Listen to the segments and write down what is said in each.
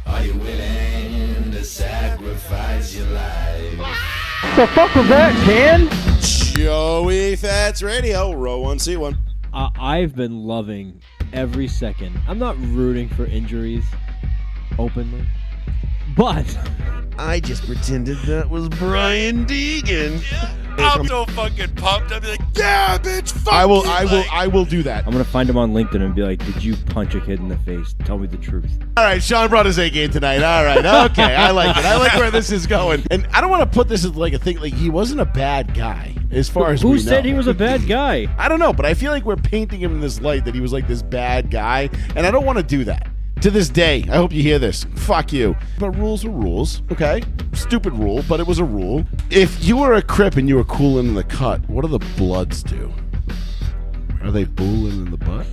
Are you willing to sacrifice your life? The fuck was that, Ken? Joey Fats Radio, row 1C1. I've been loving every second. I'm not rooting for injuries openly, but I just pretended that was Brian Deegan. I'm so fucking pumped. I'll be like, yeah, bitch, fuck I will do that. I'm gonna find him on LinkedIn and be like, "Did you punch a kid in the face? Tell me the truth." All right, Sean brought his A game tonight. All right, okay, I like it. I like where this is going. And I don't want to put this as like a thing. Like he wasn't a bad guy, as far as Who we said know. he was a bad guy? I don't know, but I feel like we're painting him in this light that he was like this bad guy, and I don't want to do that. To this day, I hope you hear this. Fuck you. But rules are rules, okay? Stupid rule, but it was a rule. If you were a Crip and you were cooling in the cut, what do the Bloods do? Are they booling in the butt?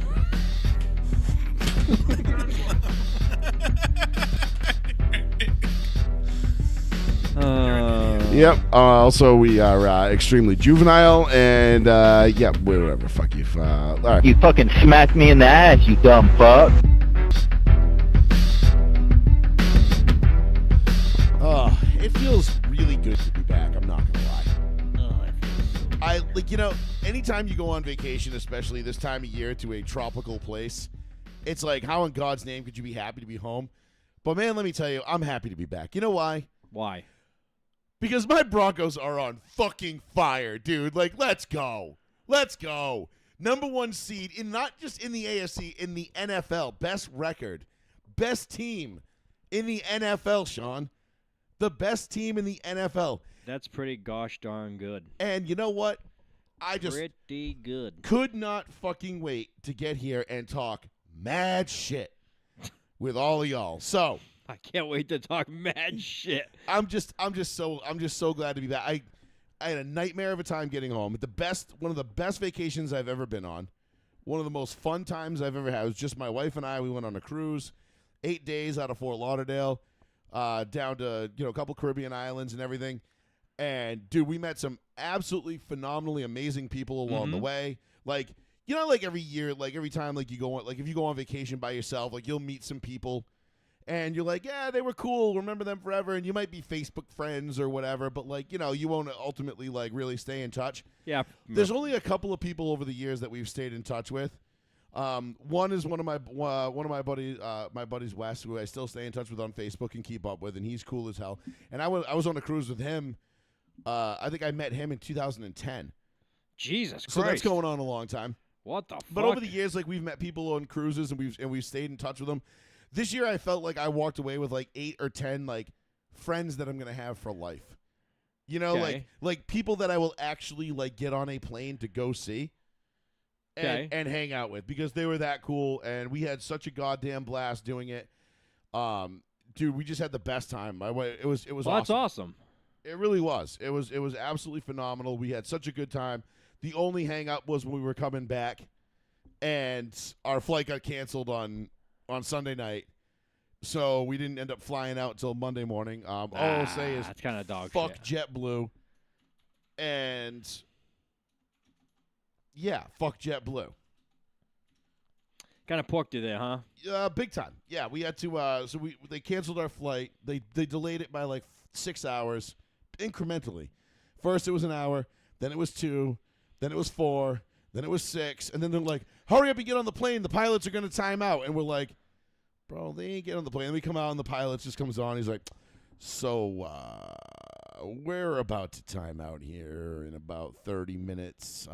Yep. Also, we are extremely juvenile, and yeah, whatever. Fuck you. All right. You fucking smacked me in the ass, you dumb fuck. It feels really good to be back. I'm not gonna lie. I like, you know, anytime you go on vacation, especially this time of year, to a tropical place, it's like, how in God's name could you be happy to be home? But man, let me tell you, I'm happy to be back. You know why? Why? Because my Broncos are on fucking fire, dude. Like, let's go. Let's go. Number one seed in not just in the AFC, in the NFL. Best record. Best team in the NFL, Sean. The best team in the NFL. That's pretty gosh darn good. And you know what? I just Pretty good. could not fucking wait to get here and talk mad shit with all of y'all. So I can't wait to talk mad shit. I'm just so glad to be back. I had a nightmare of a time getting home. One of the best vacations I've ever been on. One of the most fun times I've ever had. It was just my wife and I. We went on a cruise, 8 days out of Fort Lauderdale, down to a couple Caribbean islands and everything. And dude, we met some absolutely phenomenally amazing people along the way. Like, like every year, like every time, like you go on, like if you go on vacation by yourself, like you'll meet some people, and you're like, yeah, they were cool, remember them forever, and you might be Facebook friends or whatever, but like you won't ultimately like really stay in touch. Yeah. There's only a couple of people over the years that we've stayed in touch with. One is one of my buddies, Wes, who I still stay in touch with on Facebook and keep up with, and he's cool as hell. And I was on a cruise with him. I think I met him in 2010. Jesus Christ. So that's going on a long time. What the fuck? But over the years, like we've met people on cruises and we've stayed in touch with them. This year, I felt like I walked away with like 8 or 10 like friends that I'm gonna have for life. Okay. Like people that I will actually like get on a plane to go see and hang out with because they were that cool and we had such a goddamn blast doing it. Dude, we just had the best time. It was Well, awesome. that's awesome. It really was. It was absolutely phenomenal. We had such a good time. The only hang up was when we were coming back and our flight got canceled on Sunday night. So we didn't end up flying out until Monday morning. All I'll say is that's kind of dog fuck shit. JetBlue. And yeah, fuck JetBlue. Kind of porked you there, huh? Big time. Yeah, we had to they canceled our flight. They delayed it by like 6 hours incrementally. First it was an hour, then it was 2, then it was 4, then it was 6, and then they're like, hurry up and get on the plane. The pilots are going to time out. And we're like, bro, they ain't get on the plane. And we come out and the pilot just comes on. He's like, so we're about to time out here in about 30 minutes.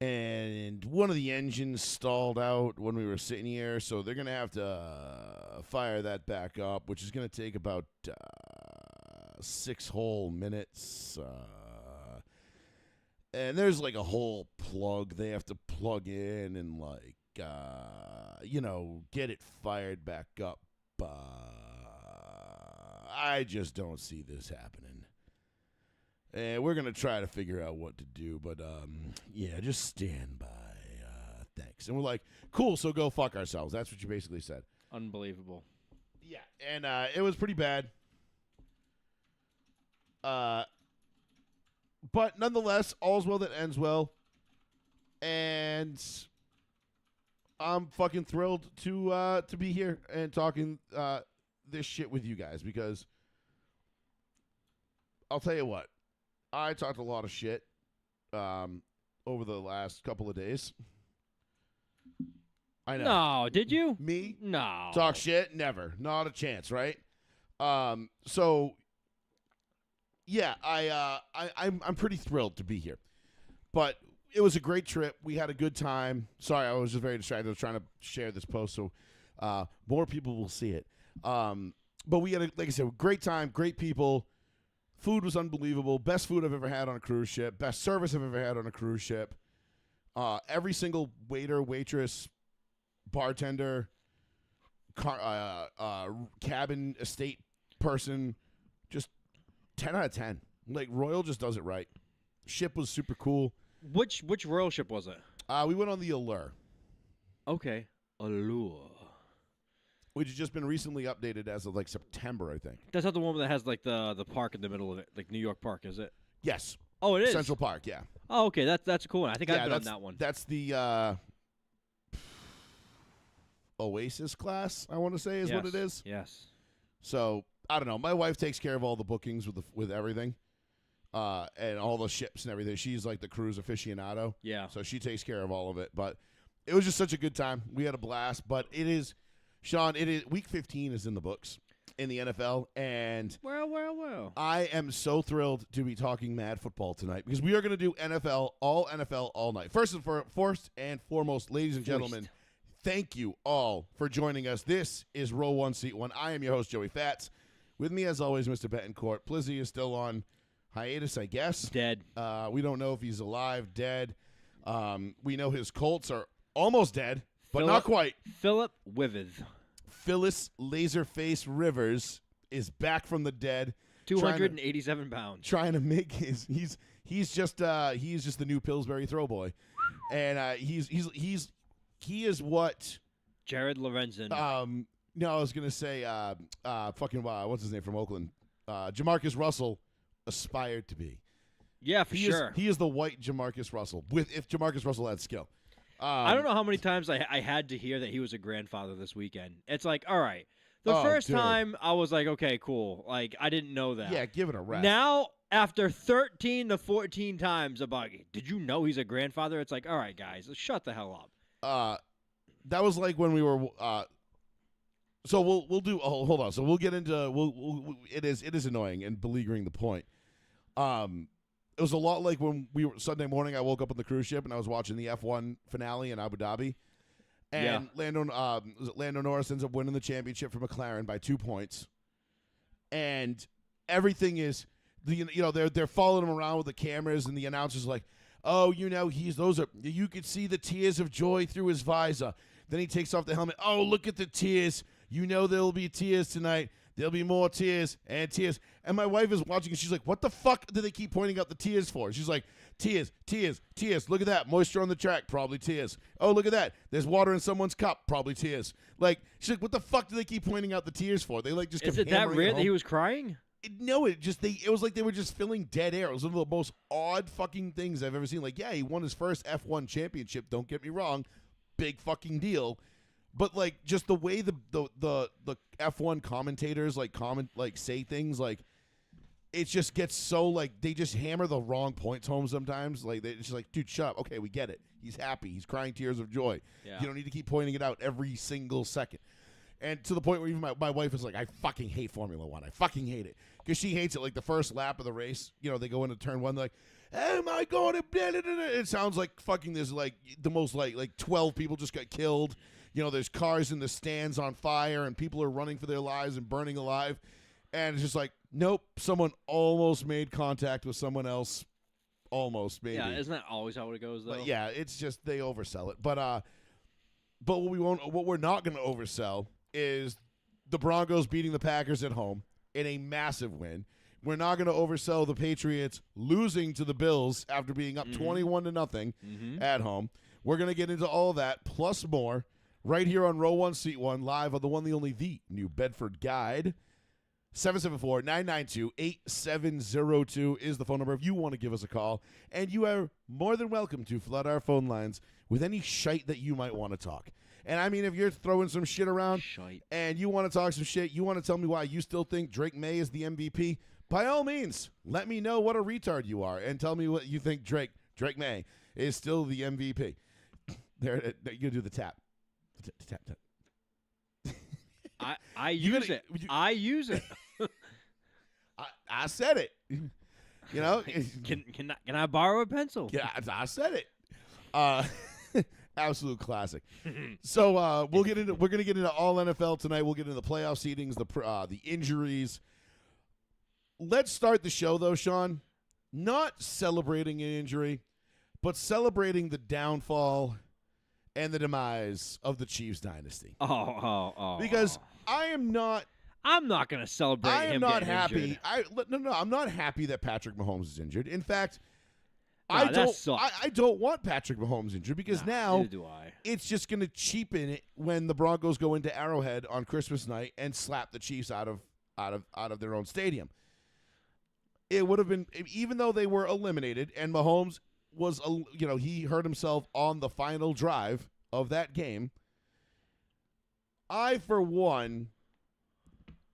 And one of the engines stalled out when we were sitting here, so they're going to have to fire that back up, which is going to take about 6 whole minutes. And there's like a whole plug they have to plug in and like, get it fired back up. I just don't see this happening. And we're going to try to figure out what to do, but yeah, just stand by. Thanks. And we're like, cool, so go fuck ourselves. That's what you basically said. Unbelievable. Yeah, and it was pretty bad. But nonetheless, all's well that ends well. And I'm fucking thrilled to be here and talking this shit with you guys because I'll tell you what, I talked a lot of shit over the last couple of days. I know. No, did you? Me? No. Talk shit? Never. Not a chance, right? So yeah, I'm pretty thrilled to be here. But it was a great trip. We had a good time. Sorry, I was just very distracted. I was trying to share this post so more people will see it. But we had, like I said, a great time, great people. Food was unbelievable. Best food I've ever had on a cruise ship. Best service I've ever had on a cruise ship. Every single waiter, waitress, bartender, cabin estate person, just 10 out of 10. Like, Royal just does it right. Ship was super cool. Which royal ship was it? We went on the Allure, Okay. Allure. which has just been recently updated as of like September, I think. That's not the one that has like the park in the middle of it, like New York Park, is it? Yes. Oh, it is. Central Park, yeah. Oh, okay. That's a cool one. I think I've been on that's, that one. That's the Oasis class, I want to say, is what it is. Yes. So, I don't know. My wife takes care of all the bookings with everything. And all the ships and everything. She's like the cruise aficionado. Yeah. So she takes care of all of it. But it was just such a good time. We had a blast. But it is, Sean, week 15 is in the books in the NFL. And Well. I am so thrilled to be talking mad football tonight because we are going to do NFL all night. First and foremost, ladies and gentlemen, thank you all for joining us. This is Row 1, Seat 1. I am your host, Joey Fats. With me, as always, Mr. Betancourt. Plizzy is still on hiatus, I guess. Dead. We don't know if he's alive, dead. We know his Colts are almost dead, but not quite. Philip Withers. Phyllis Laserface Rivers is back from the dead. 287 pounds. Trying to make he's just the new Pillsbury throw boy. And he is what Jared Lorenzen. No, I was gonna say what's his name from Oakland? Jamarcus Russell aspired to be. Yeah, for sure. He is the white Jamarcus Russell. If Jamarcus Russell had skill. I don't know how many times I had to hear that he was a grandfather this weekend. It's like, all right. The first time, I was like, okay, cool. Like, I didn't know that. Yeah, give it a rest. Now, after 13 to 14 times about, did you know he's a grandfather? It's like, all right, guys, shut the hell up. That was like when we were so we'll do hold on. So we'll get into it is annoying and beleaguering the point. It was a lot like when we were Sunday morning. I woke up on the cruise ship and I was watching the F1 finale in Abu Dhabi, and Lando Norris ends up winning the championship for McLaren by 2 points, and everything is they're following him around with the cameras and the announcers like, oh, you could see the tears of joy through his visor. Then he takes off the helmet. Oh, look at the tears. You know there will be tears tonight. There'll be more tears and tears. And my wife is watching, and she's like, what the fuck do they keep pointing out the tears for? She's like, tears, tears, tears. Look at that. Moisture on the track, probably tears. Oh, look at that. There's water in someone's cup, probably tears. Like, she's like, what the fuck do they keep pointing out the tears for? They like just kept Is it that hammering rare it that he was crying? No, it was like they were just filling dead air. It was one of the most odd fucking things I've ever seen. Like, yeah, he won his first F1 championship. Don't get me wrong. Big fucking deal. But like just the way the F1 commentators say things, like it just gets so like they just hammer the wrong points home sometimes. Like it's just like, dude, shut up. Okay, we get it. He's happy. He's crying tears of joy. Yeah. You don't need to keep pointing it out every single second. And to the point where even my wife is like, I fucking hate Formula One. I fucking hate it. Because she hates it. Like the first lap of the race, they go into turn one, they're like, am I going to... It sounds like fucking there's like the most like 12 people just got killed. There's cars in the stands on fire and people are running for their lives and burning alive. And it's just like, nope, someone almost made contact with someone else. Almost, maybe. Yeah, isn't that always how it goes, though? But yeah, it's just they oversell it. But what we're not going to oversell is the Broncos beating the Packers at home in a massive win. We're not going to oversell the Patriots losing to the Bills after being up 21-0 at home. We're going to get into all that plus more right here on Row 1, Seat 1, live on the one, the only, the New Bedford Guide. 774-992-8702 is the phone number if you want to give us a call. And you are more than welcome to flood our phone lines with any shite that you might want to talk. And I mean, if you're throwing some shit around Shite. and you want to talk some shit, you want to tell me why you still think Drake May is the MVP, by all means, let me know what a retard you are and tell me what you think Drake May is still the MVP. There, you do the tap. Tap. I use it. I use it. I said it. You know, Can I borrow a pencil? yeah, I said it. Absolute classic. So we're gonna get into all NFL tonight. We'll get into the playoff seedings, the injuries. Let's start the show though, Sean. Not celebrating an injury, but celebrating the downfall and the demise of the Chiefs dynasty. Oh. Because I'm not going to celebrate I him am not getting happy. injured. No, I'm not happy that Patrick Mahomes is injured. In fact, No, I that don't. sucks. I don't want Patrick Mahomes injured because now Neither do I. it's just going to cheapen it when the Broncos go into Arrowhead on Christmas night and slap the Chiefs out of their own stadium. It would have been, even though they were eliminated and Mahomes was, he hurt himself on the final drive of that game. I, for one,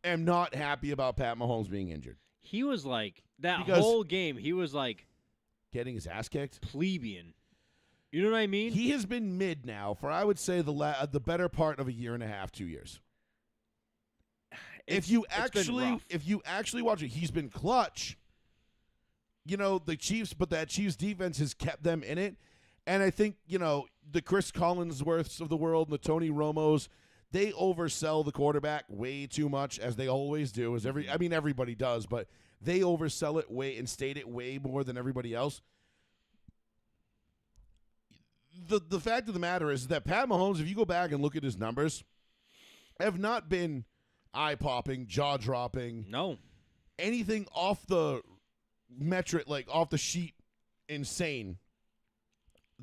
am not happy about Pat Mahomes being injured. He was like, that Because- whole game, he was like Getting his ass kicked. plebeian. You know what I mean? He has been mid now for, I would say, the better part of a year and a half, 2 years. If you it's been rough. actually watch it, he's been clutch. The Chiefs, but that Chiefs defense has kept them in it. And I think, the Chris Collinsworths of the world and the Tony Romos, they oversell the quarterback way too much, as they always do. Everybody does, but they oversell it way and state it way more than everybody else. The fact of the matter is that Pat Mahomes, if you go back and look at his numbers, have not been eye-popping, jaw-dropping. No. Anything off the metric, like off the sheet, insane.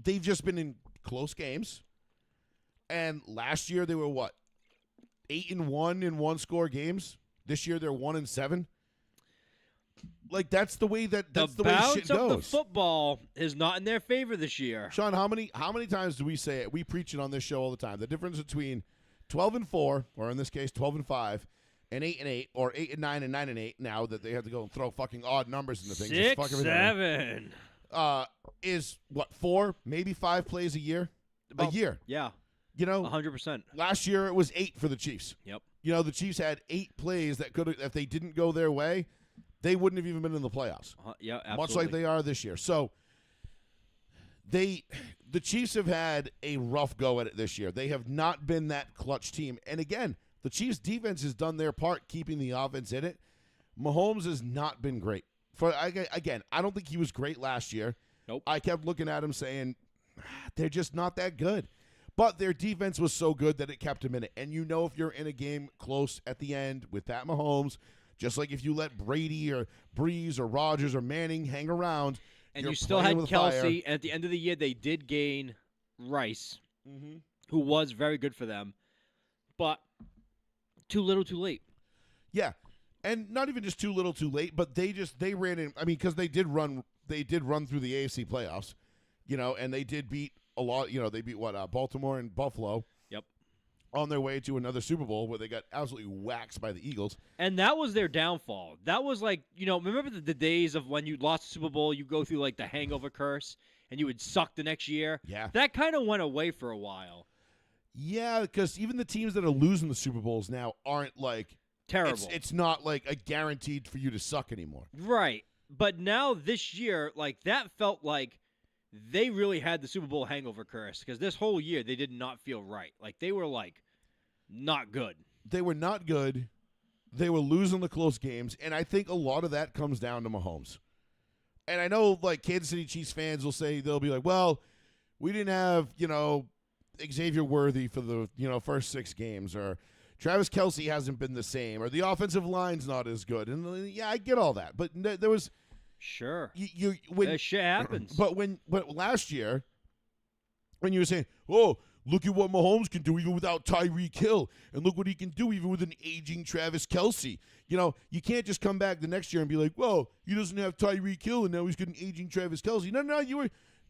They've just been in close games. And last year they were 8-1 in one-score games. This year they're 1-7. Like that's the way that The the way shit bounce of the goes. football is not in their favor this year. Sean, how many times do we say it? We preach it on this show all the time. The difference between 12-4, or in this case 12-5, and 8-8, or 8-9 and 9-8. Now that they have to go and throw fucking odd numbers into things, just fuck 6, everything up. 7. Is 4, maybe 5 plays a year? A year. Yeah, 100%. 100%. Last year it was 8 for the Chiefs. Yep. The Chiefs had 8 plays that could have, if they didn't go their way, they wouldn't have even been in the playoffs. Yeah, absolutely. Much like they are this year. So the Chiefs have had a rough go at it this year. They have not been that clutch team. And again, the Chiefs defense has done their part keeping the offense in it. Mahomes has not been great. Again, I don't think he was great last year. Nope. I kept looking at him saying, they're just not that good. But their defense was so good that it kept them in it. And if you're in a game close at the end with Pat Mahomes, just like if you let Brady or Breeze or Rodgers or Manning hang around, And you're you still playing had with Kelsey, fire. and at the end of the year, they did gain Rice, Mm-hmm. who was very good for them, but too little, too late. Yeah, and not even just too little, too late, but they ran in. I mean, because they did run through the AFC playoffs, and they did beat a lot. They beat Baltimore and Buffalo. Yep. On their way to another Super Bowl where they got absolutely waxed by the Eagles. And that was their downfall. That was like, remember the days of when you lost the Super Bowl, you go through like the hangover curse, and you would suck the next year? Yeah. That kind of went away for a while. Yeah, because even the teams that are losing the Super Bowls now aren't like Terrible. It's not like a guaranteed for you to suck anymore. Right. But now this year, like that felt like they really had the Super Bowl hangover curse because this whole year they did not feel right. Like they were like not good. They were not good. They were losing the close games, and I think a lot of that comes down to Mahomes. And I know like Kansas City Chiefs fans will say, they'll be like, well, we didn't have, Xavier Worthy for the, first 6 games, or Travis Kelce hasn't been the same, or the offensive line's not as good. And yeah, I get all that. But there was Sure. when That shit happens. But last year, when you were saying, oh, look at what Mahomes can do even without Tyreek Hill, and look what he can do even with an aging Travis Kelce. You can't just come back the next year and be like, well, he doesn't have Tyreek Hill, and now he's got an aging Travis Kelce. No,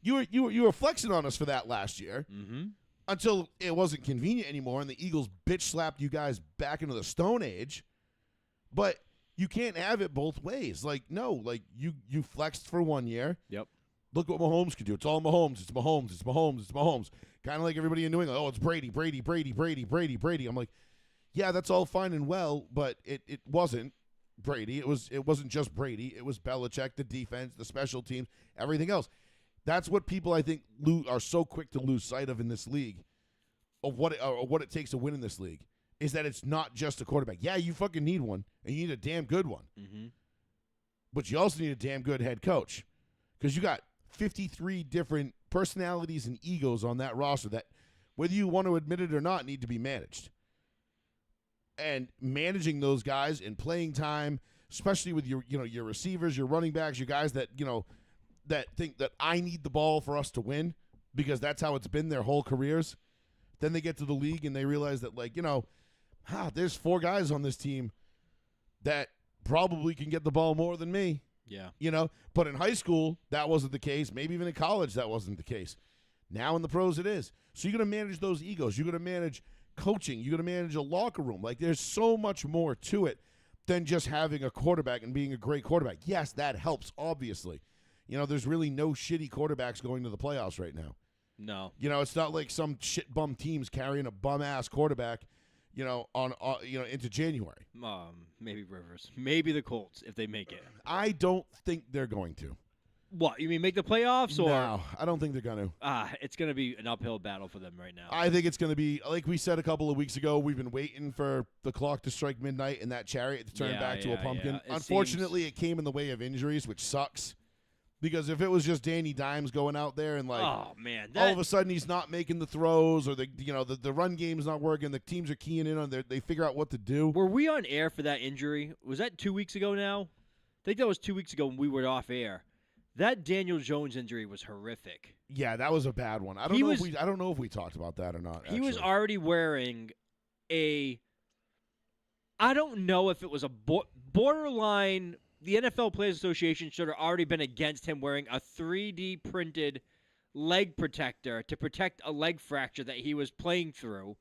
you were flexing on us for that last year. Mm-hmm. until it wasn't convenient anymore, and the Eagles bitch slapped you guys back into the Stone Age. But you can't have it both ways. Like, no, like you flexed for 1 year. Yep. Look what Mahomes can do. It's all Mahomes. It's Mahomes. It's Mahomes. It's Mahomes. Kind of like everybody in New England. Oh, it's Brady, Brady, Brady, Brady, Brady, Brady. I'm like, yeah, that's all fine and well, but it wasn't Brady. It wasn't just Brady. It was Belichick, the defense, the special teams, everything else. That's what people, I think, are so quick to lose sight of in this league, of what it takes to win in this league, is that it's not just a quarterback. Yeah, you fucking need one, and you need a damn good one. Mm-hmm. But you also need a damn good head coach, because you got 53 different personalities and egos on that roster that, whether you want to admit it or not, need to be managed. And managing those guys in playing time, especially with your receivers, your running backs, your guys that, that think that I need the ball for us to win, because that's how it's been their whole careers. Then they get to the league and they realize that, like, there's 4 guys on this team that probably can get the ball more than me. Yeah. But in high school, that wasn't the case. Maybe even in college, that wasn't the case. Now in the pros, it is. So you're going to manage those egos. You're going to manage coaching. You're going to manage a locker room. Like, there's so much more to it than just having a quarterback and being a great quarterback. Yes, that helps, obviously. There's really no shitty quarterbacks going to the playoffs right now. No. It's not like some shit bum teams carrying a bum ass quarterback, into January. Maybe Rivers. Maybe the Colts if they make it. I don't think they're going to. What, you mean make the playoffs? Or No, I don't think they're going to. It's going to be an uphill battle for them right now. I think it's going to be, like we said a couple of weeks ago, we've been waiting for the clock to strike midnight and that chariot to turn back to a pumpkin. Yeah. Unfortunately, it came in the way of injuries, which sucks. Because if it was just Danny Dimes going out there and, like, oh man, all of a sudden he's not making the throws, or the run game's not working, the teams are keying in on they figure out what to do. Were we on air for that injury? Was that 2 weeks ago now? I think that was 2 weeks ago when we were off air. That Daniel Jones injury was horrific. Yeah, that was a bad one. I don't know if we talked about that or not. He was already wearing I don't know if it was a borderline. The NFL Players Association should have already been against him wearing a 3D printed leg protector to protect a leg fracture that he was playing through.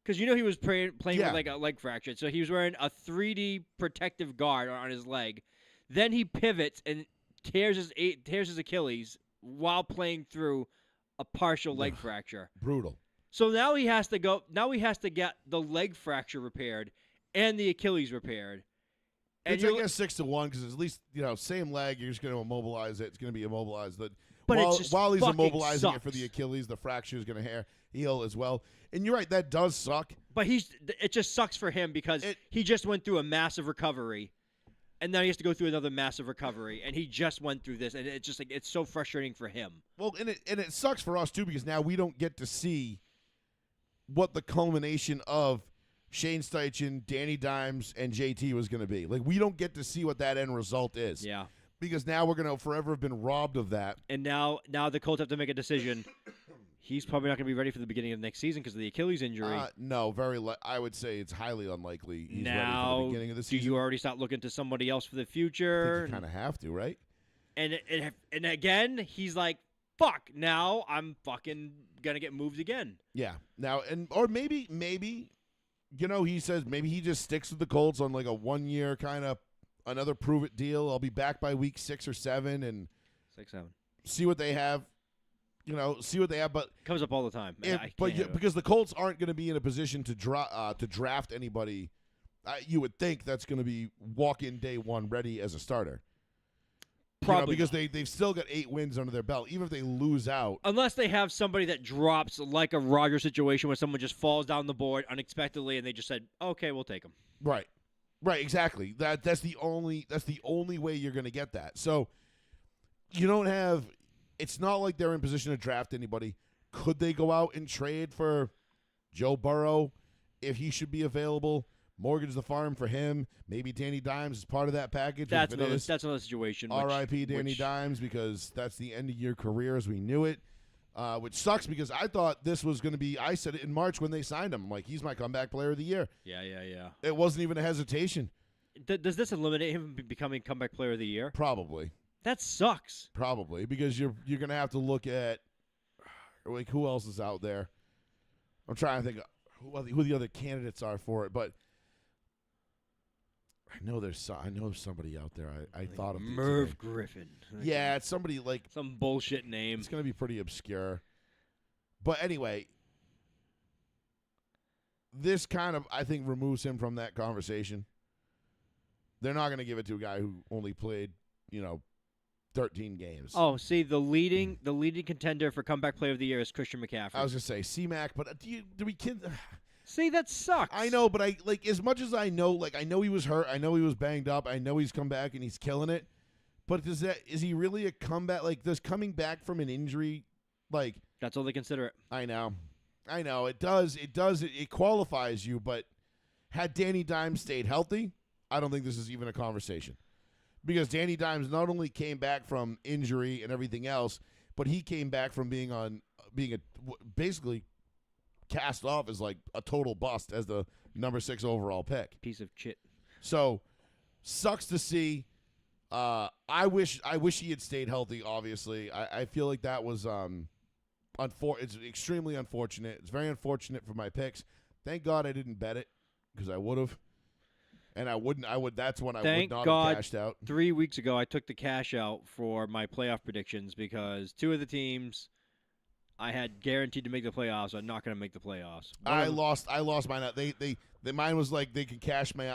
Because he was playing with like a leg fracture. So he was wearing a 3D protective guard on his leg. Then he pivots and tears his Achilles while playing through a partial leg fracture. Brutal. So now he has to go. Now he has to get the leg fracture repaired and the Achilles repaired. And it's, I guess, 6-1, because at least, same leg, you're just going to immobilize it. It's going to be immobilized. But while he's immobilizing sucks. it for the Achilles, the fracture is going to heal as well. And you're right, that does suck. But it just sucks for him because he just went through a massive recovery, and now he has to go through another massive recovery, and he just went through this, and it's just like it's so frustrating for him. Well, and it sucks for us too, because now we don't get to see what the culmination of Shane Steichen, Danny Dimes, and JT was going to be. Like, we don't get to see what that end result is. Yeah. Because now we're going to forever have been robbed of that. And now the Colts have to make a decision. He's probably not going to be ready for the beginning of next season because of the Achilles injury. No, I would say it's highly unlikely he's ready now, for the beginning of the season. Do you already start looking to somebody else for the future? I think you kind of have to, right? And again, he's like, fuck, now I'm fucking going to get moved again. Yeah. Now, or maybe, he says maybe he just sticks with the Colts on like a 1 year kind of another prove it deal. I'll be back by week 6 or 7 and 6-7. See what they have. See what they have, but it comes up all the time. Because the Colts aren't going to be in a position to draft anybody. You would think that's going to be walk-in day one ready as a starter. Probably because they've still got 8 wins under their belt, even if they lose out. Unless they have somebody that drops like a Rodgers situation where someone just falls down the board unexpectedly and they just said, okay, we'll take him. Right, exactly. That's the only way you're going to get that. So you don't have. It's not like they're in position to draft anybody. Could they go out and trade for Joe Burrow if he should be available? Mortgage the farm for him. Maybe Danny Dimes is part of that package. That's another situation. R.I.P. Danny Dimes, because that's the end of your career as we knew it, which sucks because I thought this was going to be – I said it in March when they signed him. Like, he's my comeback player of the year. Yeah. It wasn't even a hesitation. Does this eliminate him from becoming comeback player of the year? Probably. That sucks. Probably, because you're going to have to look at Like, who else is out there? I'm trying to think who the other candidates are for it, but I know somebody out there. I thought of Merv today. Griffin. Yeah, it's somebody like Some bullshit name. it's going to be pretty obscure. But anyway, this kind of, I think, removes him from that conversation. They're not going to give it to a guy who only played, 13 games. Oh, see, the leading contender for comeback player of the year is Christian McCaffrey. I was going to say C-Mac, but do we kid? See, that sucks. I know, but as much as I know, I know he was hurt, I know he was banged up, I know he's come back and he's killing it. But is he really a comeback? Does coming back from an injury, that's all they consider it. I know, it does, it qualifies you. But had Danny Dimes stayed healthy, I don't think this is even a conversation. Because Danny Dimes not only came back from injury and everything else, but he came back from being basically cast off as a total bust as the number 6 overall pick. Piece of shit. So sucks to see. I wish he had stayed healthy. Obviously, I feel like that was it's extremely unfortunate. It's very unfortunate for my picks. Thank God I didn't bet it because I would have. And I wouldn't. That's when I would not have cashed out. 3 weeks ago, I took the cash out for my playoff predictions because 2 of the teams I had guaranteed to make the playoffs are not going to make the playoffs. I lost mine out. Mine was they could cash my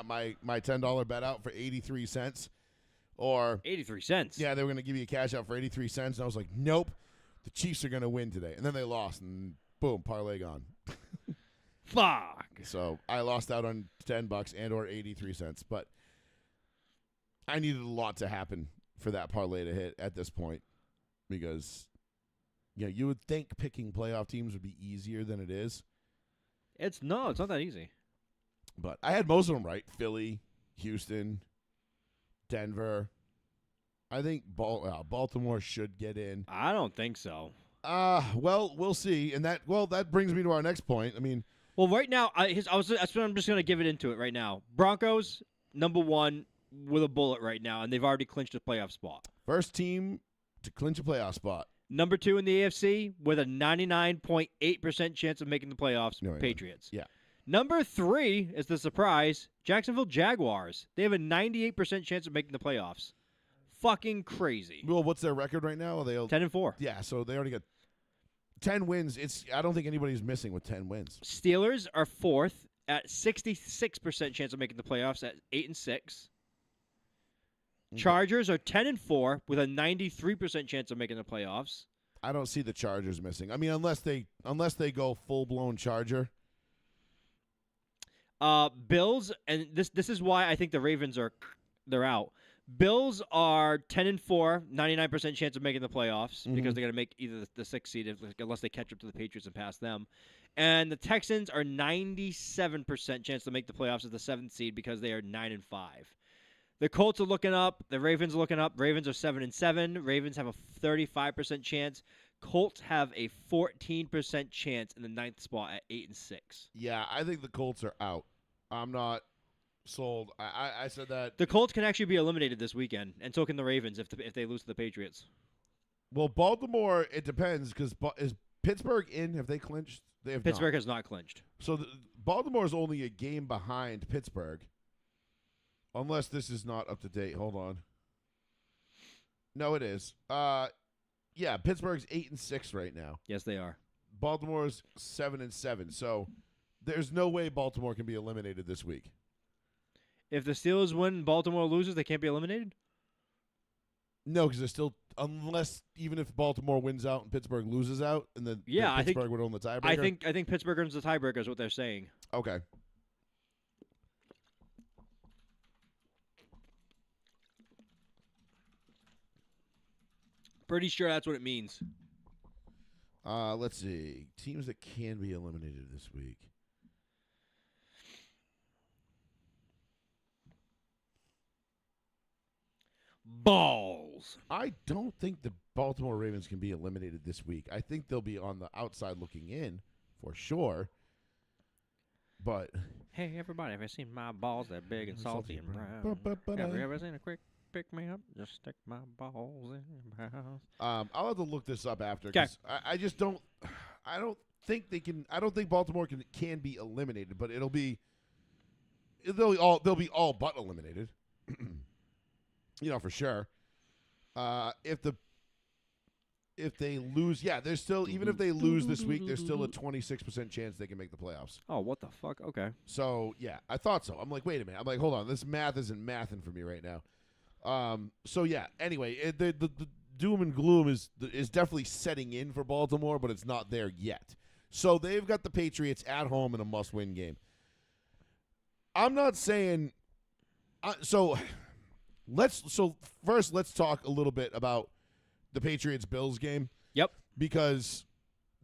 $10 bet out for 83 cents, or 83 cents. Yeah, they were going to give you a cash out for 83 cents, and I was like, nope, the Chiefs are going to win today, and then they lost, and boom, parlay gone. Fuck. So I lost out on $10 and or 83 cents, but I needed a lot to happen for that parlay to hit at this point because you would think picking playoff teams would be easier than it is. It's not that easy. But I had most of them right. Philly, Houston, Denver. I think Baltimore should get in. I don't think so. Well, we'll see. And that brings me to our next point. I mean, well, right now, I'm just going to give it into it right now. Broncos, number 1 with a bullet right now, and they've already clinched a playoff spot. First team to clinch a playoff spot. Number 2 in the AFC with a 99.8% chance of making the playoffs, Patriots. Yeah. Number 3 is the surprise, Jacksonville Jaguars. They have a 98% chance of making the playoffs. Fucking crazy. Well, what's their record right now? Are they 10-4. Yeah, so they already got 10 wins. I don't think anybody's missing with 10 wins. Steelers are 4th at 66% chance of making the playoffs at 8-6. Chargers are 10-4 with a 93% chance of making the playoffs. I don't see the Chargers missing. I mean, unless they go full blown Charger. Bills, and this is why I think the Ravens they're out. Bills are 10-4, 99% chance of making the playoffs because they're going to make either the 6th seed unless they catch up to the Patriots and pass them. And the Texans are 97% chance to make the playoffs as the 7th seed because they are 9-5. The Colts are looking up. The Ravens are looking up. Ravens are 7-7. Ravens have a 35% chance. Colts have a 14% chance in the 9th spot at 8-6. Yeah, I think the Colts are out. I'm not sold. I said that. The Colts can actually be eliminated this weekend, and so can the Ravens if they lose to the Patriots. Well, Baltimore, it depends because is Pittsburgh in? Have they clinched? They have Pittsburgh not. has not clinched. So Baltimore is only a game behind Pittsburgh, unless this is not up to date. Hold on. No, it is. Yeah, Pittsburgh's 8-6 right now. Yes, they are. Baltimore's 7-7. So there's no way Baltimore can be eliminated this week. If the Steelers win and Baltimore loses, they can't be eliminated? No, because they're still, even if Baltimore wins out and Pittsburgh loses out, and then Pittsburgh would own the tiebreaker. I think Pittsburgh owns the tiebreaker is what they're saying. Okay. Pretty sure that's what it means. Let's see. Teams that can be eliminated this week. Balls. I don't think the Baltimore Ravens can be eliminated this week. I think they'll be on the outside looking in for sure. But hey, everybody, have you seen my balls that big and salty and brown? But Have you ever seen a quick pick me up, just stick my balls in your mouth. I'll have to look this up after. 'Kay. 'Cause I just don't. I don't think they can. I don't think Baltimore can be eliminated, but they'll be all but eliminated. For sure. If they lose, there's still, even if they lose this week, there's still a 26% chance they can make the playoffs. Oh, what the fuck? Okay. So, I thought so. I'm like, wait a minute. I'm like, hold on. This math isn't mathing for me right now. Anyway, the doom and gloom is definitely setting in for Baltimore, but it's not there yet. So they've got the Patriots at home in a must-win game. I'm not saying first let's talk a little bit about the Patriots-Bills game. Yep. Because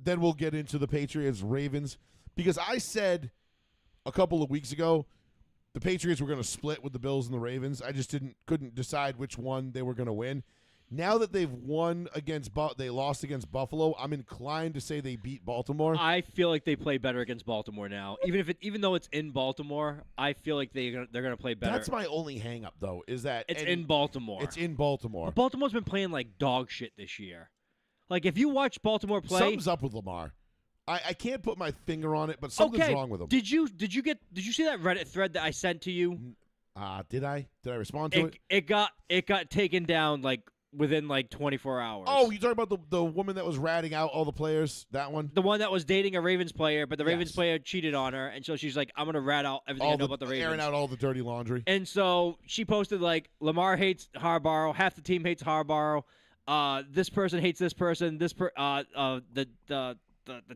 then we'll get into the Patriots-Ravens. Because I said a couple of weeks ago the Patriots were going to split with the Bills and the Ravens. I just couldn't decide which one they were going to win. Now that they've they lost against Buffalo, I'm inclined to say they beat Baltimore. I feel like they play better against Baltimore now. Even though it's in Baltimore, I feel like they're going to play better. That's my only hang-up, though, is that it's in Baltimore. It's in Baltimore. But Baltimore's been playing like dog shit this year. Like, if you watch Baltimore play, something's up with Lamar. I can't put my finger on it, but something's wrong with him. Did you see that Reddit thread that I sent to you? Did I respond to it? It got taken down like within like 24 hours. Oh, you talking about the woman that was ratting out all the players? That one? The one that was dating a Ravens player, but the Ravens player cheated on her, and so she's like, I'm going to rat out everything I know about the Ravens. Airing out all the dirty laundry. And so she posted like, Lamar hates Harbaugh, half the team hates Harbaugh, this person hates this person, the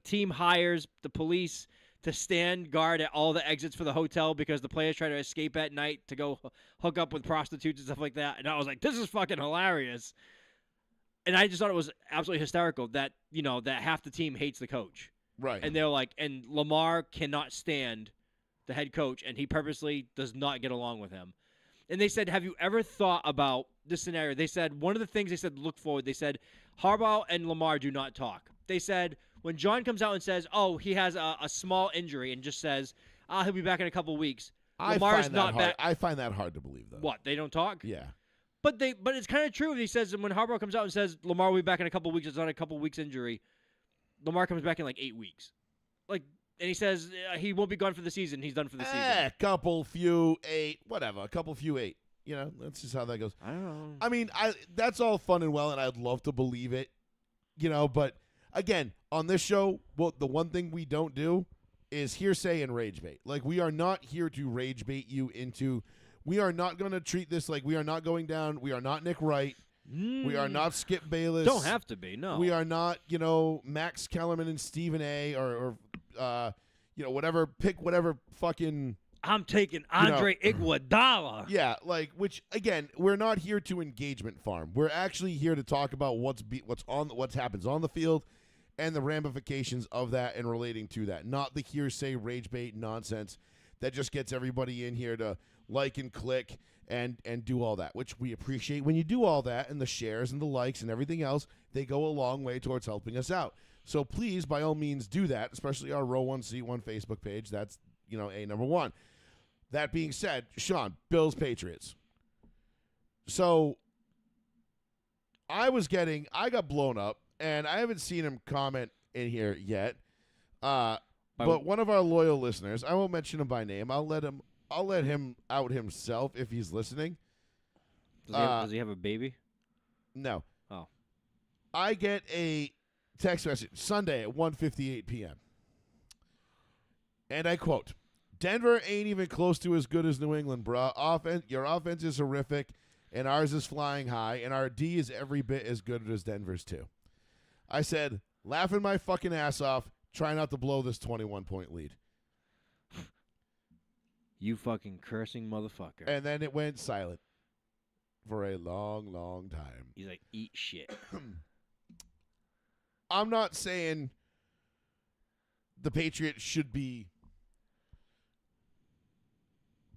team hires the police to stand guard at all the exits for the hotel because the players try to escape at night to go hook up with prostitutes and stuff like that. And I was like, this is fucking hilarious. And I just thought it was absolutely hysterical that, that half the team hates the coach. Right. And they're like, and Lamar cannot stand the head coach, and he purposely does not get along with him. And they said, have you ever thought about this scenario? They said, one of the things they said, look forward, they said, Harbaugh and Lamar do not talk. They said, when John comes out and says, oh, he has a small injury and just says, he'll be back in a couple weeks. Lamar's not back. I find that hard to believe, though. What, they don't talk? Yeah. But it's kind of true. He says, when Harbaugh comes out and says, Lamar will be back in a couple weeks, it's not a couple weeks injury, Lamar comes back in like 8 weeks. And he says he won't be gone for the season. He's done for the season. Couple, few, 8, whatever. A couple, few, 8. That's just how that goes. I don't know. I mean, that's all fun and well, and I'd love to believe it, but again, on this show, the one thing we don't do is hearsay and rage bait. Like, we are not here to rage bait you into. We are not going to treat this like we are not going down. We are not Nick Wright. We are not Skip Bayless. Don't have to be, no. We are not, Max Kellerman and Stephen A. or whatever. Pick whatever fucking. I'm taking Andre Iguodala. Yeah, which again, we're not here to engagement farm. We're actually here to talk about what happens on the field and the ramifications of that and relating to that. Not the hearsay, rage bait nonsense that just gets everybody in here to like and click and do all that, which we appreciate when you do all that, and the shares and the likes and everything else, they go a long way towards helping us out. So please, by all means, do that, especially our Row 1 C1 Facebook page. That's, number one. That being said, Sean, Bills, Patriots. So I got blown up, and I haven't seen him comment in here yet. But one of our loyal listeners, I won't mention him by name. I'll let him out himself if he's listening. Does he have a baby? No. Oh. I get a text message Sunday at 1:58 p.m. And I quote, Denver ain't even close to as good as New England, bruh. Your offense is horrific, and ours is flying high, and our D is every bit as good as Denver's too. I said, laughing my fucking ass off, try not to blow this 21-point lead. You fucking cursing motherfucker. And then it went silent for a long, long time. He's like, eat shit. I'm not saying the Patriots should be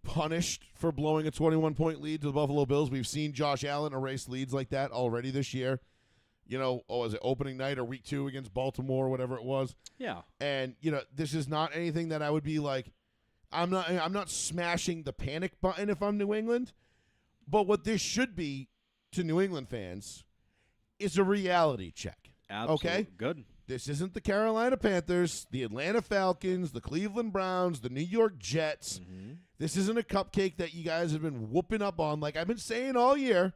punished for blowing a 21-point lead to the Buffalo Bills. We've seen Josh Allen erase leads like that already this year. Was it opening night or week 2 against Baltimore or whatever it was? Yeah. And, this is not anything that I would be like, I'm not smashing the panic button if I'm New England, But what this should be to New England fans is a reality check. Absolutely. Okay? Good. This isn't the Carolina Panthers, the Atlanta Falcons, the Cleveland Browns, the New York Jets. Mm-hmm. This isn't a cupcake that you guys have been whooping up on like I've been saying all year.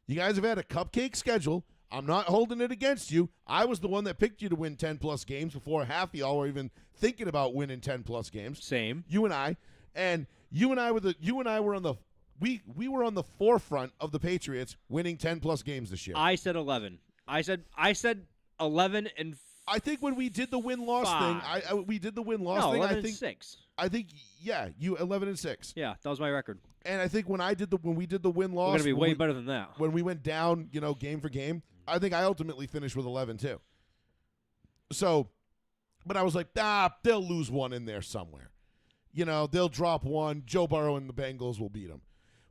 You guys have had a cupcake schedule. I'm not holding it against you. I was the one that picked you to win 10-plus games before half of y'all were even thinking about winning 10-plus games. Same. You and I were on the we were on the forefront of the Patriots winning 10-plus games this year. I said 11. I said 11 and I think when we did the win-loss thing, we did the win-loss no, thing. 11 I think and 6. I think you 11-6. Yeah, that was my record. And I think when we did the win-loss, We're going to be way better than that. when we went down, game for game, I think I ultimately finished with 11 too. So, but I was like, they'll lose one in there somewhere. They'll drop one. Joe Burrow and the Bengals will beat them.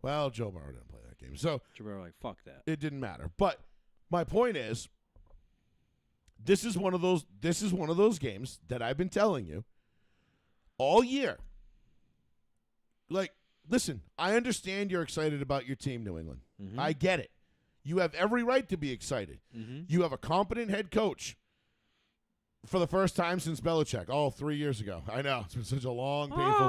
Well, Joe Burrow didn't play that game, so Joe Burrow, like, fuck that. it didn't matter. But my point is, this is one of those games that I've been telling you all year. Like, listen, I understand you're excited about your team, New England. Mm-hmm. I get it. You have every right to be excited. Mm-hmm. You have a competent head coach for the first time since Belichick. 3 years ago. I know. It's been such a long, painful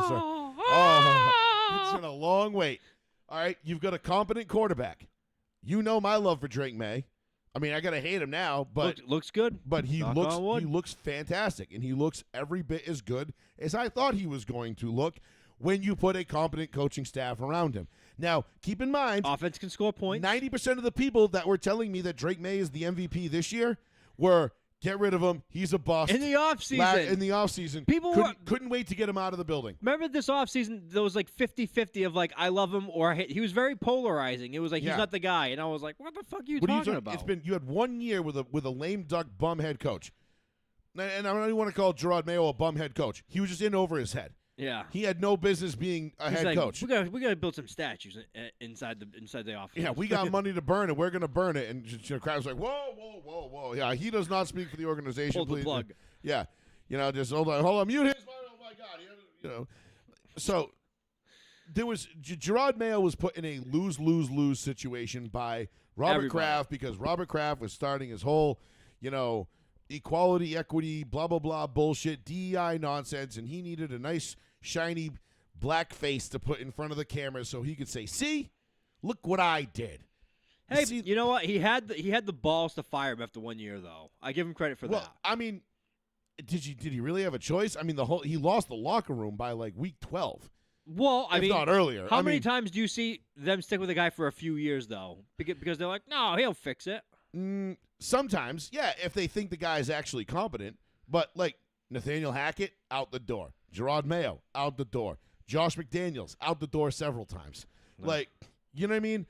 it's been a long wait. All right, you've got a competent quarterback. You know my love for Drake May. I mean, I gotta hate him now, but looks good. But he Knock on wood. looks fantastic, and he looks every bit as good as I thought he was going to look when you put a competent coaching staff around him. Now, keep in mind, Offense can score points. 90% of the people that were telling me that Drake May is the MVP this year were get rid of him. He's a bust. In the offseason. In the offseason. People couldn't wait to get him out of the building. Remember this offseason, there was like 50-50 of like, I love him or I hate. He was very polarizing. It was like, Yeah. he's not the guy. And I was like, what the fuck are you What talking about? You had 1 year with a lame duck bum head coach. And I don't even want to call Gerard Mayo a bum head coach. He was just in over his head. Yeah. He had no business being a He's head like, coach. We gotta build some statues inside the office. Yeah, we got money to burn, and we're going to burn it. And Krabs like, whoa. Yeah, he does not speak for the organization. Pull the please. plug. Yeah, just hold on, mute his. Oh my God, So there was Gerard Mayo was put in a lose situation by Robert Everybody. Kraft because Robert Kraft was starting his whole, equality, equity, blah blah blah bullshit, DEI nonsense, and he needed a nice shiny black face to put in front of the camera so he could say, "See, look what I did." Hey, you know what? He had the balls to fire him after 1 year, though. I give him credit for Well, that. I mean, did he really have a choice? I mean, he lost the locker room by like week 12. Well, I if mean, not earlier. How many times do you see them stick with a guy for a few years, though? Because they're like, no, he'll fix it. Sometimes, yeah, if they think the guy is actually competent. But like Nathaniel Hackett, out the door. Gerard Mayo, out the door. Josh McDaniels, out the door several times. No. Like, you know what I mean?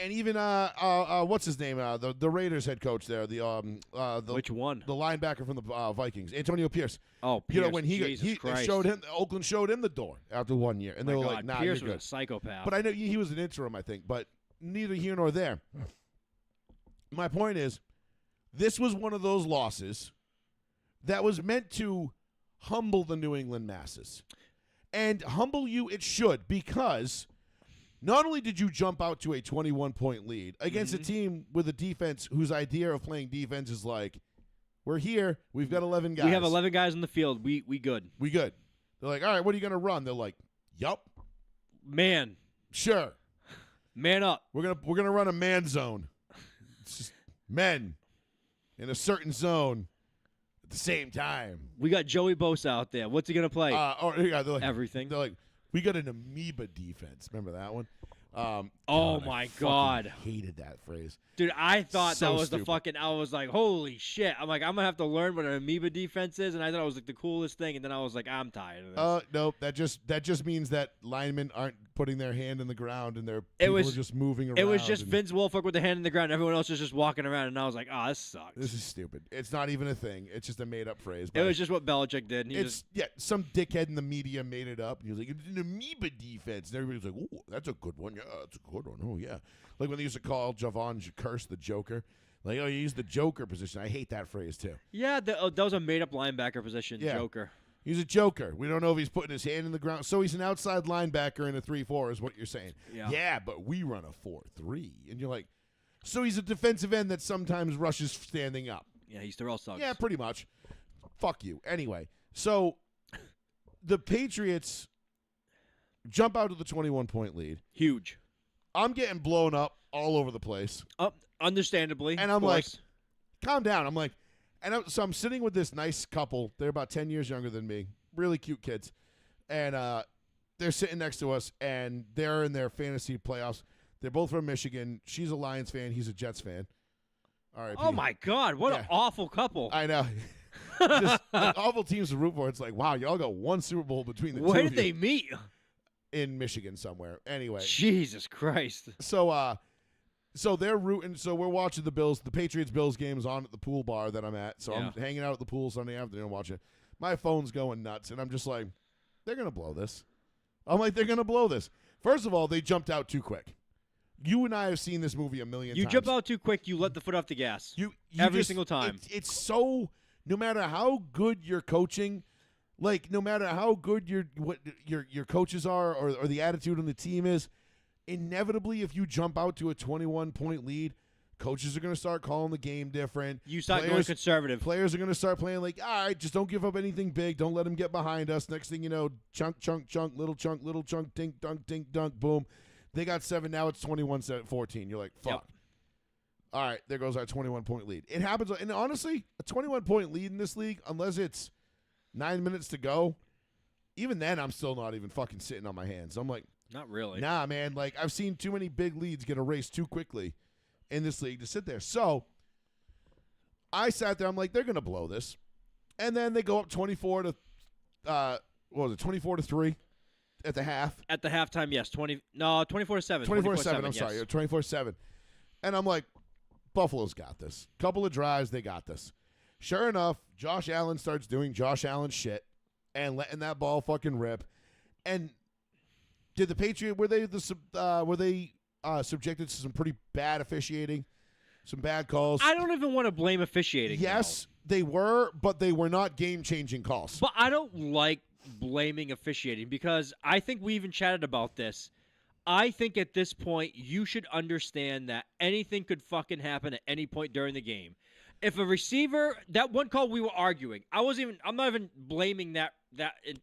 And even what's his name? The Raiders head coach there. Which one? The linebacker from the Vikings, Antonio Pierce. Oh, Pierce. When Jesus he Christ. showed him, Oakland showed him the door after 1 year, and they My were God, like, "Nah, Pierce you're was good." a psychopath. But I know he was an interim, I think. But neither here nor there. My point is, this was one of those losses that was meant to humble the New England masses, and humble you it should, because not only did you jump out to a 21-point lead against a team with a defense whose idea of playing defense is like, we're here, we've got 11 guys. We have 11 guys in the field. We good. We good. They're like, all right, what are you going to run? They're like, yup. Man. Sure. Man up. We're gonna run a man zone. It's just men in a certain zone at the same time. We got Joey Bosa out there. What's he going to play? They're like, Everything. They're like, we got an amoeba defense. Remember that one? Oh, God, my I fucking God. hated that phrase. Dude, I thought So that was stupid. the fucking. I was like, holy shit. I'm like, I'm going to have to learn what an amoeba defense is. And I thought it was like the coolest thing. And then I was like, I'm tired of this. Nope. That just means that linemen aren't putting their hand in the ground and It was- are just moving around. It was just and Vince Wilfork with the hand in the ground. Everyone else was just walking around. And I was like, oh, this sucks. This is stupid. It's not even a thing. It's just a made up phrase. It was just what Belichick did. And he It's some dickhead in the media made it up. And he was like, it's an amoeba defense. And everybody's like, oh, that's a good one. Yeah, that's a good one. Oh, yeah. Like when they used to call Javon Curse the Joker. Like, oh, you use the Joker position. I hate that phrase, too. Yeah, that was a made-up linebacker position, Yeah. Joker. He's a joker. We don't know if he's putting his hand in the ground. So he's an outside linebacker in a 3-4 is what you're saying. Yeah, but we run a 4-3. And you're like, so he's a defensive end that sometimes rushes standing up. Yeah, he's Terrell Suggs. Yeah, pretty much. Fuck you. Anyway, so the Patriots jump out to the 21-point lead. Huge. I'm getting blown up all over the place. Understandably. And I'm like, calm down. I'm like, so I'm sitting with this nice couple. They're about 10 years younger than me. Really cute kids. And they're sitting next to us, and they're in their fantasy playoffs. They're both from Michigan. She's a Lions fan. He's a Jets fan. All right. Oh, my God. What an awful couple. I know. Just awful teams to root for. It's like, wow, y'all got one Super Bowl between the two Where of did they meet? In Michigan somewhere. Anyway. Jesus Christ. So they're rooting. So we're watching the Patriots-Bills games on at the pool bar that I'm at. So I'm hanging out at the pool Sunday afternoon watching. My phone's going nuts, and I'm just like, they're going to blow this. I'm like, they're going to blow this. First of all, they jumped out too quick. You and I have seen this movie a million times. You jump out too quick, you let the foot off the gas. You every single time. It's so, no matter how good you're coaching, like no matter how good your coaches are or the attitude on the team is, inevitably, if you jump out to a 21-point lead, coaches are going to start calling the game different. You start going conservative. Players are going to start playing like, all right, just don't give up anything big. Don't let them get behind us. Next thing you know, chunk, little chunk, tink, dunk, boom. They got 7. Now it's 21-14. You're like, fuck. Yep. All right, there goes our 21-point lead. It happens. And honestly, a 21-point lead in this league, unless it's 9 minutes to go, even then I'm still not even fucking sitting on my hands. I'm like, not really. Nah, man. Like, I've seen too many big leads get erased too quickly in this league to sit there. So I sat there. I'm like, they're going to blow this. And then they go up 24 to, 24 to 3 at the half. At the halftime, yes. 24-7. 24-7, I'm yes. sorry. 24-7. And I'm like, Buffalo's got this. Couple of drives, they got this. Sure enough, Josh Allen starts doing Josh Allen shit and letting that ball fucking rip. And did the Patriots were they subjected to some pretty bad officiating, some bad calls? I don't even want to blame officiating. Yes, they were, but they were not game-changing calls. But I don't like blaming officiating because I think we even chatted about this. I think at this point you should understand that anything could fucking happen at any point during the game. If a receiver, that one call we were arguing, I'm not even blaming that.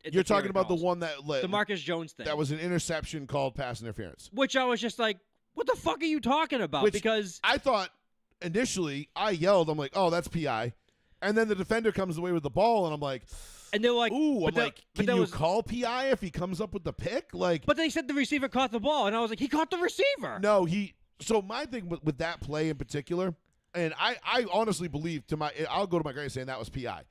You're talking about the one that the Marcus Jones thing. That was an interception called pass interference. Which I was just like, what the fuck are you talking about? Because I thought initially I yelled, I'm like, oh, that's PI. And then the defender comes away with the ball, and I'm like, and they're like, ooh, can you call PI if he comes up with the pick? Like, but they said the receiver caught the ball, and I was like, he caught the receiver. No, so my thing with that play in particular, and I honestly believe I'll go to my grave saying that was PI.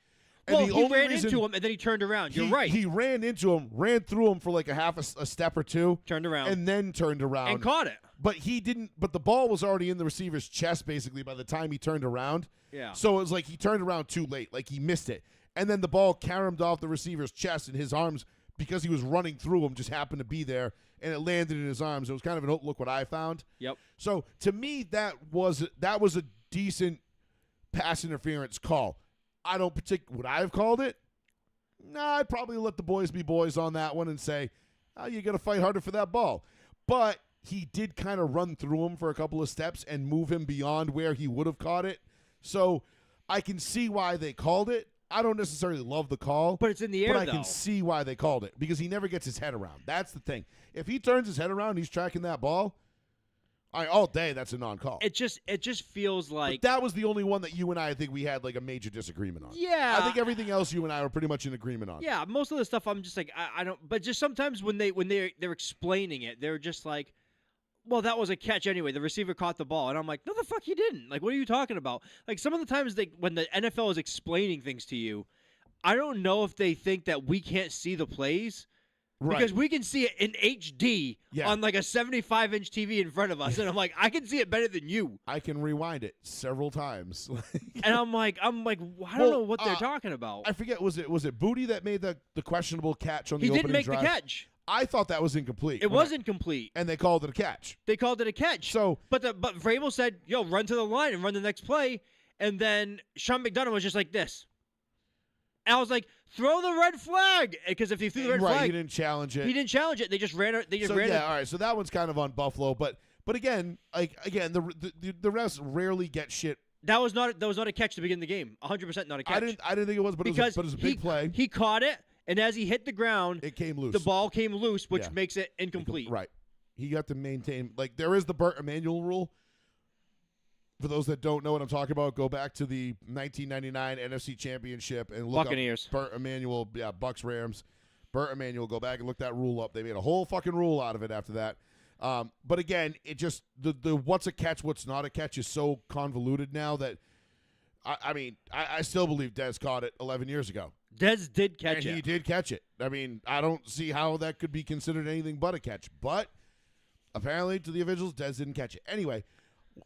And well, he ran into him, and then he turned around. You're right. He ran into him, ran through him for like a half a step or two. Turned around. And then turned around. And caught it. But he didn't. But the ball was already in the receiver's chest, basically, by the time he turned around. Yeah. So it was like he turned around too late. Like he missed it. And then the ball caromed off the receiver's chest, and his arms, because he was running through him, just happened to be there, and it landed in his arms. It was kind of an look what I found. Yep. So to me, that was a decent pass interference call. I don't would I have called it? Nah, I'd probably let the boys be boys on that one and say, oh, you got to fight harder for that ball. But he did kind of run through him for a couple of steps and move him beyond where he would have caught it. So I can see why they called it. I don't necessarily love the call. But it's in the air, But I can see why they called it because he never gets his head around. That's the thing. If he turns his head around and he's tracking that ball, all day, that's a non-call. It just feels like but that was the only one that you and I think we had like a major disagreement on. Yeah, I think everything else you and I were pretty much in agreement on. Yeah, most of the stuff I'm just like I don't. But just sometimes when they're explaining it, they're just like, well, that was a catch anyway. The receiver caught the ball, and I'm like, no, the fuck he didn't. Like, what are you talking about? Like some of the times when the NFL is explaining things to you, I don't know if they think that we can't see the plays. Right. Because we can see it in HD on like a 75-inch TV in front of us, and I'm like, I can see it better than you. I can rewind it several times. And I'm like, I don't know what they're talking about. I forget, was it Booty that made the questionable catch on the opening drive? He didn't make the catch. I thought that was incomplete. It was incomplete. And they called it a catch. They called it a catch. So, but Vrabel said, yo, run to the line and run the next play, and then Sean McDonough was just like this. And I was like, throw the red flag. Because if he threw the red right, flag, he didn't challenge it. he didn't challenge it. They just ran it. They just So ran yeah, it. all right. So that one's kind of on Buffalo, but again, the refs rarely get shit. That was not a catch to begin the game. 100% not a catch. I didn't think it was, but because it was a big play. He caught it, and as he hit the ground, It came loose. the ball came loose, which Yeah. makes it incomplete. Right. He got to maintain, there is the Burt Emanuel rule. For those that don't know what I'm talking about, go back to the 1999 NFC Championship and look Buccaneers. up Burt Emanuel, Bucks Rams. Burt Emanuel, go back and look that rule up. They made a whole fucking rule out of it after that. But again, it just the what's a catch, what's not a catch is so convoluted now that I still believe Dez caught it 11 years ago. Dez did catch And he did catch it. I mean, I don't see how that could be considered anything but a catch. But apparently, to the officials, Dez didn't catch it. Anyway,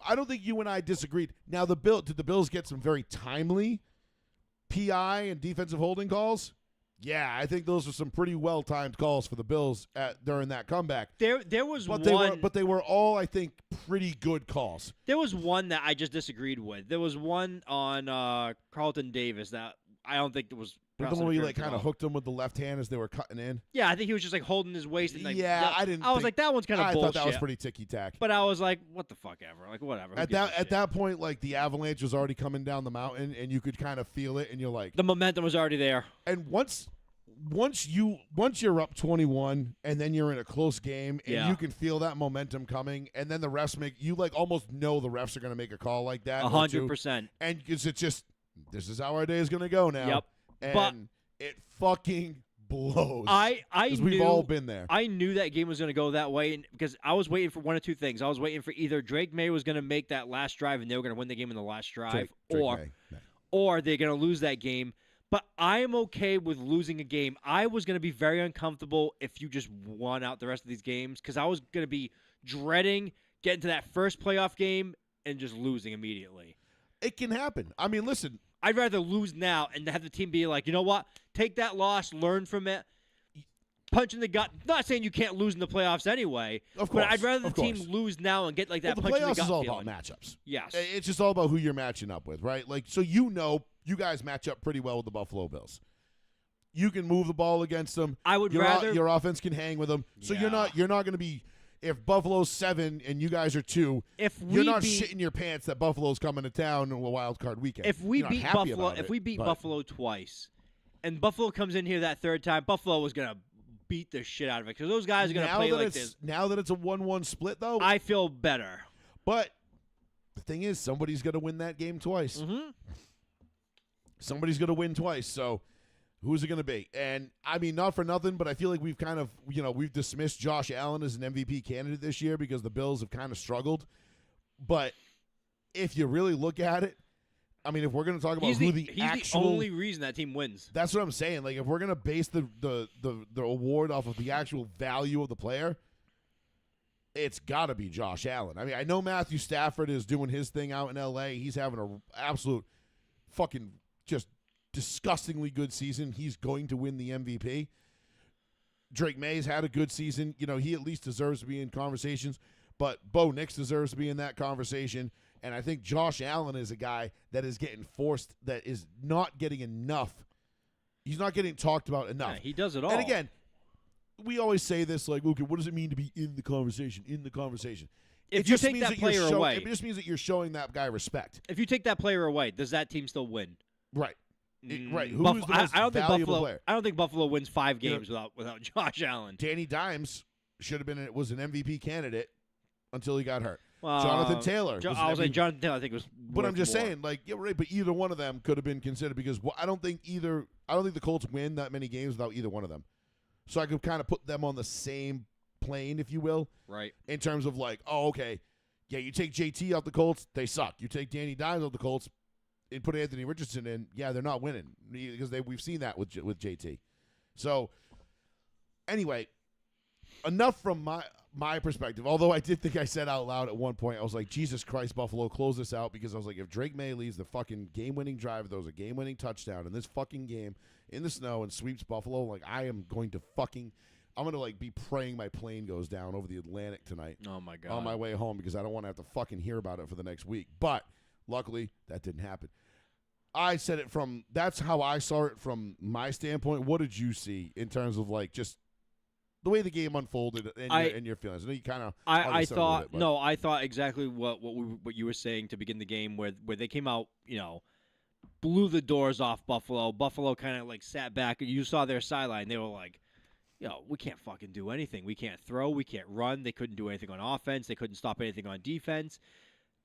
I don't think you and I disagreed. Now, did the Bills get some very timely PI and defensive holding calls? Yeah, I think those are some pretty well-timed calls for the Bills during that comeback. There was But one. they were all, I think, pretty good calls. There was one that I just disagreed with. There was one on Carlton Davis that I don't think it was. The pass one where you interference at kind of all. hooked him with the left hand as they were cutting in. Yeah, I think he was just holding his waist. And I didn't. I was think- like, that one's kind of I bullshit. thought that was pretty ticky-tack. But I was like, what the fuck ever? Whatever. Who At gives a shit? that point, the avalanche was already coming down the mountain, and you could kind of feel it, and you're like, The momentum was already there. and once you're up 21, and then you're in a close game, and Yeah. you can feel that momentum coming, and then the refs almost know the refs are going to make a call like that, or two, 100%. and it's just this is how our day is going to go now. Yep. And But- it fucking blows. I 'Cause knew we've all been there. I knew that game was going to go that way because I was waiting for one of two things. I was waiting for either Drake May was going to make that last drive and they were going to win the game in the last drive, Drake May. or they're going to lose that game. But I am okay with losing a game. I was going to be very uncomfortable if you just won out the rest of these games because I was going to be dreading getting to that first playoff game and just losing immediately. It can happen. I mean, listen. I'd rather lose now and have the team be like, you know what? Take that loss, learn from it, punch in the gut. Not saying you can't lose in the playoffs anyway, Of course, but I'd rather the of team course. lose now and get like that The punch in the playoffs gut is all feeling. about matchups. Yes. It's just all about who you're matching up with, right? So you guys match up pretty well with the Buffalo Bills. You can move the ball against them. I would rather your offense can hang with them. So you're not going to be, if Buffalo's 7 and you guys are 2, If you're we not beat- shitting your pants that Buffalo's coming to town on a wild card weekend. If we You're not beat happy Buffalo, about if it, we beat but- Buffalo twice, and Buffalo comes in here that third time, Buffalo was gonna beat the shit out of it because those guys are gonna play like this. Now that it's a 1-1 split, though, I feel better. but the thing is, somebody's going to win that game twice. Mm-hmm. Somebody's going to win twice. So who's it going to be? And I mean, not for nothing, but I feel like we've kind of, we've dismissed Josh Allen as an MVP candidate this year because the Bills have kind of struggled. But if you really look at it, I mean, if we're going to talk about He's who the the actual, only reason that team wins. that's what I'm saying. Like, if we're going to base the award off of the actual value of the player, it's got to be Josh Allen. I mean, I know Matthew Stafford is doing his thing out in L.A. He's having an absolute fucking just disgustingly good season. He's going to win the MVP. Drake May's had a good season. He at least deserves to be in conversations. But Bo Nix deserves to be in that conversation. And I think Josh Allen is a guy that is getting forced, that is not getting enough. He's not getting talked about enough. Yeah, he does it all. And again, we always say this, like, okay, what does it mean to be in the conversation? In the conversation. If It you just take means that you're player away, it just means that you're showing that guy respect. if you take that player away, does that team still win? Right. Right. Who's Buff- the most I don't think valuable Buffalo. player? I don't think Buffalo wins 5 games without Josh Allen. Danny Dimes was an MVP candidate until he got hurt. Well, Jonathan Taylor. I was like Jonathan Taylor. I think was. But I'm worth just more. saying, like, yeah, right. But either one of them could have been considered because I don't think the Colts win that many games without either one of them. So I could kind of put them on the same plane, if you will, Right. in terms of like, oh, okay, yeah, you take JT out the Colts, they suck. You take Danny Dimes out the Colts and put Anthony Richardson in, yeah, they're not winning because we've seen that with JT. So anyway, enough from my perspective. Although I did think I said out loud at one point, I was like, Jesus Christ, Buffalo, close this out, because I was like, if Drake May leaves the fucking game-winning drive, there was a game-winning touchdown in this fucking game in the snow and sweeps Buffalo, like, I am going to I'm going to, like, be praying my plane goes down over the Atlantic tonight Oh my god. on my way home because I don't want to have to fucking hear about it for the next week. But luckily, that didn't happen. I said it that's how I saw it from my standpoint. What did you see in terms of like just the way the game unfolded and your feelings? I know you kind of. I thought exactly what you were saying to begin the game, where they came out, blew the doors off Buffalo. Buffalo kind of like sat back, and you saw their sideline. They were like, we can't fucking do anything. We can't throw. We can't run. They couldn't do anything on offense. They couldn't stop anything on defense.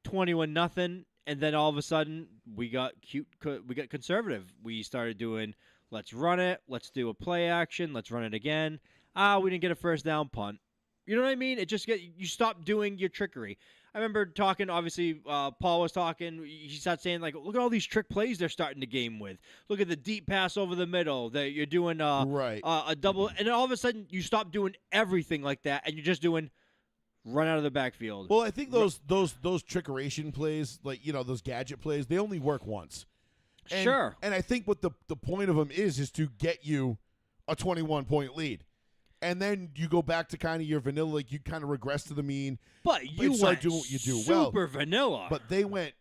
21-0, and then all of a sudden we got cute. We got conservative. We started doing, let's run it. Let's do a play action. Let's run it again. We didn't get a first down punt. You know what I mean? It just you stop doing your trickery. I remember talking. Obviously, Paul was talking. He started saying like, "Look at all these trick plays they're starting the game with. Look at the deep pass over the middle. That you're doing a double, and then all of a sudden you stop doing everything like that, and you're just doing run out of the backfield." Well, I think those trickeration plays, like those gadget plays, they only work once. Sure. And I think what the point of them is to get you a 21-point lead. And then you go back to kind of your vanilla, like you kind of regress to the mean. But you went doing what you do super vanilla. But they went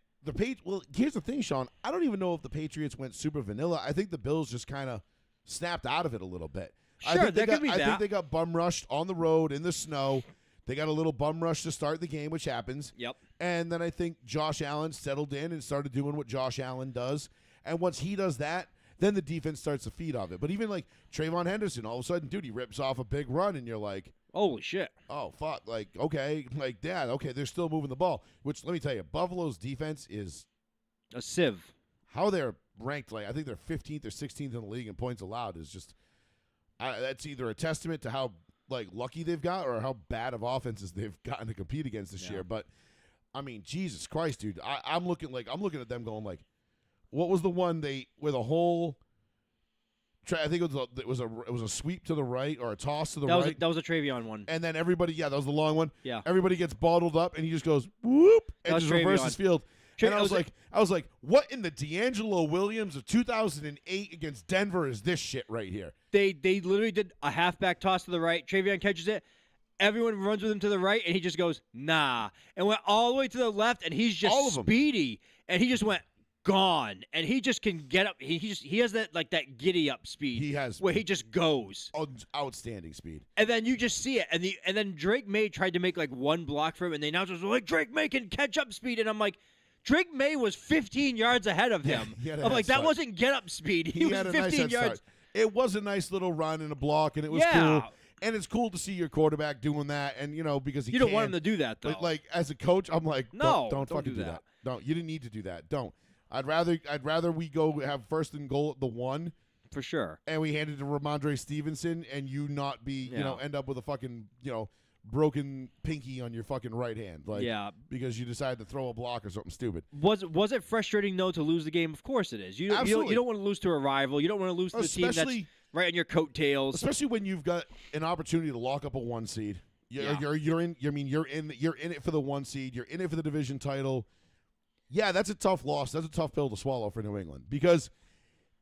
well, here's the thing, Sean. I don't even know if the Patriots went super vanilla. I think the Bills just kind of snapped out of it a little bit. Sure, I think that. they got bum rushed on the road in the snow. They got a little bum rush to start the game, which happens. Yep. And then I think Josh Allen settled in and started doing what Josh Allen does. And once he does that, then the defense starts to feed off it. But even like Trayvon Henderson, all of a sudden, dude, he rips off a big run, and you're like, holy shit. Oh, fuck. Like, okay. Like, Dad, okay, they're still moving the ball. Which, let me tell you, Buffalo's defense is a sieve. How they're ranked, like, I think they're 15th or 16th in the league in points allowed is just, that's either a testament to how, like, lucky they've got or how bad of offenses they've gotten to compete against this year. But, I mean, Jesus Christ, dude. I'm looking at them going, like, what was the one with a whole? I think it was a sweep to the right or a toss to the right. That was a Travion one. And then everybody, that was the long one. Yeah. Everybody gets bottled up, and he just goes whoop and just reverses field. And I was like, what in the D'Angelo Williams of 2008 against Denver is this shit right here? They literally did a halfback toss to the right. Travion catches it. Everyone runs with him to the right, and he just goes nah, and went all the way to the left, and he's just speedy, and he just went. Gone, and he just can get up. He has that giddy up speed. He has where he just goes. Outstanding speed. And then you just see it, and then Drake May tried to make like one block for him, and they announced it was like Drake May can catch up speed, and I'm like, Drake May was 15 yards ahead of him. I'm like, that wasn't get up speed. He was had a 15 nice yards. It was a nice little run and a block, and it was cool. And it's cool to see your quarterback doing that, and because you don't want him to do that though. Like as a coach, I'm like, no, don't fucking do that. Don't. You didn't need to do that. Don't. I'd rather we go have first and goal at the 1 for sure, and we hand it to Ramondre Stevenson, and you not be end up with a fucking broken pinky on your fucking right hand, because you decided to throw a block or something stupid. Was it frustrating though to lose the game? Of course it is. You don't want to lose to a rival. You don't want to lose to the team that's right on your coattails. Especially when you've got an opportunity to lock up a 1 seed. You're in it for the 1 seed. You're in it for the division title. Yeah, that's a tough loss. That's a tough pill to swallow for New England because,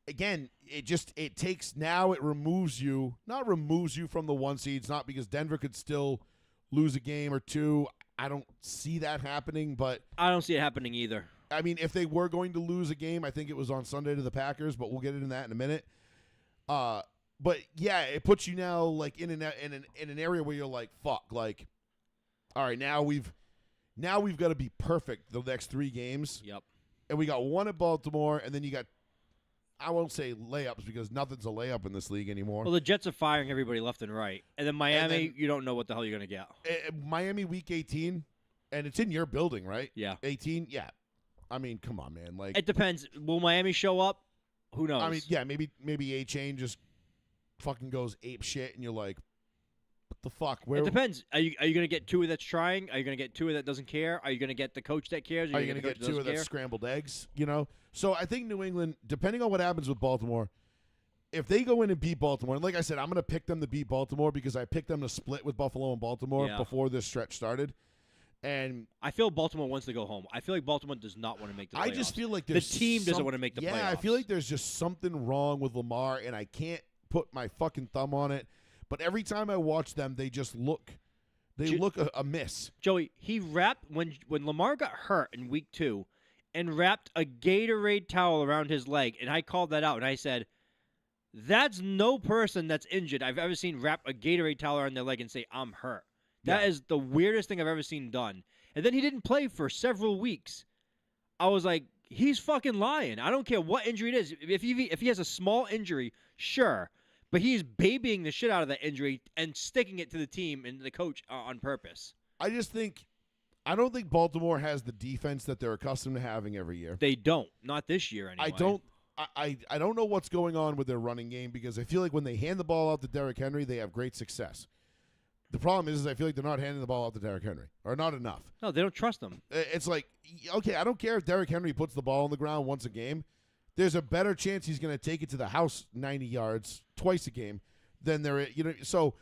again, it removes you from the 1 seeds, not because Denver could still lose a game or two. I don't see that happening, but I don't see it happening either. I mean, if they were going to lose a game, I think it was on Sunday to the Packers, but we'll get into that in a minute. But yeah, it puts you now like in an area where you're like, fuck, like, all right, now we've got to be perfect the next 3 games. Yep. And we got 1 at Baltimore, and then you got, I won't say layups because nothing's a layup in this league anymore. Well, the Jets are firing everybody left and right. And then Miami, you don't know what the hell you're going to get. Miami week 18, and it's in your building, right? Yeah. 18? Yeah. I mean, come on, man. Like, it depends. Will Miami show up? Who knows? I mean, yeah, maybe A-Chain just fucking goes ape shit, and you're like, what the fuck? It depends. Are you going to get Tua that's trying? Are you going to get Tua that doesn't care? Are you going to get the coach that cares? Are you going to get Tua that's scrambled eggs? So I think New England, depending on what happens with Baltimore, if they go in and beat Baltimore, and like I said, I'm going to pick them to beat Baltimore because I picked them to split with Buffalo and Baltimore before this stretch started. And I feel Baltimore wants to go home. I feel like Baltimore does not want to make the playoffs. I just feel like the team doesn't want to make the playoffs. Yeah, I feel like there's just something wrong with Lamar, and I can't put my fucking thumb on it. But every time I watch them, they just look amiss. Joey, he wrapped when Lamar got hurt in week 2, and wrapped a Gatorade towel around his leg, and I called that out, and I said, that's no person that's injured I've ever seen wrap a Gatorade towel around their leg and say, I'm hurt. That is the weirdest thing I've ever seen done. And then he didn't play for several weeks. I was like, he's fucking lying. I don't care what injury it is. If he has a small injury, sure. But he's babying the shit out of that injury and sticking it to the team and the coach on purpose. I don't think Baltimore has the defense that they're accustomed to having every year. They don't. Not this year, anyway. I don't know what's going on with their running game because I feel like when they hand the ball out to Derrick Henry, they have great success. The problem is I feel like they're not handing the ball out to Derrick Henry, or not enough. No, they don't trust him. It's like, okay, I don't care if Derrick Henry puts the ball on the ground once a game. There's a better chance he's going to take it to the house 90 yards twice a game than there is. So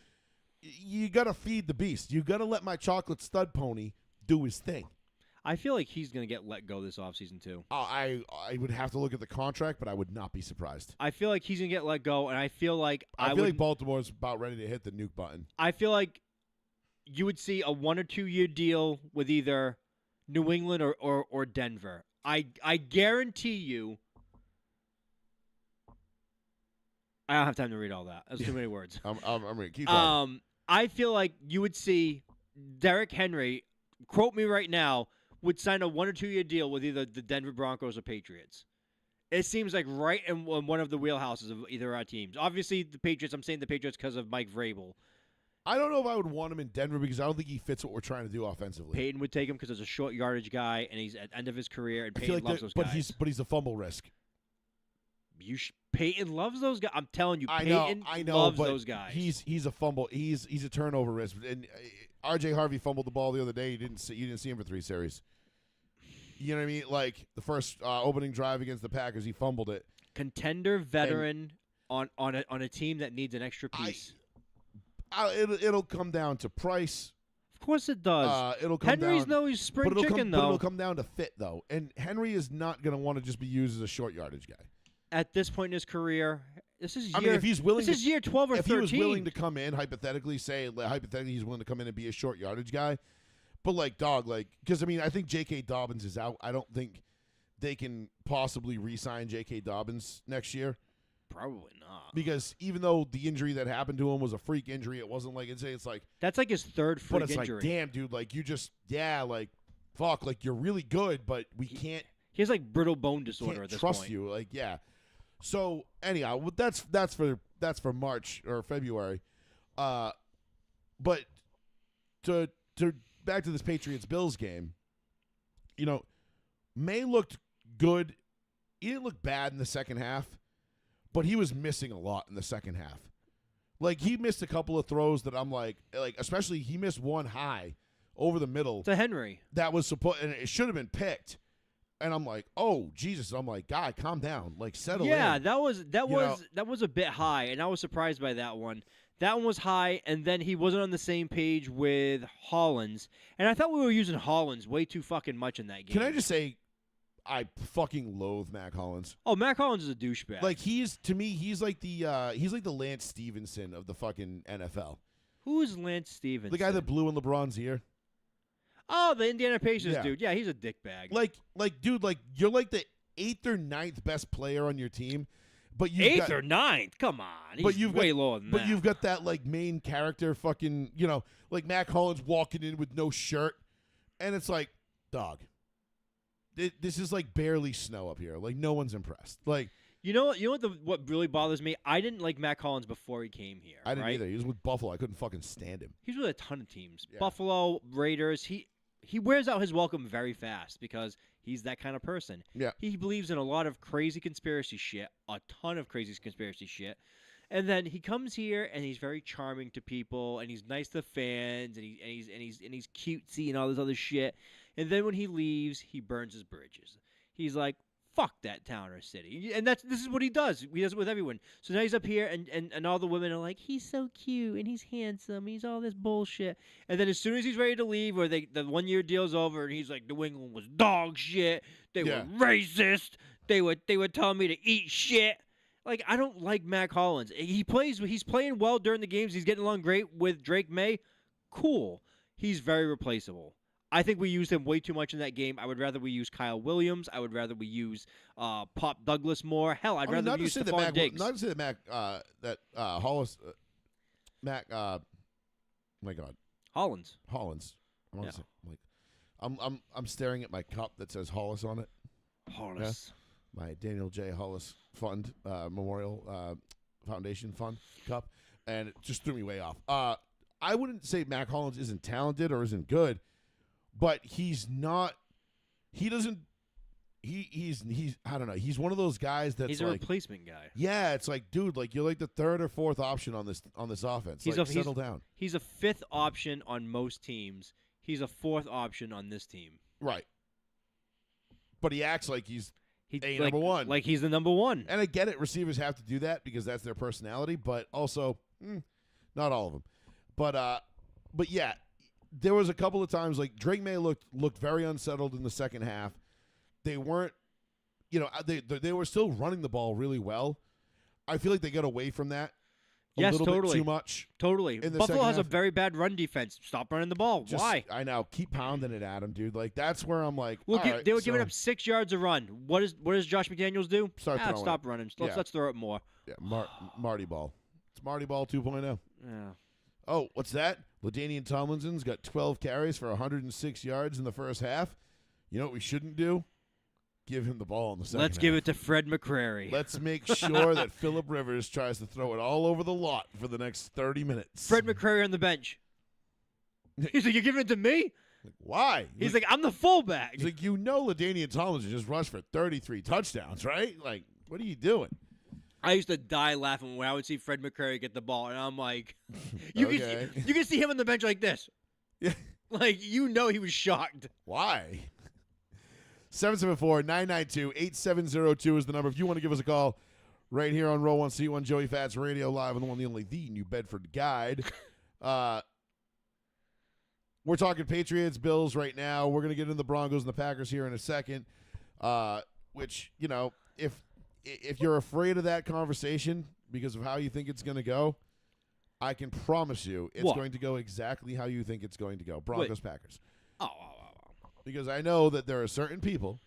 you got to feed the beast. You got to let my chocolate stud pony do his thing. I feel like he's going to get let go this offseason, too. I would have to look at the contract, but I would not be surprised. I feel like he's going to get let go, and I feel like like Baltimore's about ready to hit the nuke button. I feel like you would see a 1 or 2 year deal with either New England or Denver. I guarantee you. I don't have time to read all that. That's too many words. I'm going to keep going. I feel like you would see Derrick Henry, quote me right now, would sign a 1 or 2 year deal with either the Denver Broncos or Patriots. It seems like right in one of the wheelhouses of either of our teams. Obviously, the Patriots. I'm saying the Patriots because of Mike Vrabel. I don't know if I would want him in Denver because I don't think he fits what we're trying to do offensively. Peyton would take him because he's a short yardage guy and he's at the end of his career, and Peyton loves those guys. But he's a fumble risk. Peyton loves those guys. I'm telling you, I know, loves but those guys. He's a fumble. He's a turnover risk. And R.J. Harvey fumbled the ball the other day. You didn't see him for 3 series. You know what I mean? Like the first opening drive against the Packers, he fumbled it. Contender veteran on a team that needs an extra piece. It'll come down to price. Of course it does. It'll come Henry's down, no spring chicken, though. though. But it'll come down to fit, though. And Henry is not going to want to just be used as a short yardage guy. At this point in his career, this is year, I mean, if he's willing, this is year 12 or 13. If he was willing to come in, hypothetically he's willing to come in and be a short yardage guy. But because I mean, I think J.K. Dobbins is out. I don't think they can possibly re-sign J.K. Dobbins next year. Probably not. Because even though the injury that happened to him was a freak injury, it wasn't like it's like that's like his third freak injury. But it's like, damn, dude, like you just fuck, like you're really good, but we can't. He has like brittle bone disorder at this point. Trust you, like yeah. So anyhow, that's for March or February, but to back to this Patriots-Bills game, May looked good. He didn't look bad in the second half, but he was missing a lot in the second half. Like he missed a couple of throws that I'm like especially he missed one high over the middle to Henry that was supposed and it should have been picked. And I'm like, oh Jesus! I'm like, God, calm down, like settle in. Yeah, that was a bit high, and I was surprised by that one. That one was high, and then he wasn't on the same page with Hollins, and I thought we were using Hollins way too fucking much in that game. Can I just say, I fucking loathe Mac Hollins. Oh, Mac Hollins is a douchebag. Like he's like the Lance Stevenson of the fucking NFL. Who is Lance Stevenson? The guy that blew in LeBron's ear. Oh, the Indiana Pacers dude. Yeah, he's a dickbag. Like, dude, like you're like the 8th or 9th best player on your team, but you 8th or 9th? Come on, he's way lower than that. But you've got that like main character, fucking, like Mac Hollins walking in with no shirt, and it's like, dog, this is like barely snow up here. Like no one's impressed. Like. What really bothers me? I didn't like Mac Hollins before he came here. I didn't either. He was with Buffalo. I couldn't fucking stand him. He's with a ton of teams. Yeah. Buffalo, Raiders. He wears out his welcome very fast because he's that kind of person. Yeah. He believes in a lot of crazy conspiracy shit, a ton of crazy conspiracy shit. And then he comes here and he's very charming to people and he's nice to fans and he's cutesy and all this other shit. And then when he leaves, he burns his bridges. He's like, fuck that town or city. And this is what he does. He does it with everyone. So now he's up here and all the women are like, he's so cute and he's handsome. He's all this bullshit. And then as soon as he's ready to leave or the 1 year deal's over and he's like, New England was dog shit. They were racist. They were telling me to eat shit. Like, I don't like Mac Hollins. He's playing well during the games. He's getting along great with Drake May. Cool. He's very replaceable. I think we used him way too much in that game. I would rather we use Kyle Williams. I would rather we use Pop Douglas more. Hell, I'd rather we use Stephon Diggs. Not to say that Hollis, Mac. My God, Hollins. I want to say, I'm staring at my cup that says Hollis on it. Hollis. My Daniel J. Hollis Fund Memorial Foundation Fund cup, and it just threw me way off. I wouldn't say Mac Hollins isn't talented or isn't good, but he's not. He doesn't. He's I don't know. He's one of those guys that's he's a replacement guy. Yeah, it's like, dude, like you're like the third or fourth option on this offense. Settle down. He's a fifth option on most teams. He's a fourth option on this team. Right. But he acts like he's like, number one. Like he's the number one. And I get it. Receivers have to do that because that's their personality. But also, not all of them. But yeah, there was a couple of times like Drake May looked very unsettled in the second half. They weren't, they were still running the ball really well. I feel like they got away from that a little bit too much. Totally. Buffalo has a very bad run defense. Stop running the ball. Why? I know. Keep pounding it at him, dude. Like that's where I'm like. They were giving up 6 yards a run. What does Josh McDaniels do? Stop running. Let's throw it more. Yeah, Marty Ball. It's Marty Ball 2.0. Yeah. Oh, what's that? LaDainian Tomlinson's got 12 carries for 106 yards in the first half. You know what we shouldn't do? Give him the ball in the second Let's half. give it to Fred McCrary. Let's make sure that Phillip Rivers tries to throw it all over the lot for the next 30 minutes. Fred McCrary on the bench. He's like, you're giving it to me? Like, why? He's like, I'm the fullback. He's like, LaDainian Tomlinson just rushed for 33 touchdowns, right? Like, what are you doing? I used to die laughing when I would see Fred McCrary get the ball, and I'm like, you can see him on the bench like this. Yeah. Like, he was shocked. Why? 774-992-8702 is the number. If you want to give us a call right here on Row 1 C1 Joey Fats Radio Live on the one, the only, the New Bedford Guide. We're talking Patriots, Bills right now. We're going to get into the Broncos and the Packers here in a second, which, if you're afraid of that conversation because of how you think it's going to go, I can promise you it's going to go exactly how you think it's going to go. Broncos, Packers. Oh. Because I know that there are certain people.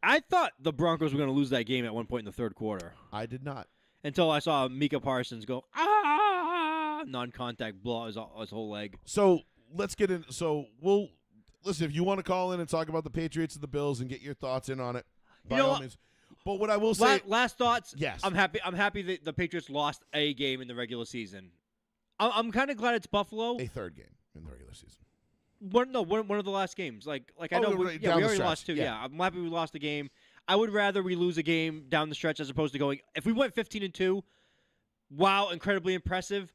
I thought the Broncos were going to lose that game at one point in the third quarter. I did not. Until I saw Micah Parsons go, non-contact, blow out his whole leg. So let's get in. So we'll listen. If you want to call in and talk about the Patriots and the Bills and get your thoughts in on it, by all means. But what I will say, last thoughts. Yes, I'm happy that the Patriots lost a game in the regular season. I'm kind of glad it's Buffalo. A third game in the regular season. One of the last games. Like I know we already lost two. Yeah, I'm happy we lost a game. I would rather we lose a game down the stretch as opposed to going. If we went 15-2, wow, incredibly impressive.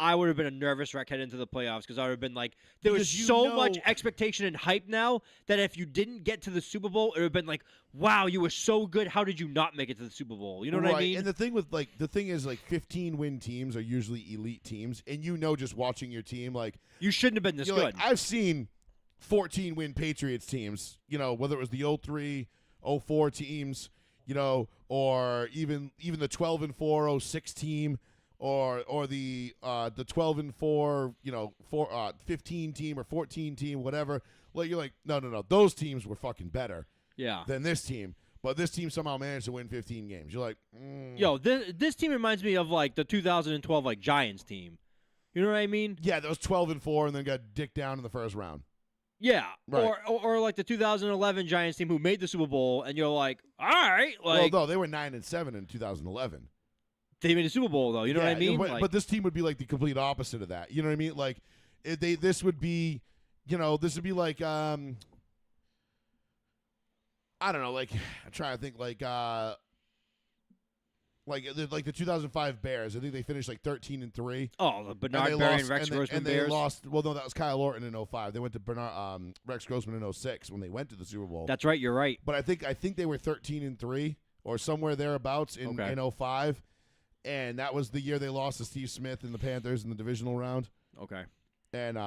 I would have been a nervous wreck heading into the playoffs because I would have been like, there was so much expectation and hype now that if you didn't get to the Super Bowl, it would have been like, wow, you were so good. How did you not make it to the Super Bowl? You know what I mean? And the thing is 15-win teams are usually elite teams, and just watching your team, like you shouldn't have been this good. Like, I've seen 14-win Patriots teams, whether it was the 03, 04 teams, or even the 12-4 06 team. Or the 12-4, 15 team or 14 team, whatever. Like you're like, no, those teams were fucking better, than this team. But this team somehow managed to win 15 games. You're like, yo, this team reminds me of like the 2012 Giants team. You know what I mean? Yeah, that was 12-4 and then got dicked down in the first round. Yeah, right. or like the 2011 Giants team who made the Super Bowl, and you're like, all right, like, well, no, they were 9-7 in 2011. They made a Super Bowl, though. You know what I mean? But this team would be like the complete opposite of that. You know what I mean? Like, this would be, this would be like, I don't know, like, I'm trying to think, like the 2005 Bears. I think they finished like 13-3. Oh, the Bernard Berry and Rex Grossman Bears. They lost. Well, no, that was Kyle Orton in 05. They went to Rex Grossman in 06 when they went to the Super Bowl. That's right. You're right. But I think they were 13-3 or somewhere thereabouts in 05. And that was the year they lost to Steve Smith and the Panthers in the divisional round. Okay. And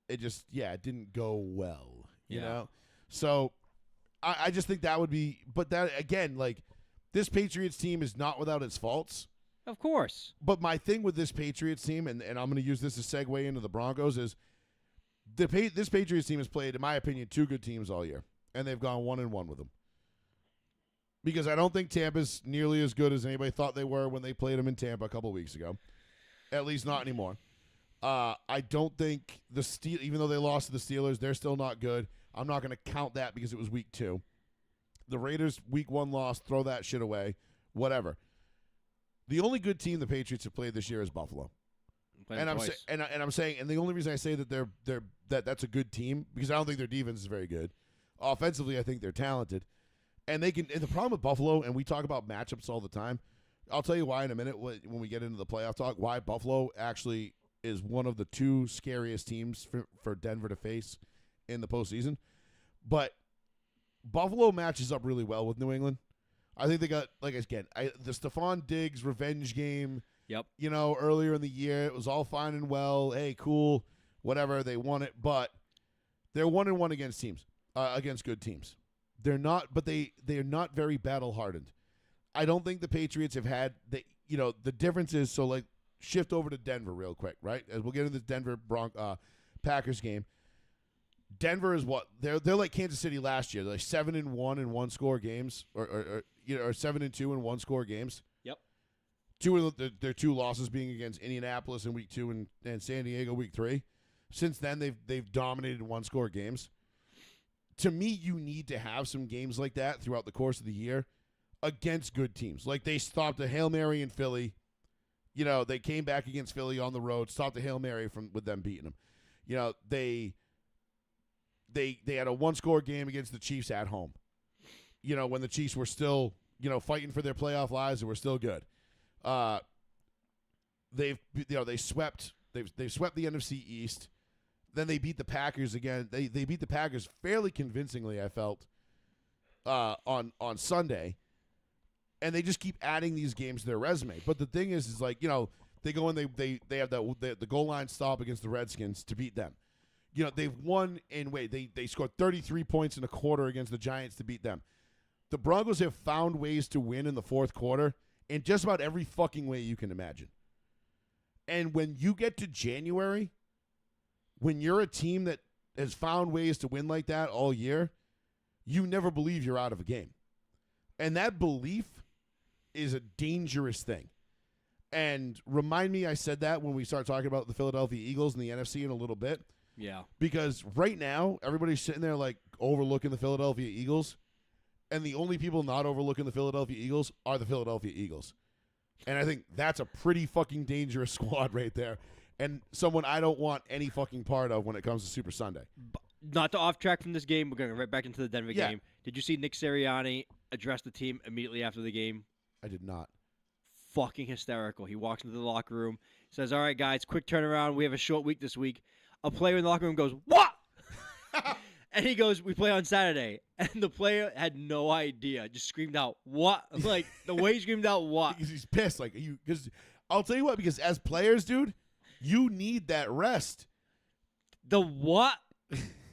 it just, it didn't go well, you know? So I just think that would be, but that, again, like, this Patriots team is not without its faults. Of course. But my thing with this Patriots team, and I'm going to use this as a segue into the Broncos, is this Patriots team has played, in my opinion, 2 good teams all year, and they've gone 1-1 with them. Because I don't think Tampa's nearly as good as anybody thought they were when they played them in Tampa a couple weeks ago. At least not anymore. I don't think even though they lost to the Steelers, they're still not good. I'm not going to count that because it was week 2. The Raiders, week 1 loss, throw that shit away. Whatever. The only good team the Patriots have played this year is Buffalo. And I'm saying, and the only reason I say that that's a good team because I don't think their defense is very good. Offensively, I think they're talented. And they can. And the problem with Buffalo, and we talk about matchups all the time. I'll tell you why in a minute when we get into the playoff talk. Why Buffalo actually is one of the 2 scariest teams for Denver to face in the postseason. But Buffalo matches up really well with New England. I think they got the Stephon Diggs revenge game. Yep. Earlier in the year, it was all fine and well. Hey, cool, whatever. They won it, but they're 1-1 against teams, against good teams. They're not, but they're not very battle hardened. I don't think the Patriots have had the difference is so shift over to Denver real quick, right? As we'll get into this Denver Packers game. Denver is what they're like Kansas City last year. They're like 7-1 in 1-score games, or 7-2 in 1-score games. Yep. 2 of their 2 losses being against Indianapolis in week 2 and San Diego week 3. Since then, they've dominated 1-score games. To me, you need to have some games like that throughout the course of the year against good teams. Like they stopped a Hail Mary in Philly. They came back against Philly on the road, stopped a Hail Mary with them beating them. They had a 1-score game against the Chiefs at home. When the Chiefs were still, fighting for their playoff lives and were still good. They've swept the NFC East. Then they beat the Packers again. They beat the Packers fairly convincingly, I felt, on Sunday. And they just keep adding these games to their resume. But the thing is they go and they have the goal line stop against the Redskins to beat them. They've won they scored 33 points in a quarter against the Giants to beat them. The Broncos have found ways to win in the fourth quarter in just about every fucking way you can imagine. And when you get to January, when you're a team that has found ways to win like that all year, you never believe you're out of a game. And that belief is a dangerous thing. And remind me I said that when we start talking about the Philadelphia Eagles and the NFC in a little bit. Yeah. Because right now, everybody's sitting there overlooking the Philadelphia Eagles. And the only people not overlooking the Philadelphia Eagles are the Philadelphia Eagles. And I think that's a pretty fucking dangerous squad right there. And someone I don't want any fucking part of when it comes to Super Sunday. Not to off track from this game, we're going right back into the Denver game. Did you see Nick Sirianni address the team immediately after the game? I did not. Fucking hysterical. He walks into the locker room, says, "All right, guys, quick turnaround. We have a short week this week." A player in the locker room goes, "What?" And he goes, "We play on Saturday." And the player had no idea. Just screamed out, "What?" Like, the way he screamed out, "What?" Because he's pissed. Because I'll tell you what, because as players, dude, you need that rest. The what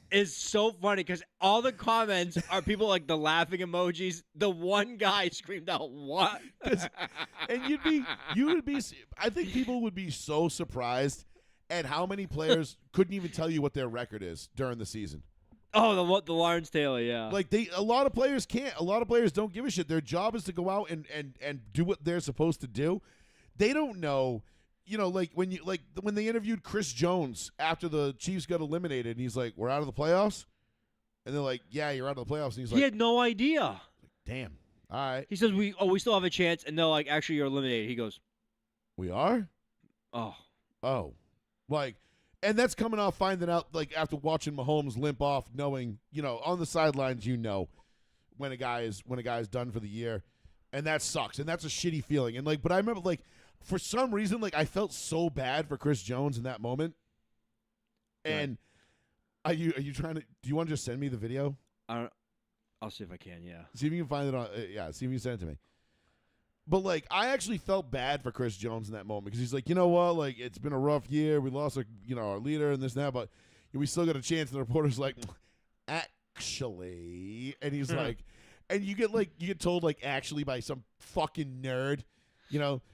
is so funny because all the comments are people like the laughing emojis. The one guy screamed out, "What?" And you would be, I think people would be so surprised at how many players couldn't even tell you what their record is during the season. Oh, the Lawrence Taylor, yeah. A lot of players can't. A lot of players don't give a shit. Their job is to go out and do what they're supposed to do. They don't know. When they interviewed Chris Jones after the Chiefs got eliminated, and he's like, "We're out of the playoffs," and they're like, "Yeah, you're out of the playoffs." And he's like, he had no idea. Damn. All right. He says, "We still have a chance," and they're like, "Actually, you're eliminated." He goes, "We are." Oh, and that's coming off finding out after watching Mahomes limp off, knowing on the sidelines, when a guy is done for the year, and that sucks, and that's a shitty feeling. And but I remember for some reason, I felt so bad for Chris Jones in that moment. And are you trying to? Do you want to just send me the video? I'll see if I can. Yeah. See if you can find it on. See if you can send it to me. But I actually felt bad for Chris Jones in that moment because he's like, you know what? It's been a rough year. We lost our leader and this and that, but we still got a chance. And the reporter's like, actually, and he's like, and you get told actually by some fucking nerd.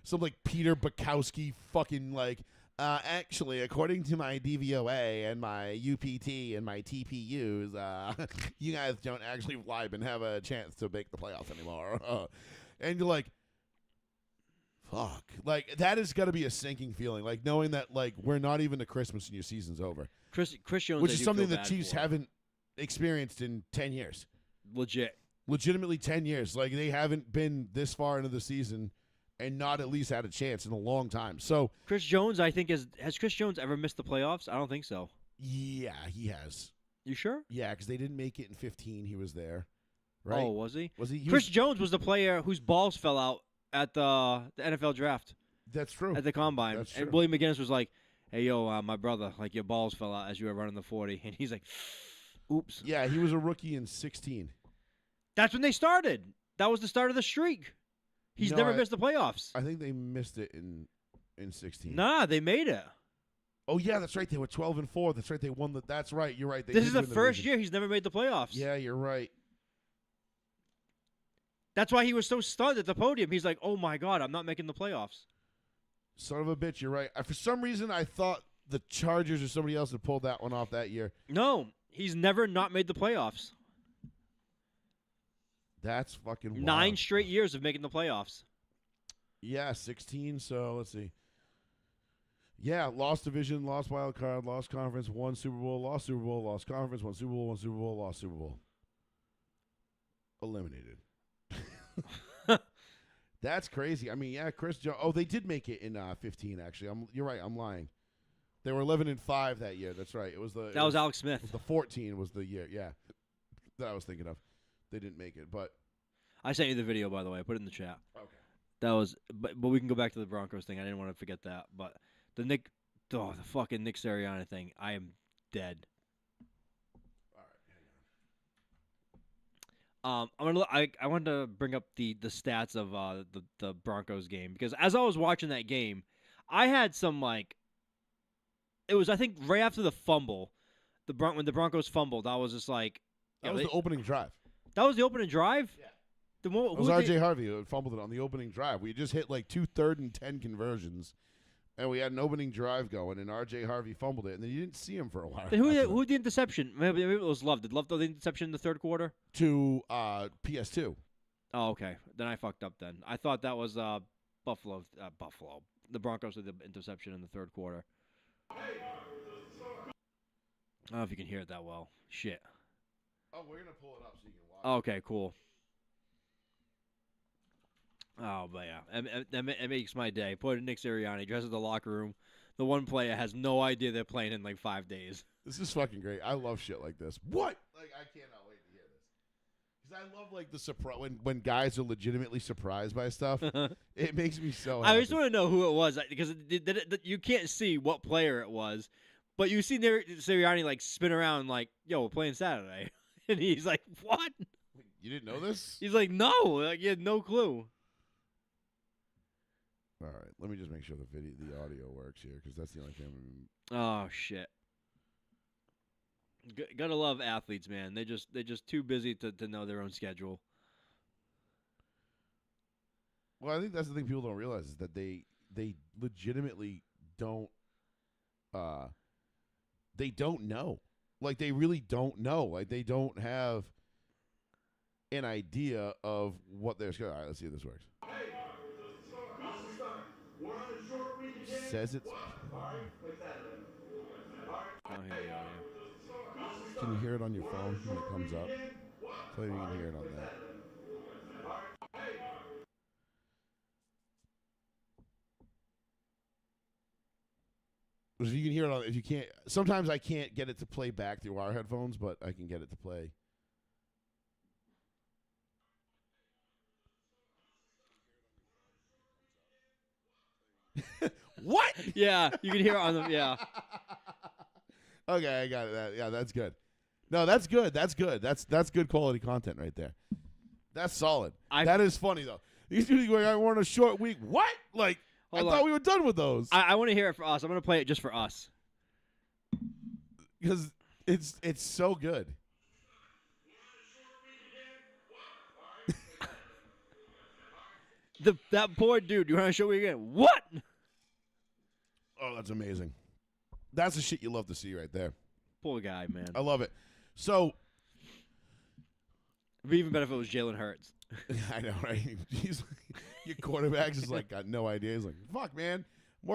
Some Peter Bukowski fucking Actually, according to my DVOA and my UPT and my TPUs, you guys don't actually vibe and have a chance to make the playoffs anymore. And you're like, fuck. Like, that is got to be a sinking feeling. Like, knowing that, like, we're not even to Christmas and your season's over. Chris Jones, Which I is do something feel the bad Chiefs for. haven't experienced in 10 years. Legitimately 10 years. Like, they haven't been this far into the season and not at least had a chance in a long time. So Chris Jones, I think, has Chris Jones ever missed the playoffs? I don't think so. yeah, he has. You sure? Yeah, because they didn't make it in 15. He was there, right? Oh, was he? Was he? Chris Jones was the player whose balls fell out at the NFL draft That's true. at the combine. That's And true. Willie McGinnis was like, "Hey, yo, my brother, like your balls fell out as you were running the 40," and he's like, "Oops." Yeah, he was a rookie in 16. That's when they started. That was the start of the streak. He's No, never missed the playoffs. I think they missed it in 16. Nah, they made it. Oh yeah, that's right. They were 12-4. That's right. They won the. That's right. You're right. They This did is the win first division. year he's never made the playoffs. Yeah, you're right. That's why he was so stunned at the podium. He's like, "Oh my God, I'm not making the playoffs." Son of a bitch. You're right. For some reason, I thought the Chargers or somebody else had pulled that one off that year. No, he's never not made the playoffs. That's fucking wild. 9 straight years of making the playoffs. Yeah, 16. So let's see. Yeah, lost division, lost wild card, lost conference, won Super Bowl, lost Super Bowl, lost conference, won Super Bowl, won Super Bowl, lost Super Bowl. Eliminated. That's crazy. I mean, yeah, Chris Jones. Oh, they did make it in 15. Actually, you're right. I'm lying. They were 11-5 that year. That's right. It was the. That was Alex Smith. The 14 was the year. Yeah, that I was thinking of. They didn't make it, but I sent you the video, by the way. I put it in the chat. okay. That was, but we can go back to the Broncos thing. I didn't want to forget that. But the fucking Nick Sirianni thing. I am dead. I wanted to bring up the stats of the Broncos game because as I was watching that game, I had some like. It was I think right after the fumble, when the Broncos fumbled, I was just like. That was the opening drive. That was the opening drive. Yeah. It was R.J. Harvey who fumbled it on the opening drive. We just hit like 2 3rd-and-10 conversions, and we had an opening drive going, and R.J. Harvey fumbled it, and then you didn't see him for a while. Then who had the interception? Maybe it was Love. Did Love throw the interception in the third quarter? To PS2. Oh, okay. Then I fucked up then. I thought that was Buffalo. The Broncos did the interception in the third quarter. I don't know if you can hear it that well. Shit. Oh, we're going to pull it up so you can watch. Okay, cool. Oh, but yeah. It makes my day. Put Nick Sirianni, dresses the locker room. The one player has no idea they're playing in like 5 days. This is fucking great. I love shit like this. What? Like, I cannot wait to hear this. Because I love, like, the surprise. When guys are legitimately surprised by stuff, it makes me so happy. I just want to know who it was because you can't see what player it was. But you see Sirianni, like, spin around like, yo, we're playing Saturday. And he's like, what? You didn't know this? He's like, no. Like, he had no clue. All right, let me just make sure the audio works here because that's the only thing. Oh shit! Gotta love athletes, man. They're just too busy to know their own schedule. Well, I think that's the thing people don't realize is that they legitimately don't they don't know. Like they really don't know. Like they don't have an idea of what their schedule. All right, let's see if this works. Says it's. Can you hear it on your phone when it comes up? So you can hear it on that. If you can hear it on, if you can't, sometimes I can't get it to play back through our headphones, but I can get it to play. What? Yeah, you can hear it on the yeah. Okay, I got it. Yeah, that's good. No, that's good. That's good. That's good quality content right there. That's solid. That is funny though. These dudes going, we're on a short week. What? Like I thought we were done with those. I want to hear it for us. I'm gonna play it just for us because it's so good. That poor dude. You want to show me again? What? Oh, that's amazing. That's the shit you love to see right there. Poor guy, man. I love it. So, It'd be even better if it was Jalen Hurts. I know, right? Your quarterback's just like got no idea. He's like, "Fuck, man, I'm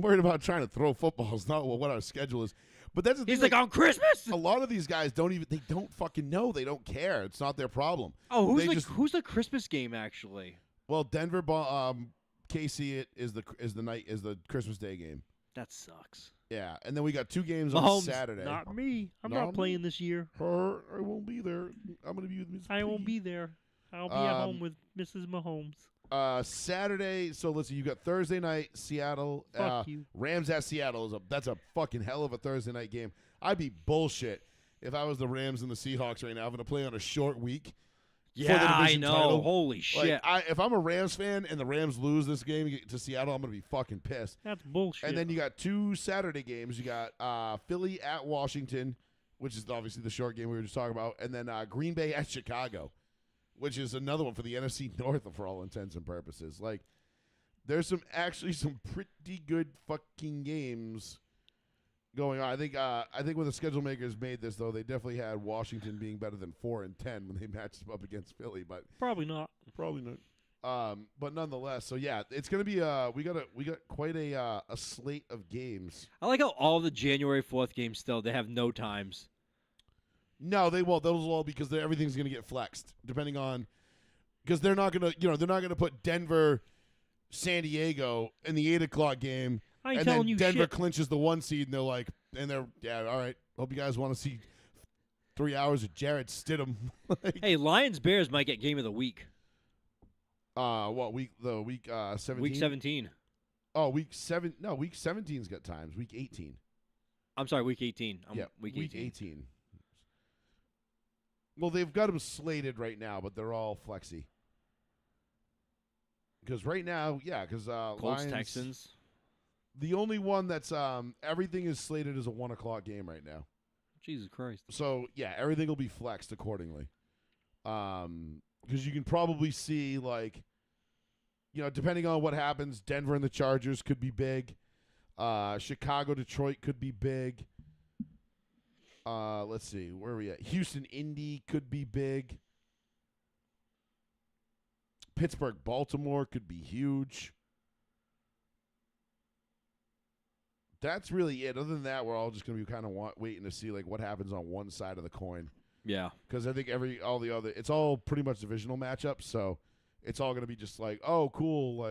worried about trying to throw footballs, not what our schedule is." But that's the thing. He's like, on Christmas? A lot of these guys they don't fucking know. They don't care. It's not their problem. Oh, who's the Christmas game, actually? Well, Denver, KC is the Christmas Day game. That sucks. Yeah, and then we got 2 games Mahomes, on Saturday. Not me. I'm Not not playing this year. I won't be there. I'm going to be with Miss I won't Piggy. be there. I'll be at home with Mrs. Mahomes. Saturday. So let's see. You got Thursday night, Seattle. Fuck you. Rams at Seattle that's a fucking hell of a Thursday night game. I'd be bullshit if I was the Rams and the Seahawks right now. I'm going to play on a short week. Yeah, the I division know. title. Holy shit. If I'm a Rams fan and the Rams lose this game to Seattle, I'm going to be fucking pissed. That's bullshit. And then you got 2 Saturday games. You got Philly at Washington, which is obviously the short game we were just talking about, and then Green Bay at Chicago, which is another one for the NFC North for all intents and purposes. Like, there's some pretty good fucking games going on. I think when the schedule makers made this, though, they definitely had Washington being better than 4-10 when they matched them up against Philly, but probably not. But nonetheless, so yeah, it's gonna be we got quite a slate of games. I like how all the January 4th games still, they have no times. No, they won't. Those will all because everything's gonna get flexed depending on because they're not gonna put Denver, San Diego in the 8 o'clock game. I ain't And telling then you Denver shit. clinches the 1 seed, and they're like, all right. Hope you guys want to see 3 hours of Jarrett Stidham. Hey, Lions Bears might get game of the week. What week? The week 17. Week 17. Oh, week 7. No, week 17's got times. Week 18. I'm sorry, week 18. Week 18. 18. Well, they've got them slated right now, but they're all flexy. Because right now, because Colts, Lions, Texans. the only one that's everything is slated as a 1 o'clock game right now. Jesus Christ. So yeah, everything will be flexed accordingly. Because you can probably see depending on what happens, Denver and the Chargers could be big. Chicago, Detroit could be big. Let's see, where are we at? Houston, Indy could be big. Pittsburgh, Baltimore could be huge. That's really it. Other than that, we're all just going to be kind of waiting to see what happens on one side of the coin. Yeah. Because I think it's all pretty much divisional matchups, so it's all going to be just oh, cool,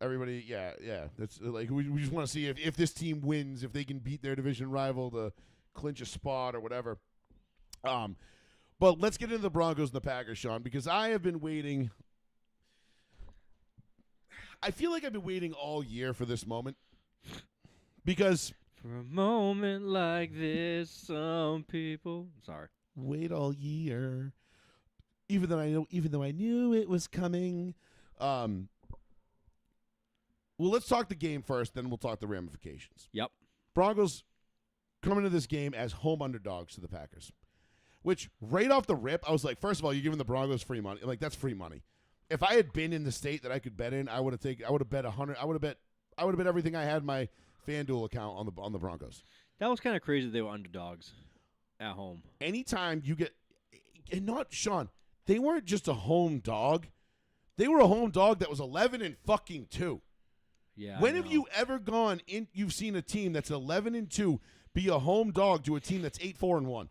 everybody, yeah. That's we just want to see if this team wins, if they can beat their division rival to clinch a spot or whatever. But let's get into the Broncos and the Packers, Sean, because I have been waiting. I feel like I've been waiting all year for this moment. Because for a moment like this, some people. Sorry. Wait all year. Even though I knew it was coming. Well, let's talk the game first, then we'll talk the ramifications. Yep. Broncos coming to this game as home underdogs to the Packers. Which, right off the rip, I was like, first of all, you're giving the Broncos free money. That's free money. If I had been in the state that I could bet in, I would have bet 100. I would have bet everything I had in my FanDuel account on the Broncos. That was kind of crazy that they were underdogs at home. Anytime you get, and not Sean, they weren't just a home dog. They were a home dog that was 11-2. Yeah. When have you ever gone in? You've seen a team that's 11-2 be a home dog to a team that's 8-4-1.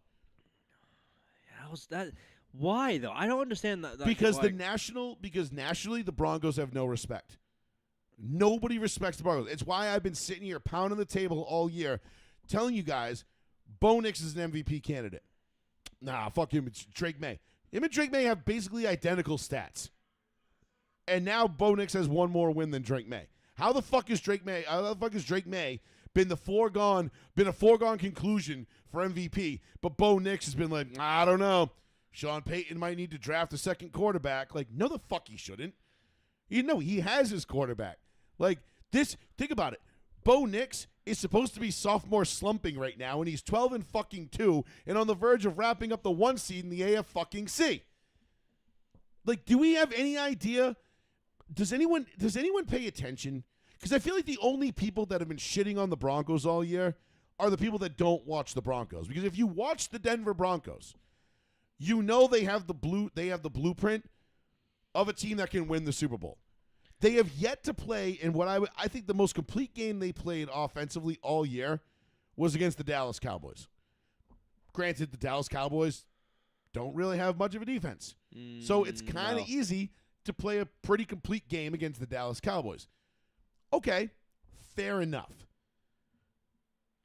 How's that? Why though? I don't understand that. Because nationally the Broncos have no respect. Nobody respects the Broncos. It's why I've been sitting here pounding the table all year, telling you guys, Bo Nix is an MVP candidate. Nah, fuck him. It's Drake May. Him and Drake May have basically identical stats. And now Bo Nix has one more win than Drake May. How the fuck is Drake May been a foregone conclusion for MVP, but Bo Nix has been like, I don't know. Sean Payton might need to draft a second quarterback. No, the fuck he shouldn't. He has his quarterback. Think about it. Bo Nix is supposed to be sophomore slumping right now, and he's 12-2 and on the verge of wrapping up the 1 seed in the AFC. Do we have any idea? Does anyone pay attention Because I feel like the only people that have been shitting on the Broncos all year are the people that don't watch the Broncos. Because if you watch the Denver Broncos, you know they have the blueprint of a team that can win the Super Bowl. They have yet to play in what I think the most complete game they played offensively all year was against the Dallas Cowboys. Granted, the Dallas Cowboys don't really have much of a defense. So it's kind of easy to play a pretty complete game against the Dallas Cowboys. Okay, fair enough.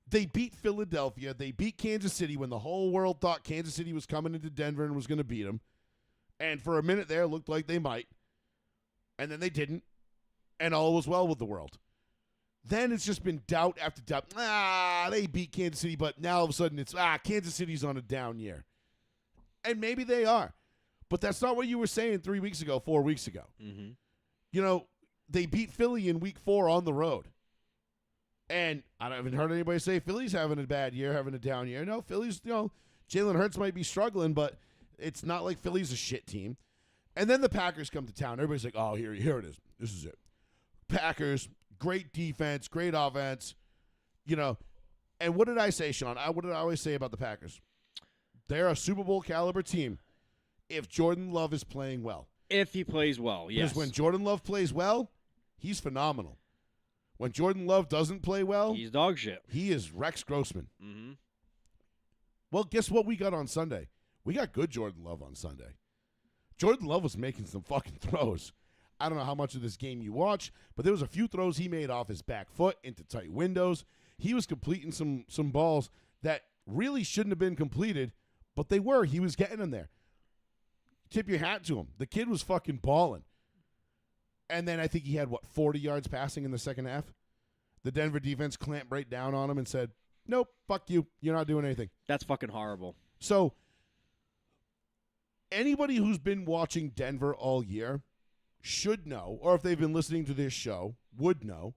They beat Philadelphia. They beat Kansas City when the whole world thought Kansas City was coming into Denver and was going to beat them. And for a minute there, it looked like they might. And then they didn't. And all was well with the world. Then it's just been doubt after doubt. They beat Kansas City, but now all of a sudden it's, Kansas City's on a down year. And maybe they are. But that's not what you were saying 3 weeks ago, 4 weeks ago. Mm-hmm. You know, they beat Philly in week 4 on the road. And I haven't heard anybody say Philly's having a bad year, having a down year. No, Philly's, Jalen Hurts might be struggling, but it's not like Philly's a shit team. And then the Packers come to town. Everybody's like, oh, here it is. This is it. Packers, great defense, great offense. And what did I say, Sean? What did I always say about the Packers? They're a Super Bowl caliber team if Jordan Love is playing well. If he plays well, yes. Because when Jordan Love plays well, he's phenomenal. When Jordan Love doesn't play well, he's dog shit. He is Rex Grossman. Mm-hmm. Well, guess what we got on Sunday? We got good Jordan Love on Sunday. Jordan Love was making some fucking throws. I don't know how much of this game you watch, but there was a few throws he made off his back foot into tight windows. He was completing some balls that really shouldn't have been completed, but they were. He was getting them there. Tip your hat to him. The kid was fucking balling. And then I think he had, 40 yards passing in the second half? The Denver defense clamped right down on him and said, nope, fuck you. You're not doing anything. That's fucking horrible. So anybody who's been watching Denver all year should know, or if they've been listening to this show, would know,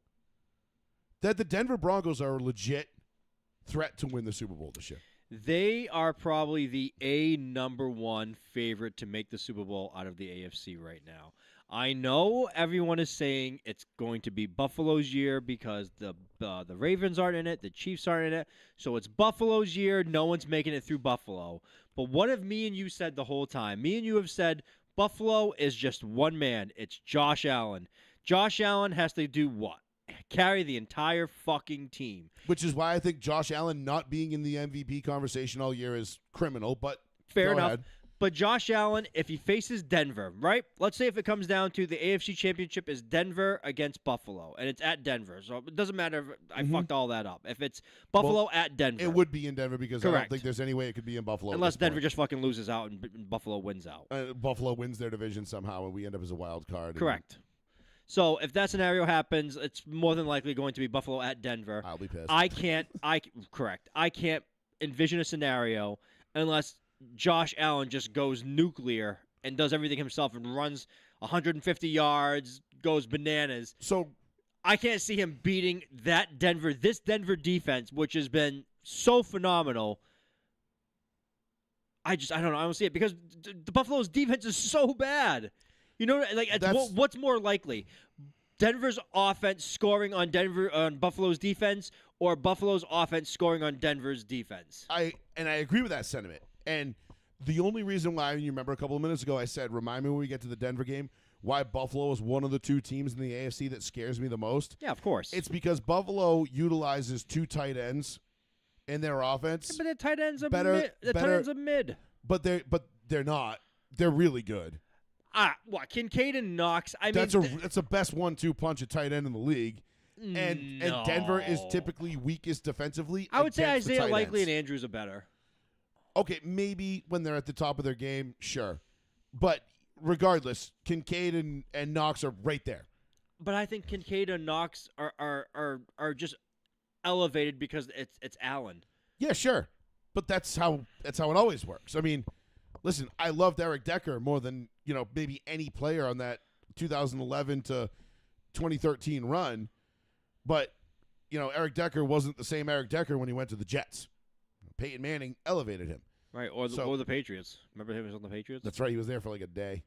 that the Denver Broncos are a legit threat to win the Super Bowl this year. They are probably the number one favorite to make the Super Bowl out of the AFC right now. I know everyone is saying it's going to be Buffalo's year because the Ravens aren't in it, the Chiefs aren't in it, so it's Buffalo's year. No one's making it through Buffalo. But what have me and you said the whole time? Me and you have said Buffalo is just one man. It's Josh Allen. Josh Allen has to do what? Carry the entire fucking team. Which is why I think Josh Allen not being in the MVP conversation all year is criminal, but fair enough. Ahead. But Josh Allen, if he faces Denver, right? Let's say if it comes down to the AFC Championship is Denver against Buffalo, and it's at Denver. So it doesn't matter if I fucked all that up. If it's Buffalo at Denver. It would be in Denver because Correct. I don't think there's any way it could be in Buffalo. Unless Denver just fucking loses out and Buffalo wins out. Buffalo wins their division somehow, and we end up as a wild card. Correct. So if that scenario happens, it's more than likely going to be Buffalo at Denver. I'll be pissed. I can't envision a scenario unless Josh Allen just goes nuclear and does everything himself and runs 150 yards, goes bananas. So I can't see him beating this Denver defense, which has been so phenomenal. I don't know. I don't see it because the Buffalo's defense is so bad. You know, like what's more likely? Denver's offense scoring on Buffalo's defense, or Buffalo's offense scoring on Denver's defense? I agree with that sentiment. And the only reason why, you remember a couple of minutes ago, I said, remind me when we get to the Denver game, why Buffalo is one of the two teams in the AFC that scares me the most. Yeah, of course. It's because Buffalo utilizes 2 tight ends in their offense. Yeah, but the tight ends are tight ends are mid. But they're not. They're really good. What, Kincaid and Knox? That's the best 1-2 punch at tight end in the league. And Denver is typically weakest defensively. I would say Isaiah Likely ends. and Andrews are better. Okay, maybe when they're at the top of their game, sure. But regardless, Kincaid and Knox are right there. But I think Kincaid and Knox are just elevated because it's Allen. Yeah, sure. But that's how it always works. I mean, listen, I loved Eric Decker more than, maybe any player on that 2011 to 2013 run. But, Eric Decker wasn't the same Eric Decker when he went to the Jets. Peyton Manning elevated him. Right, or the Patriots. Remember him was on the Patriots? That's right. He was there for like a day.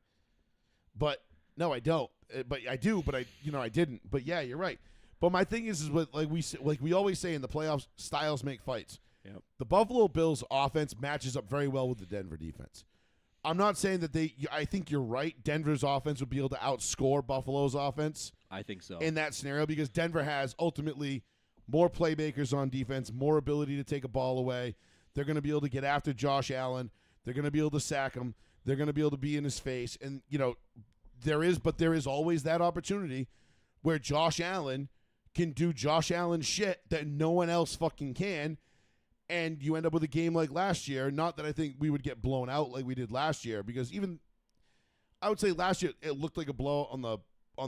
But no, I don't. But I do. But I didn't. But yeah, you're right. But my thing is what like we always say in the playoffs, styles make fights. Yep. The Buffalo Bills offense matches up very well with the Denver defense. I'm not saying that I think you're right. Denver's offense would be able to outscore Buffalo's offense. I think so. In that scenario, because Denver has ultimately more playmakers on defense, more ability to take a ball away. They're going to be able to get after Josh Allen. They're going to be able to sack him. They're going to be able to be in his face. And, there is always that opportunity where Josh Allen can do Josh Allen shit that no one else fucking can. And you end up with a game like last year. Not that I think we would get blown out like we did last year, because even I would say last year it looked like a blow on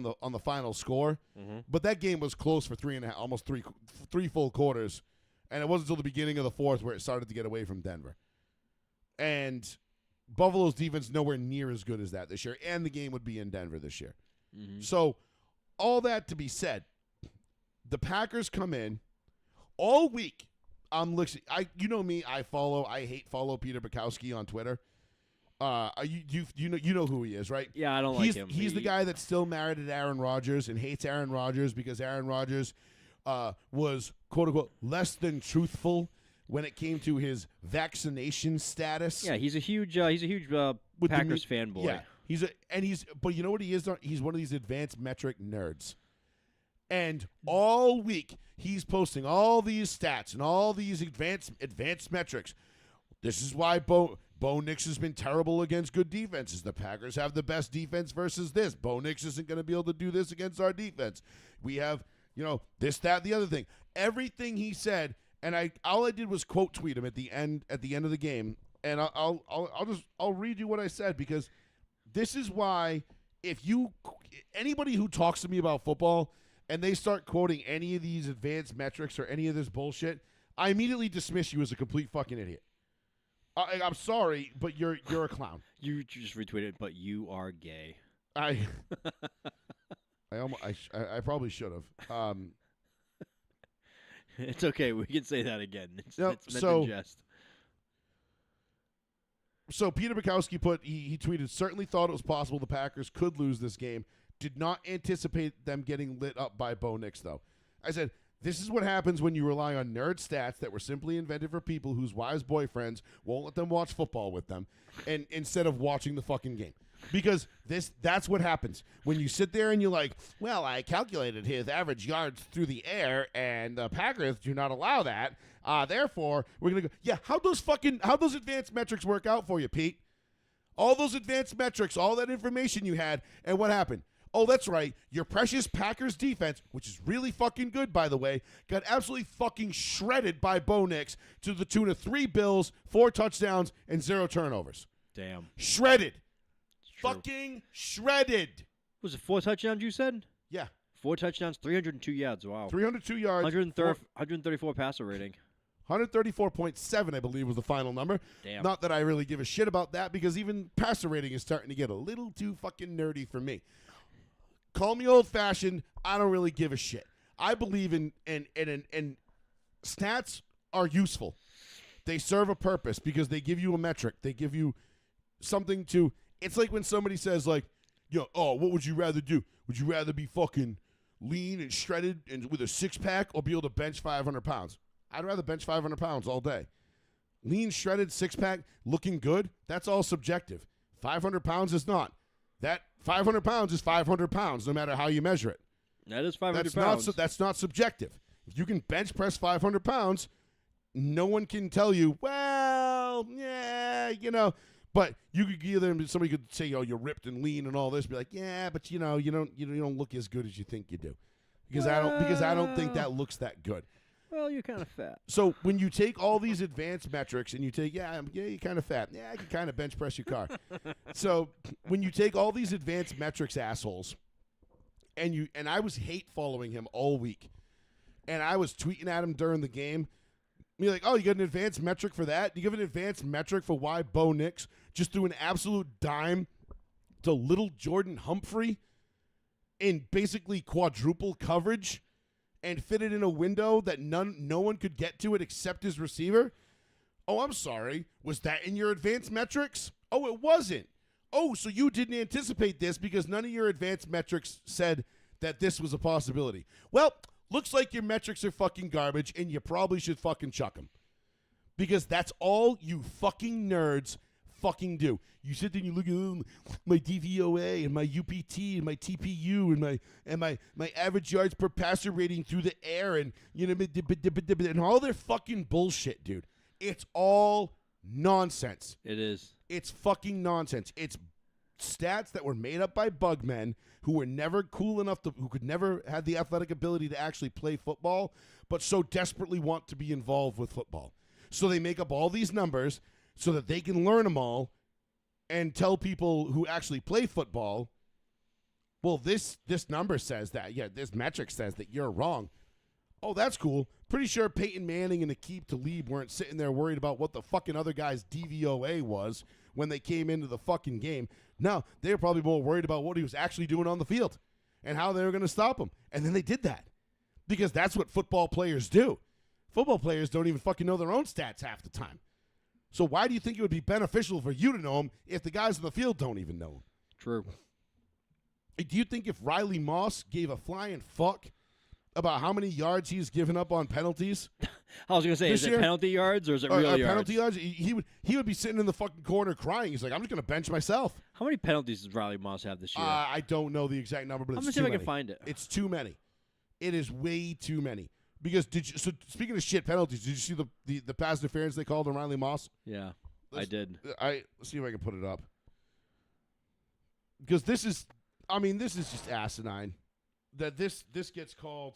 the final score. Mm-hmm. But that game was close for almost three full quarters, and it wasn't until the beginning of the fourth where it started to get away from Denver. And Buffalo's defense nowhere near as good as that this year, and the game would be in Denver this year. Mm-hmm. So all that to be said, the Packers come in all week. I'm listening. You know me. I follow Peter Bukowski on Twitter. You know who he is, right? Yeah, I don't like him. He's the guy that's still married to Aaron Rodgers and hates Aaron Rodgers because Aaron Rodgers was quote unquote less than truthful when it came to his vaccination status. Yeah, he's a huge Packers fanboy. Yeah, but you know what he is? He's one of these advanced metric nerds. And all week he's posting all these stats and all these advanced metrics. This is why Bo Nix has been terrible against good defenses. The Packers have the best defense versus this. Bo Nix isn't going to be able to do this against our defense. We have, this, that, the other thing. Everything he said, and all I did was quote tweet him at the end of the game, and I'll read you what I said, because this is why anybody who talks to me about football and they start quoting any of these advanced metrics or any of this bullshit, I immediately dismiss you as a complete fucking idiot. I'm sorry, but you're a clown. You just retweeted, but you are gay. I probably should have. It's okay. We can say that again. It's meant in jest. So Peter Bukowski he tweeted, certainly thought it was possible the Packers could lose this game. Did not anticipate them getting lit up by Bo Nix, though. I said, this is what happens when you rely on nerd stats that were simply invented for people whose wives' boyfriends won't let them watch football with them, and instead of watching the fucking game. Because that's what happens. When you sit there and you're like, well, I calculated his average yards through the air, and the Packers do not allow that. Therefore, we're going to go, yeah, how those advanced metrics work out for you, Pete? All those advanced metrics, all that information you had, and what happened? Oh, that's right. Your precious Packers defense, which is really fucking good, by the way, got absolutely fucking shredded by Bo Nix to the tune of 3 bills, 4 touchdowns, and 0 turnovers. Damn. Shredded. Fucking shredded. Was it 4 touchdowns you said? Yeah. 4 touchdowns, 302 yards. Wow. 302 yards. 134 passer rating. 134.7, I believe, was the final number. Damn. Not that I really give a shit about that, because even passer rating is starting to get a little too fucking nerdy for me. Call me old-fashioned. I don't really give a shit. I believe in stats are useful. They serve a purpose because they give you a metric. They give you something to. It's like when somebody says, like, what would you rather do? Would you rather be fucking lean and shredded and with a 6-pack, or be able to bench 500 pounds? I'd rather bench 500 pounds all day. Lean, shredded, 6-pack, looking good, that's all subjective. 500 pounds is not. That 500 pounds is 500 pounds, no matter how you measure it. That is 500 pounds. That's not subjective. If you can bench press 500 pounds, no one can tell you, well, yeah, But you could somebody could say, you're ripped and lean and all this, be like, yeah, but you don't look as good as you think you do, because I don't think that looks that good. Well, you're kind of fat. So when you take all these advanced metrics and you take, you're kind of fat. Yeah, I can kind of bench press your car. So when you take all these advanced metrics, assholes, and I was hate following him all week, and I was tweeting at him during the game. You're like, oh, you got an advanced metric for that? You give an advanced metric for why Bo Nix just threw an absolute dime to little Jordan Humphrey in basically quadruple coverage and fit it in a window that no one could get to it except his receiver? Oh, I'm sorry. Was that in your advanced metrics? Oh, it wasn't. Oh, so you didn't anticipate this because none of your advanced metrics said that this was a possibility. Well, looks like your metrics are fucking garbage, and you probably should fucking chuck them. Because that's all you fucking nerds fucking do. You sit there and you look at my DVOA and my UPT and my TPU and my average yards per passer rating through the air and and all their fucking bullshit, dude. It's all nonsense. It is. It's fucking nonsense. It's stats that were made up by bugmen who were never cool enough who could never have the athletic ability to actually play football, but so desperately want to be involved with football. So they make up all these numbers so that they can learn them all and tell people who actually play football, well, this number says that. Yeah, this metric says that you're wrong. Oh, that's cool. Pretty sure Peyton Manning and Aqib Talib weren't sitting there worried about what the fucking other guy's DVOA was when they came into the fucking game. No, they were probably more worried about what he was actually doing on the field and how they were going to stop him. And then they did that because that's what football players do. Football players don't even fucking know their own stats half the time. So why do you think it would be beneficial for you to know them if the guys on the field don't even know them? True. Do you think if Riley Moss gave a flying fuck about how many yards he's given up on penalties? I was going to say, is it penalty yards or is it real yards? Penalty yards? He would be sitting in the fucking corner crying. He's like, I'm just going to bench myself. How many penalties does Riley Moss have this year? I don't know the exact number, but I'm it's going to see too if I many. can find it. It's too many. It is way too many. Because so speaking of shit penalties, did you see the pass interference they called on Riley Moss? Yeah, I did. Let's see if I can put it up. Because this is just asinine. That this gets called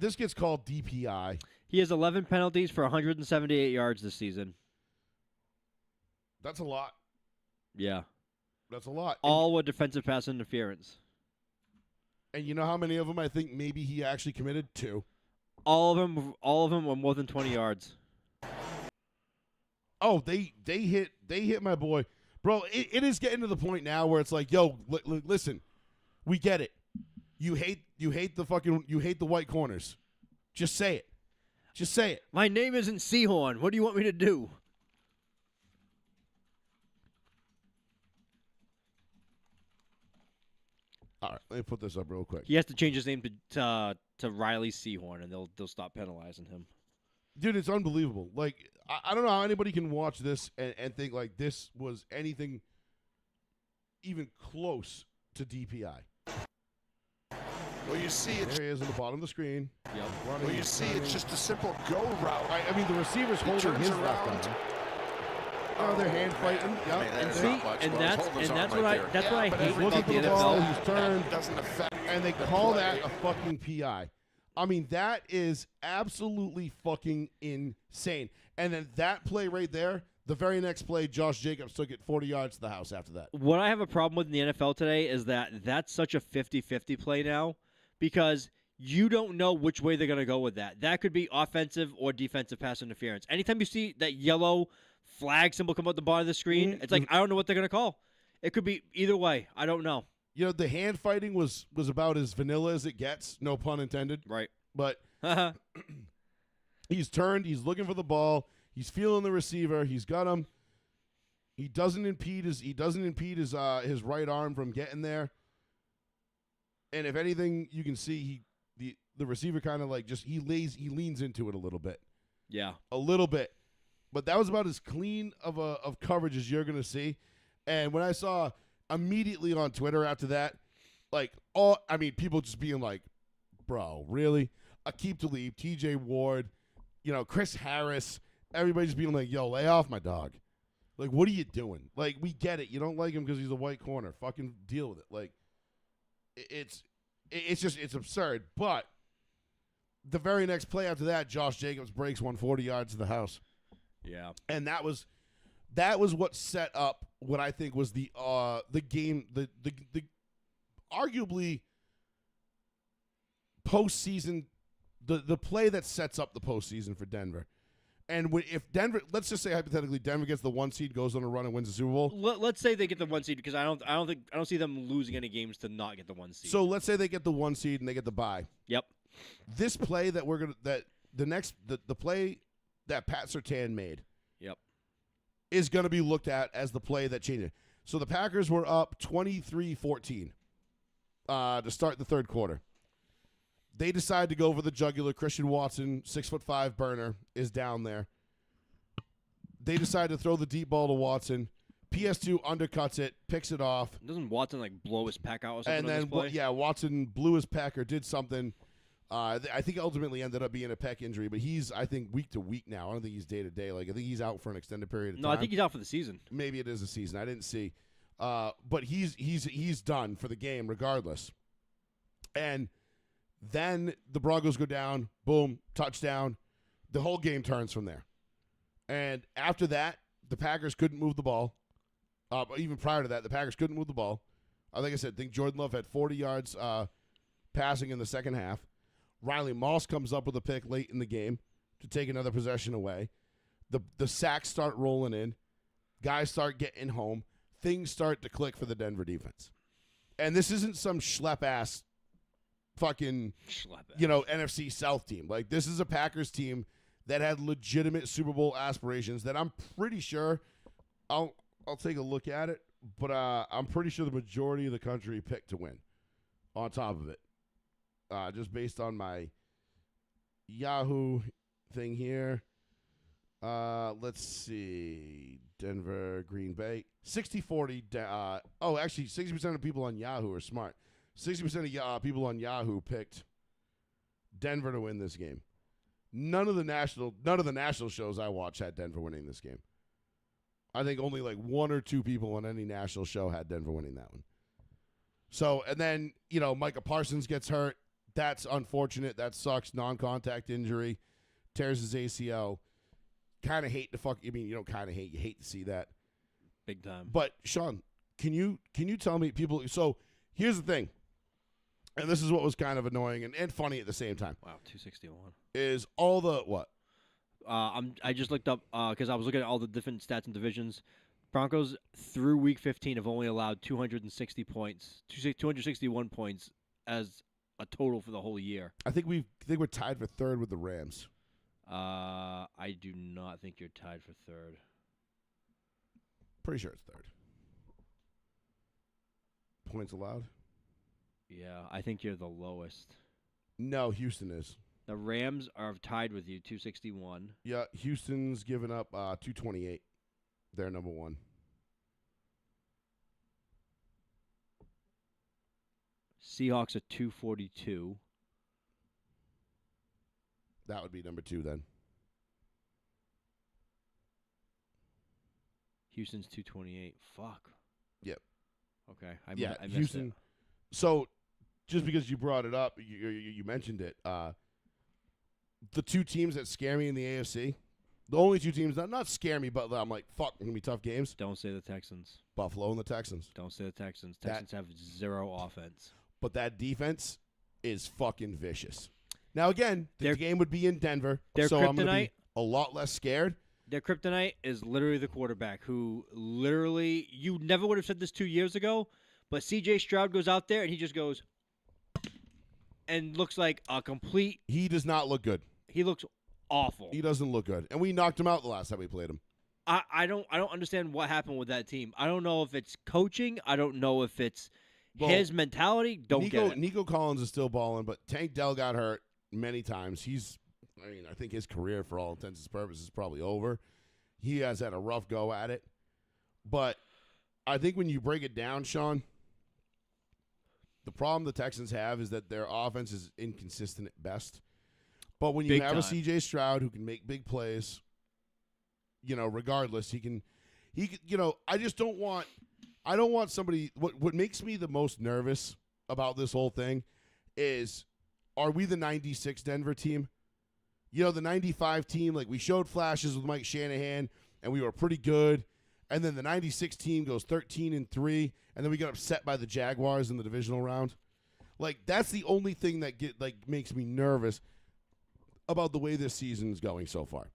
DPI. He has 11 penalties for 178 yards this season. That's a lot. Yeah. That's a lot. All with defensive pass interference. And you know how many of them I think maybe he actually committed? 2. All of them were more than 20 yards. Oh, they hit my boy. Bro, it is getting to the point now where it's like, yo, listen, we get it. You hate the white corners. Just say it. Just say it. My name isn't Seahorn. What do you want me to do? All right, let me put this up real quick. He has to change his name to Riley Seahorn, and they'll stop penalizing him. Dude, it's unbelievable. Like, I don't know how anybody can watch this and think like this was anything even close to DPI. Well, you see it. There he is on the bottom of the screen. Yep. Well, you see it's just a simple go route. I mean, the receiver's holding his left arm. Oh, they're hand fighting. Yep. And that's what I hate Looking about for the the ball, NFL. he's turned, Doesn't affect and they call that a fucking PI. I mean, that is absolutely fucking insane. And then that play right there, the very next play, Josh Jacobs took it 40 yards to the house after that. What I have a problem with in the NFL today is that that's such a 50-50 play now because you don't know which way they're going to go with that. That could be offensive or defensive pass interference. Anytime you see that yellow flag symbol come out the bottom of the screen, it's like, I don't know what they're going to call. It could be either way. I don't know. You know, the hand fighting was about as vanilla as it gets, no pun intended. Right. But he's turned, he's looking for the ball, he's feeling the receiver, he's got him. He doesn't impede his right arm from getting there. And if anything, you can see the receiver kind of like just he leans into it a little bit. Yeah. A little bit. But that was about as clean of coverage as you're gonna see. And when I saw immediately on Twitter after that, people just being like, bro, really? Aqib Talib, TJ Ward, Chris Harris, everybody just being like, yo, lay off my dog. Like, what are you doing? Like, we get it. You don't like him because he's a white corner. Fucking deal with it. Like, it's absurd. But the very next play after that, Josh Jacobs breaks 140 yards to the house. Yeah. And that was what set up what I think was the game, the arguably postseason, the play that sets up the postseason for Denver. And if Denver, let's just say hypothetically, Denver gets the 1 seed, goes on a run and wins the Super Bowl. Let's say they get the 1 seed because I don't see them losing any games to not get the 1 seed. So let's say they get the 1 seed and they get the bye. Yep. This play that the play that Pat Surtain made. Yep. Is going to be looked at as the play that changed it. So the Packers were up 23-14 to start the third quarter. They decide to go for the jugular. Christian Watson, 6'5" burner, is down there. They decide to throw the deep ball to Watson. PS2 undercuts it, picks it off. Doesn't Watson blow his pack out or something? And on then, this play? Watson blew his pack or did something. I think ultimately ended up being a pec injury, but he's, I think, week to week now. I don't think he's day to day. Like, I think he's out for an extended period of time. No, I think he's out for the season. Maybe it is a season. I didn't see. But he's done for the game regardless. And then the Broncos go down, boom, touchdown. The whole game turns from there. And after that, the Packers couldn't move the ball. Even prior to that, the Packers couldn't move the ball. Like I said, I think Jordan Love had 40 yards passing in the second half. Riley Moss comes up with a pick late in the game to take another possession away. The sacks start rolling in. Guys start getting home. Things start to click for the Denver defense. And this isn't some schlep-ass fucking, NFC South team. Like, this is a Packers team that had legitimate Super Bowl aspirations that I'm pretty sure I'll take a look at it, but I'm pretty sure the majority of the country picked to win on top of it. Just based on my Yahoo thing here. Let's see. Denver, Green Bay. 60-40. Actually, 60% of people on Yahoo are smart. 60% of people on Yahoo picked Denver to win this game. None of the national shows I watch had Denver winning this game. I think only like one or two people on any national show had Denver winning that one. So, and then, Micah Parsons gets hurt. That's unfortunate. That sucks. Non-contact injury. Tears his ACL. Kind of hate you don't kind of hate. You hate to see that. Big time. But, Sean, can you tell me people – so, here's the thing. And this is what was kind of annoying and funny at the same time. Wow, 261. Is all the – what? I just looked up because I was looking at all the different stats and divisions. Broncos through week 15 have only allowed 260 points, 261 points as a total for the whole year. I think we're tied for third with the Rams. I do not think you're tied for third. Pretty sure it's third. Points allowed? Yeah, I think you're the lowest. No, Houston is. The Rams are tied with you, 261. Yeah, Houston's given up 228. They're number one. Seahawks are 242. That would be number two then. Houston's 228. Fuck. Yep. Okay. I missed Houston. it. So, just because you brought it up, you mentioned it. The two teams that scare me in the AFC, the only two teams that not scare me, but I'm like, fuck, they're going to be tough games. Don't say the Texans. Buffalo and the Texans. Don't say the Texans. Texans have zero offense. But that defense is fucking vicious. Now, again, the game would be in Denver, so I'm going to be a lot less scared. Their kryptonite is literally the quarterback who literally, you never would have said this 2 years ago, but C.J. Stroud goes out there and he just goes and looks like a complete. He does not look good. He looks awful. He doesn't look good. And we knocked him out the last time we played him. I don't understand what happened with that team. I don't know if it's coaching. I don't know if it's his mentality. Get it. Nico Collins is still balling, but Tank Dell got hurt many times. I think his career, for all intents and purposes, is probably over. He has had a rough go at it. But I think when you break it down, Sean, the problem the Texans have is that their offense is inconsistent at best. But when you have a C.J. Stroud who can make big plays, regardless, he can, I don't want somebody, what makes me the most nervous about this whole thing is, are we the 96 Denver team? The 95 team, like we showed flashes with Mike Shanahan and we were pretty good. And then the 96 team goes 13-3, and then we get upset by the Jaguars in the divisional round. Like, that's the only thing that makes me nervous about the way this season is going so far.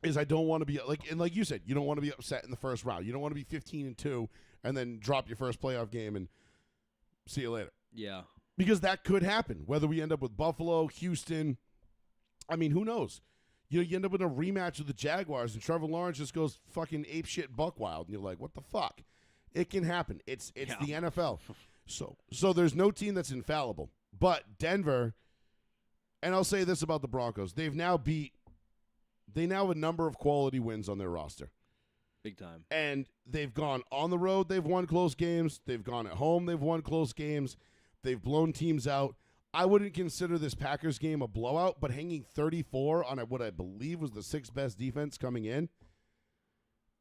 Is I don't want to be like you said, you don't want to be upset in the first round. You don't want to be 15-2 and then drop your first playoff game and see you later. Yeah. Because that could happen. Whether we end up with Buffalo, Houston, I mean, who knows? You end up in a rematch with the Jaguars and Trevor Lawrence just goes fucking apeshit buck wild and you're like, what the fuck? It can happen. It's the NFL. So there's no team that's infallible. But Denver And I'll say this about the Broncos. They now have a number of quality wins on their roster. Big time. And they've gone on the road, they've won close games. They've gone at home, they've won close games. They've blown teams out. I wouldn't consider this Packers game a blowout, but hanging 34 on what I believe was the sixth best defense coming in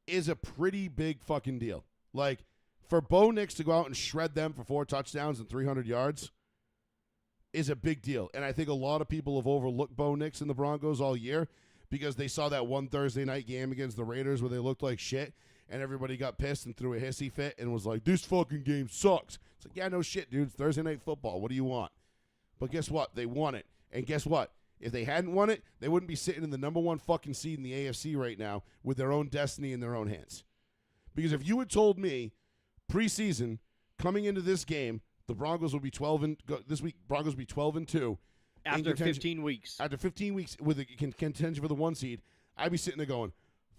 is a pretty big fucking deal. Like, for Bo Nix to go out and shred them for 4 touchdowns and 300 yards is a big deal. And I think a lot of people have overlooked Bo Nix and the Broncos all year because they saw that one Thursday night game against the Raiders where they looked like shit and everybody got pissed and threw a hissy fit and was like, this fucking game sucks. It's like, yeah, no shit, dude. It's Thursday night football. What do you want? But guess what? They won it. And guess what? If they hadn't won it, they wouldn't be sitting in the number 1 fucking seed in the AFC right now with their own destiny in their own hands. Because if you had told me preseason coming into this game, the Broncos would be 12 and this week. Broncos would be 12-2 After 15 weeks. After 15 weeks with a contention for the 1 seed, I'd be sitting there going,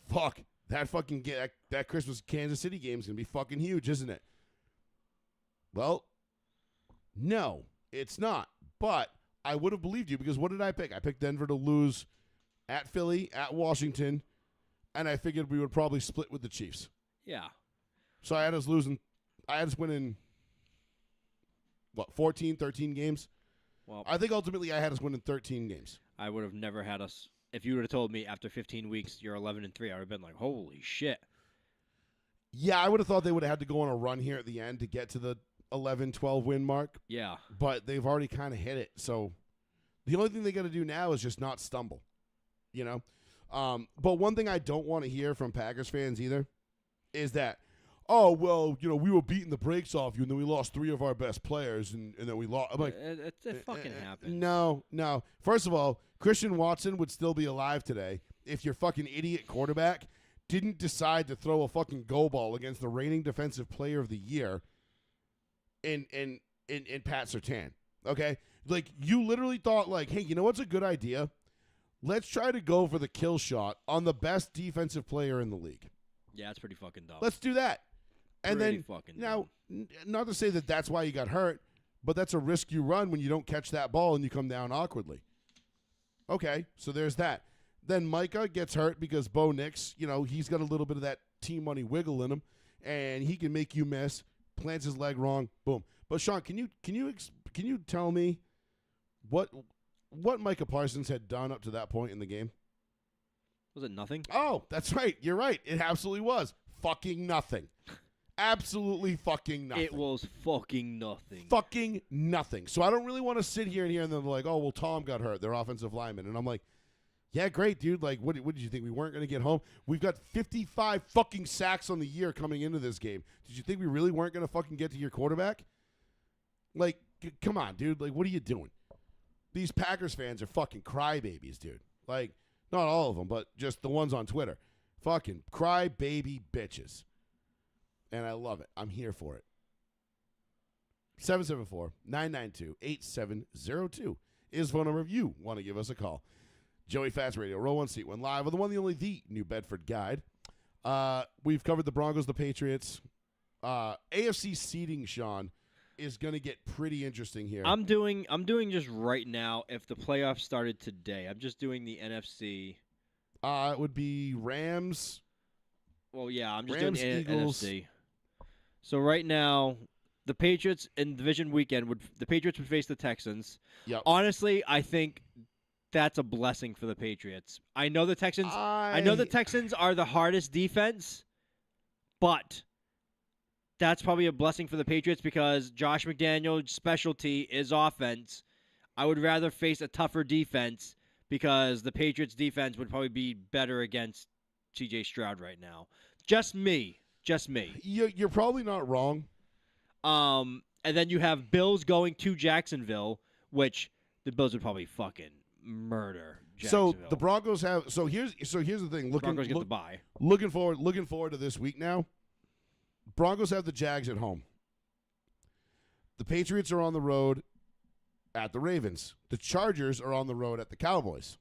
"Fuck that fucking that Christmas Kansas City game is gonna be fucking huge, isn't it?" Well, no, it's not. But I would have believed you because what did I pick? I picked Denver to lose at Philly, at Washington, and I figured we would probably split with the Chiefs. Yeah. So I had us winning, 14, 13 games? Well, I think ultimately I had us winning 13 games. I would have never had us. If you would have told me after 15 weeks you're 11-3, I would have been like, holy shit. Yeah, I would have thought they would have had to go on a run here at the end to get to the 11-12 win mark. Yeah. But they've already kind of hit it. So the only thing they got to do now is just not stumble, you know? But one thing I don't want to hear from Packers fans either is that, oh, well, you know, we were beating the brakes off you, and then we lost 3 of our best players, and then we lost. I'm like, it fucking happened. No. First of all, Christian Watson would still be alive today if your fucking idiot quarterback didn't decide to throw a fucking go ball against the reigning defensive player of the year in Pat Surtain. Okay? Like, you literally thought, like, hey, you know what's a good idea? Let's try to go for the kill shot on the best defensive player in the league. Yeah, it's pretty fucking dumb. Let's do that. And Pretty then, fucking now, not to say that that's why you got hurt, but that's a risk you run when you don't catch that ball and you come down awkwardly. Okay, so there's that. Then Micah gets hurt because Bo Nix, you know, he's got a little bit of that team money wiggle in him, and he can make you miss, plants his leg wrong, boom. But Sean, can you tell me what Micah Parsons had done up to that point in the game? Was it nothing? Oh, that's right. You're right. It absolutely was. Fucking nothing. Absolutely fucking nothing. It was fucking nothing. Fucking nothing. So I don't really want to sit here and hear them like, oh, well, Tom got hurt, their offensive lineman. And I'm like, yeah, great, dude. Like, what did you think? We weren't going to get home? We've got 55 fucking sacks on the year coming into this game. Did you think we really weren't going to fucking get to your quarterback? Like, come on, dude. Like, what are you doing? These Packers fans are fucking crybabies, dude. Like, not all of them, but just the ones on Twitter. Fucking crybaby bitches. And I love it. I'm here for it. 774-992-8702 is phone number if you want to give us a call. Joey Fats Radio, row 1 seat, 1 live with the one, the only, the New Bedford Guide. We've covered the Broncos, the Patriots. AFC seeding, Sean, is going to get pretty interesting here. I'm doing just right now. If the playoffs started today, I'm just doing the NFC. It would be Rams. Well, yeah, I'm just Rams, doing the Eagles. NFC. So right now, the Patriots in division weekend the Patriots would face the Texans. Yep. Honestly, I think that's a blessing for the Patriots. I know the Texans. I know the Texans are the hardest defense, but that's probably a blessing for the Patriots because Josh McDaniel's specialty is offense. I would rather face a tougher defense because the Patriots' defense would probably be better against C.J. Stroud right now. Just me. You're probably not wrong. And then you have Bills going to Jacksonville, which the Bills would probably fucking murder Jacksonville. So the Broncos have. So here's the thing. Broncos get the bye. Looking forward to this week now. Broncos have the Jags at home. The Patriots are on the road at the Ravens. The Chargers are on the road at the Cowboys.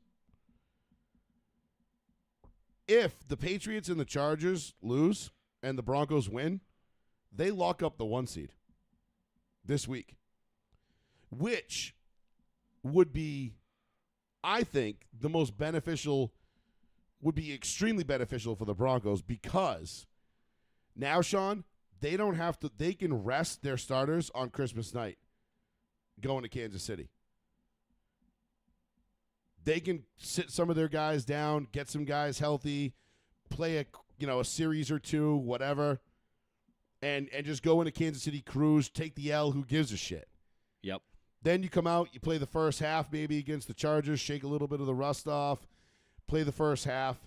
If the Patriots and the Chargers lose and the Broncos win, they lock up the 1 seed this week, which would be I think the most beneficial would be extremely beneficial for the Broncos because now, Sean, they don't have to. They can rest their starters on Christmas night going to Kansas City. They can sit some of their guys down, get some guys healthy, play a series or two, whatever, and just go into Kansas City, cruise, take the L. Who gives a shit? Yep. Then you come out, you play the first half maybe against the Chargers, shake a little bit of the rust off, play the first half,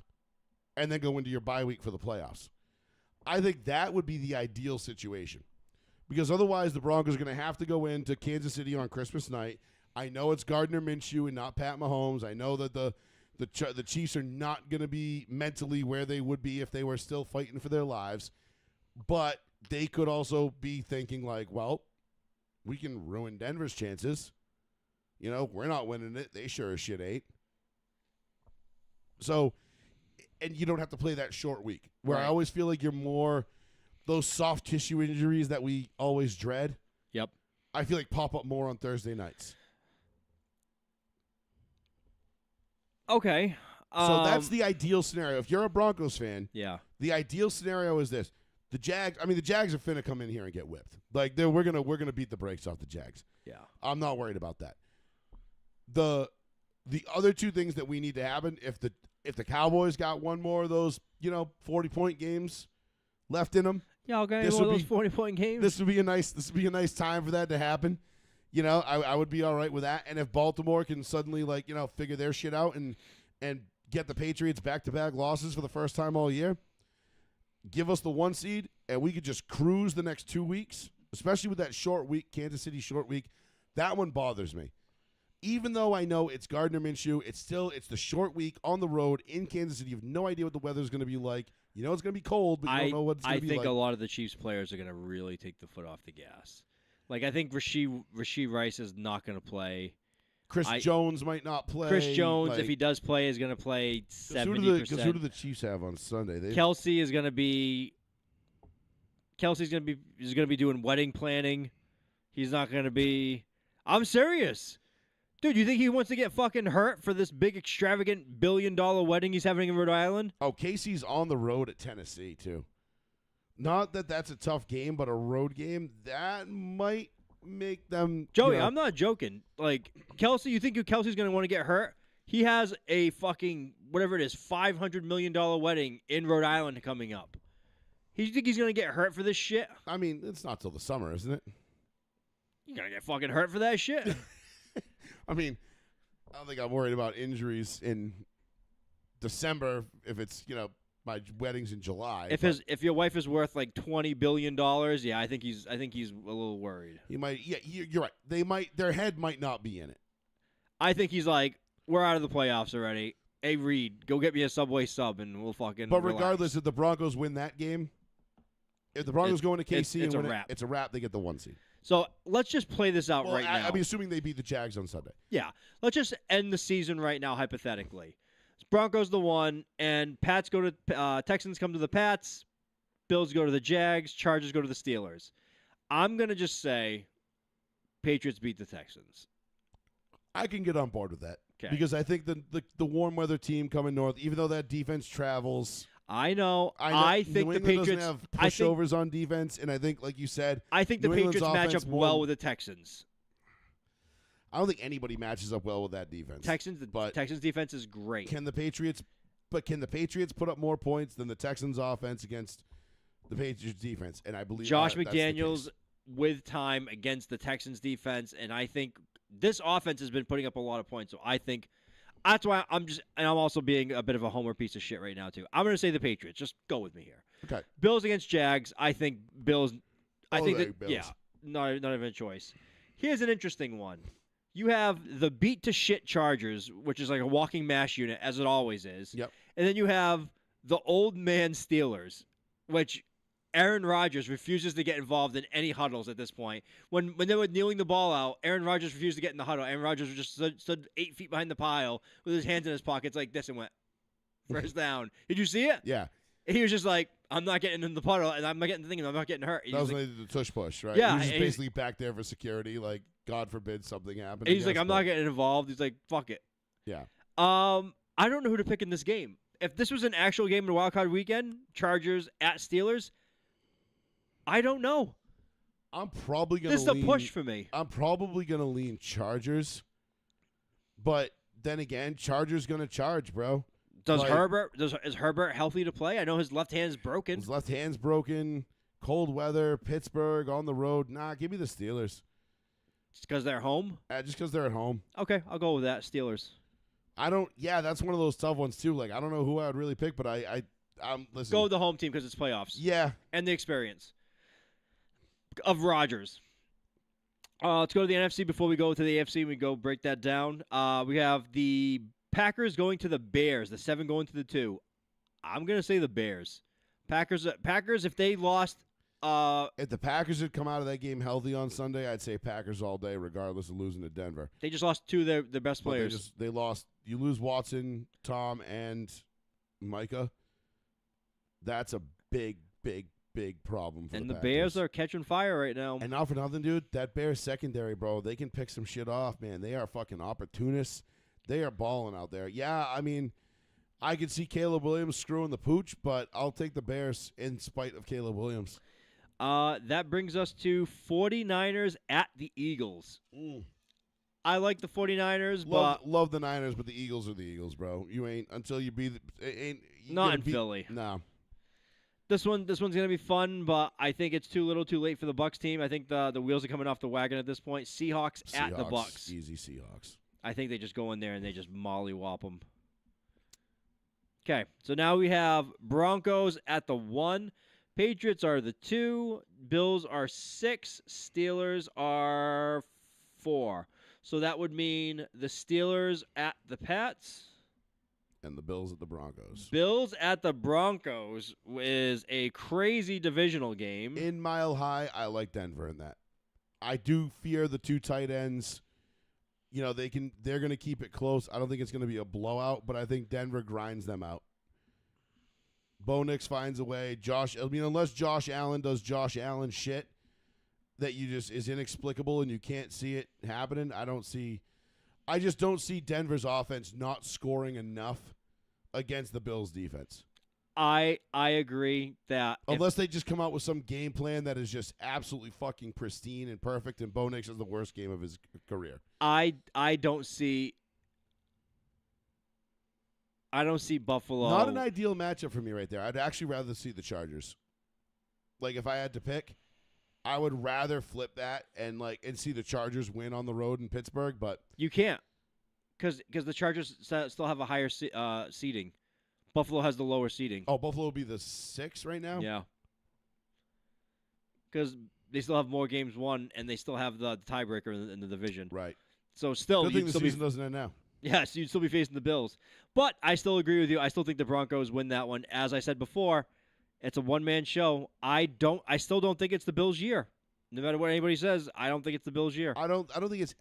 and then go into your bye week for the playoffs. I think that would be the ideal situation because otherwise the Broncos are going to have to go into Kansas City on Christmas night. I know it's Gardner Minshew and not Pat Mahomes. I know that the Chiefs are not going to be mentally where they would be if they were still fighting for their lives, but they could also be thinking like, well, we can ruin Denver's chances. We're not winning it. They sure as shit ain't. So, and you don't have to play that short week where I always feel like you're more those soft tissue injuries that we always dread. Yep. I feel like pop up more on Thursday nights. Okay. So that's the ideal scenario. If you're a Broncos fan, yeah. the ideal scenario is this. The Jags are finna come in here and get whipped. Like we're gonna beat the brakes off the Jags. Yeah. I'm not worried about that. The other two things that we need to happen, if the Cowboys got one more of those, 40-point games left in them. Yeah, okay. One of those 40-point games. This would be a nice time for that to happen. I would be all right with that. And if Baltimore can suddenly figure their shit out and get the Patriots back-to-back losses for the first time all year, give us the 1 seed, and we could just cruise the next 2 weeks, especially with that short week, Kansas City short week. That one bothers me. Even though I know it's Gardner Minshew, it's the short week on the road in Kansas City. You have no idea what the weather's going to be like. You know it's going to be cold, but you don't know what it's going to be like. I think a lot of the Chiefs players are going to really take the foot off the gas. I think Rashee Rice is not going to play. Chris Jones might not play. Chris Jones, if he does play, is going to play 70%. Because who do the Chiefs have on Sunday? Kelsey is going to be. Kelsey's going to be doing wedding planning. He's not going to be. I'm serious. Dude, you think he wants to get fucking hurt for this big, extravagant $1 billion wedding he's having in Rhode Island? Oh, Casey's on the road at Tennessee, too. Not that that's a tough game, but a road game, that might make them... Joey, I'm not joking. Kelsey, you think Kelsey's going to want to get hurt? He has a fucking, whatever it is, $500 million wedding in Rhode Island coming up. You think he's going to get hurt for this shit? I mean, it's not till the summer, isn't it? You're going to get fucking hurt for that shit? I mean, I don't think I'm worried about injuries in December if it's, my wedding's in July. If your wife is worth $20 billion, yeah, I think he's a little worried. He might. Yeah, you're right. Their head might not be in it. I think he's like, we're out of the playoffs already. Hey Reed, go get me a Subway sub and we'll fucking. But relax. regardless, if the Broncos win that game, if the Broncos go into KC it's and win a wrap. it's a wrap. They get the 1 seed. So let's just play this out right now. I'm assuming they beat the Jags on Sunday. Yeah, let's just end the season right now, hypothetically. Broncos the 1, and Pats go to Texans come to the Pats, Bills go to the Jags, Chargers go to the Steelers. I'm gonna just say, Patriots beat the Texans. I can get on board with that 'Kay. because I think the warm weather team coming north, even though that defense travels. I know. I think New the England Patriots doesn't have pushovers on defense, and I think, like you said, I think the New England's Patriots match up offense more- well with the Texans. I don't think anybody matches up well with that defense. Texans defense is great. Can the Patriots put up more points than the Texans offense against the Patriots defense? And I believe Josh that's the McDaniels case. with time against the Texans defense, and I think this offense has been putting up a lot of points. So I think that's why I'm also being a bit of a homer piece of shit right now too. I'm going to say the Patriots. Just go with me here. Okay. Bills against Jags. I think Bills. Bills. Yeah, not even a choice. Here's an interesting one. You have the beat to shit Chargers, which is like a walking mash unit, as it always is. Yep. And then you have the old man Steelers, which Aaron Rodgers refuses to get involved in any huddles at this point. When they were kneeling the ball out, Aaron Rodgers refused to get in the huddle. Aaron Rodgers just stood 8 feet behind the pile with his hands in his pockets like this and went, first down. Did you see it? Yeah. And he was just like, I'm not getting in the puddle, and I'm not getting the thing, and I'm not getting hurt. That was when they did the tush push, right? Yeah, He was just and basically back there for security, like, God forbid something happened. He's like, I'm not getting involved. He's like, fuck it. Yeah. I don't know who to pick in this game. If this was an actual game in Wild Card Weekend, Chargers at Steelers, I don't know. I'm probably gonna. This is a push for me. I'm probably gonna lean Chargers, but then again, Chargers gonna charge, bro. Is Herbert healthy to play? I know his left hand's broken. His left hand's broken. Cold weather, Pittsburgh on the road. Nah, give me the Steelers. Just because they're home? Just because they're at home. Okay, I'll go with that. Steelers. I don't. Yeah, that's one of those tough ones too. Like I don't know who I would really pick, but I'm listen. Go with the home team because it's playoffs. Yeah, and the experience of Rodgers. Let's go to the NFC before we go to the AFC and we go break that down. We have the Packers going to the Bears, the 7 going to the 2. I'm going to say the Bears. Packers, if they lost. If the Packers had come out of that game healthy on Sunday, I'd say Packers all day, regardless of losing to Denver. They just lost 2 of their best players. They lost. You lose Watson, Tom, and Micah. That's a big problem for and the the Packers. Bears are catching fire right now. And not for nothing, dude, that Bears secondary, bro, they can pick some shit off, man. They are fucking opportunists. They are balling out there. Yeah, I mean, I could see Caleb Williams screwing the pooch, but I'll take the Bears in spite of Caleb Williams. That brings us to 49ers at the Eagles. I like the 49ers, but love the Niners, but the Eagles are the Eagles, bro. You ain't until you beat not in Philly. No. This one's gonna be fun, but I think it's too little, too late for the Bucs team. I think the wheels are coming off the wagon at this point. Seahawks at the Bucs. Easy Seahawks. I think they just go in there and they just mollywop them. Okay, so now we have Broncos at the 1. Patriots are the 2. Bills are 6. Steelers are 4. So that would mean the Steelers at the Pats. And the Bills at the Broncos. Bills at the Broncos is a crazy divisional game. In Mile High, I like Denver in that. I do fear the 2 tight ends. You know, they're going to keep it close. I don't think it's going to be a blowout, but I think Denver grinds them out. Bo Nix finds a way. Unless Josh Allen does Josh Allen shit that is inexplicable and you can't see it happening, I just don't see Denver's offense not scoring enough against the Bills' defense. I agree that unless they just come out with some game plan that is just absolutely fucking pristine and perfect, and Bo Nix has the worst game of his career. I don't see Buffalo. Not an ideal matchup for me right there. I'd actually rather see the Chargers. Like if I had to pick, I would rather flip that and see the Chargers win on the road in Pittsburgh, but you can't because the Chargers still have a higher seeding. Buffalo has the lower seeding. Oh, Buffalo will be the 6 right now? Yeah. Because they still have more games won, and they still have the tiebreaker in the division. Right. So still, good thing the season doesn't end now. Yes, you'd still be facing the Bills. But I still agree with you. I still think the Broncos win that one. As I said before, it's a one-man show. I still don't think it's the Bills' year. No matter what anybody says, I don't think it's the Bills' year. I don't think it's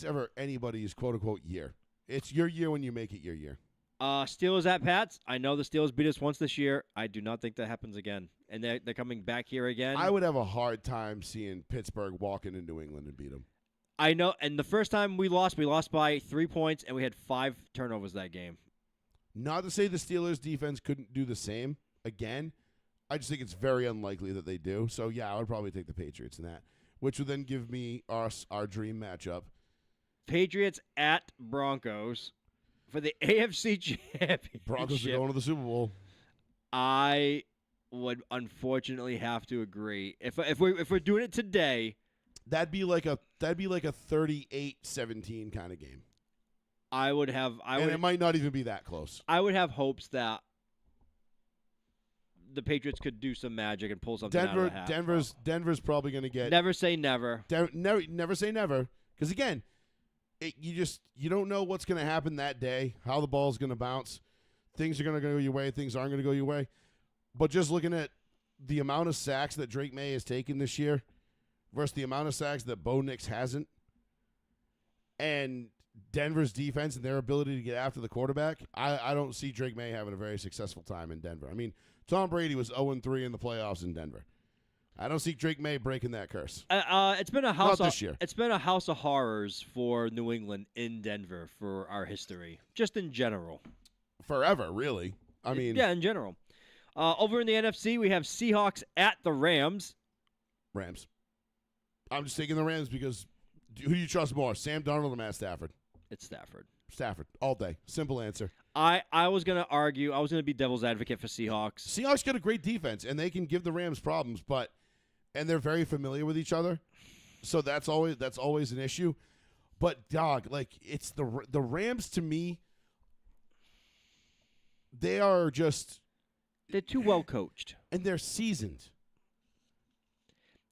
ever anybody's quote unquote year. It's your year when you make it your year. Steelers at Pats. I know the Steelers beat us once this year. I do not think that happens again. And they're coming back here again. I would have a hard time seeing Pittsburgh walking into New England and beat them. I know. And the first time we lost by 3 points, and we had 5 turnovers that game. Not to say the Steelers' defense couldn't do the same again. I just think it's very unlikely that they do. So, yeah, I would probably take the Patriots in that, which would then give me our dream matchup. Patriots at Broncos for the AFC Championship. Broncos are going to the Super Bowl. I would unfortunately have to agree. If we're doing it today, that'd be like a 38-17 kind of game. It might not even be that close. I would have hopes that the Patriots could do some magic and pull something out of the hat. Denver's probably going to get. Never say never. Never say never. Because again, you don't know what's going to happen that day, how the ball's going to bounce. Things are going to go your way. Things aren't going to go your way. But just looking at the amount of sacks that Drake May has taken this year versus the amount of sacks that Bo Nix hasn't, and Denver's defense and their ability to get after the quarterback, I don't see Drake May having a very successful time in Denver. I mean, Tom Brady was 0-3 in the playoffs in Denver. I don't see Drake May breaking that curse. It's been a house. Not this year. It's been a house of horrors for New England in Denver for our history, just in general. Forever, really. I mean, yeah, in general. Over in the NFC, we have Seahawks at the Rams. Rams. I'm just taking the Rams because who do you trust more, Sam Darnold or Matt Stafford? It's Stafford. Stafford, all day. Simple answer. I was going to argue. I was going to be devil's advocate for Seahawks. Seahawks got a great defense, and they can give the Rams problems, and they're very familiar with each other, so that's always an issue. But dog, like it's the Rams to me. They are just. They're too well coached, and they're seasoned.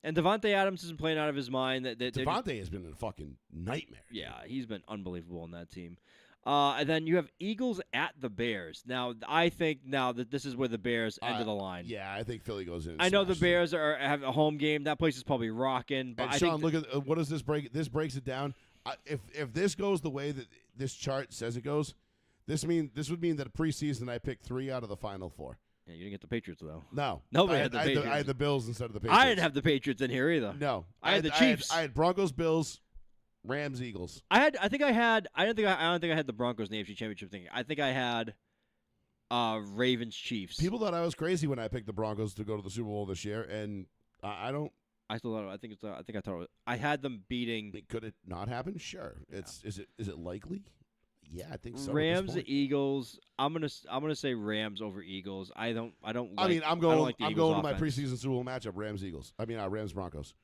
And Devontae Adams isn't playing out of his mind. Devontae has been a fucking nightmare. Yeah, he's been unbelievable on that team. And then you have Eagles at the Bears. Now, I think that this is where the Bears end of the line. Yeah, I think Philly goes in. I know the Bears have a home game. That place is probably rocking. But and Sean, look at what does this break? This breaks it down. If this goes the way that this chart says it goes, this would mean that preseason I picked 3 out of the final 4. Yeah, you didn't get the Patriots, though. No. Nobody had the Patriots. I had the Bills instead of the Patriots. I didn't have the Patriots in here either. No. I had the Chiefs. I had Broncos, Bills, Rams, Eagles. I don't think I had the Broncos in the AFC Championship thing. I think I had Ravens, Chiefs. People thought I was crazy when I picked the Broncos to go to the Super Bowl this year, and I don't. I still thought. I thought I had them beating. Could it not happen? Sure. Yeah. Is it likely? Yeah, I think so. Rams, Eagles. I'm gonna say Rams over Eagles. I don't. I mean, I'm going to my preseason Super Bowl matchup. Rams, Broncos.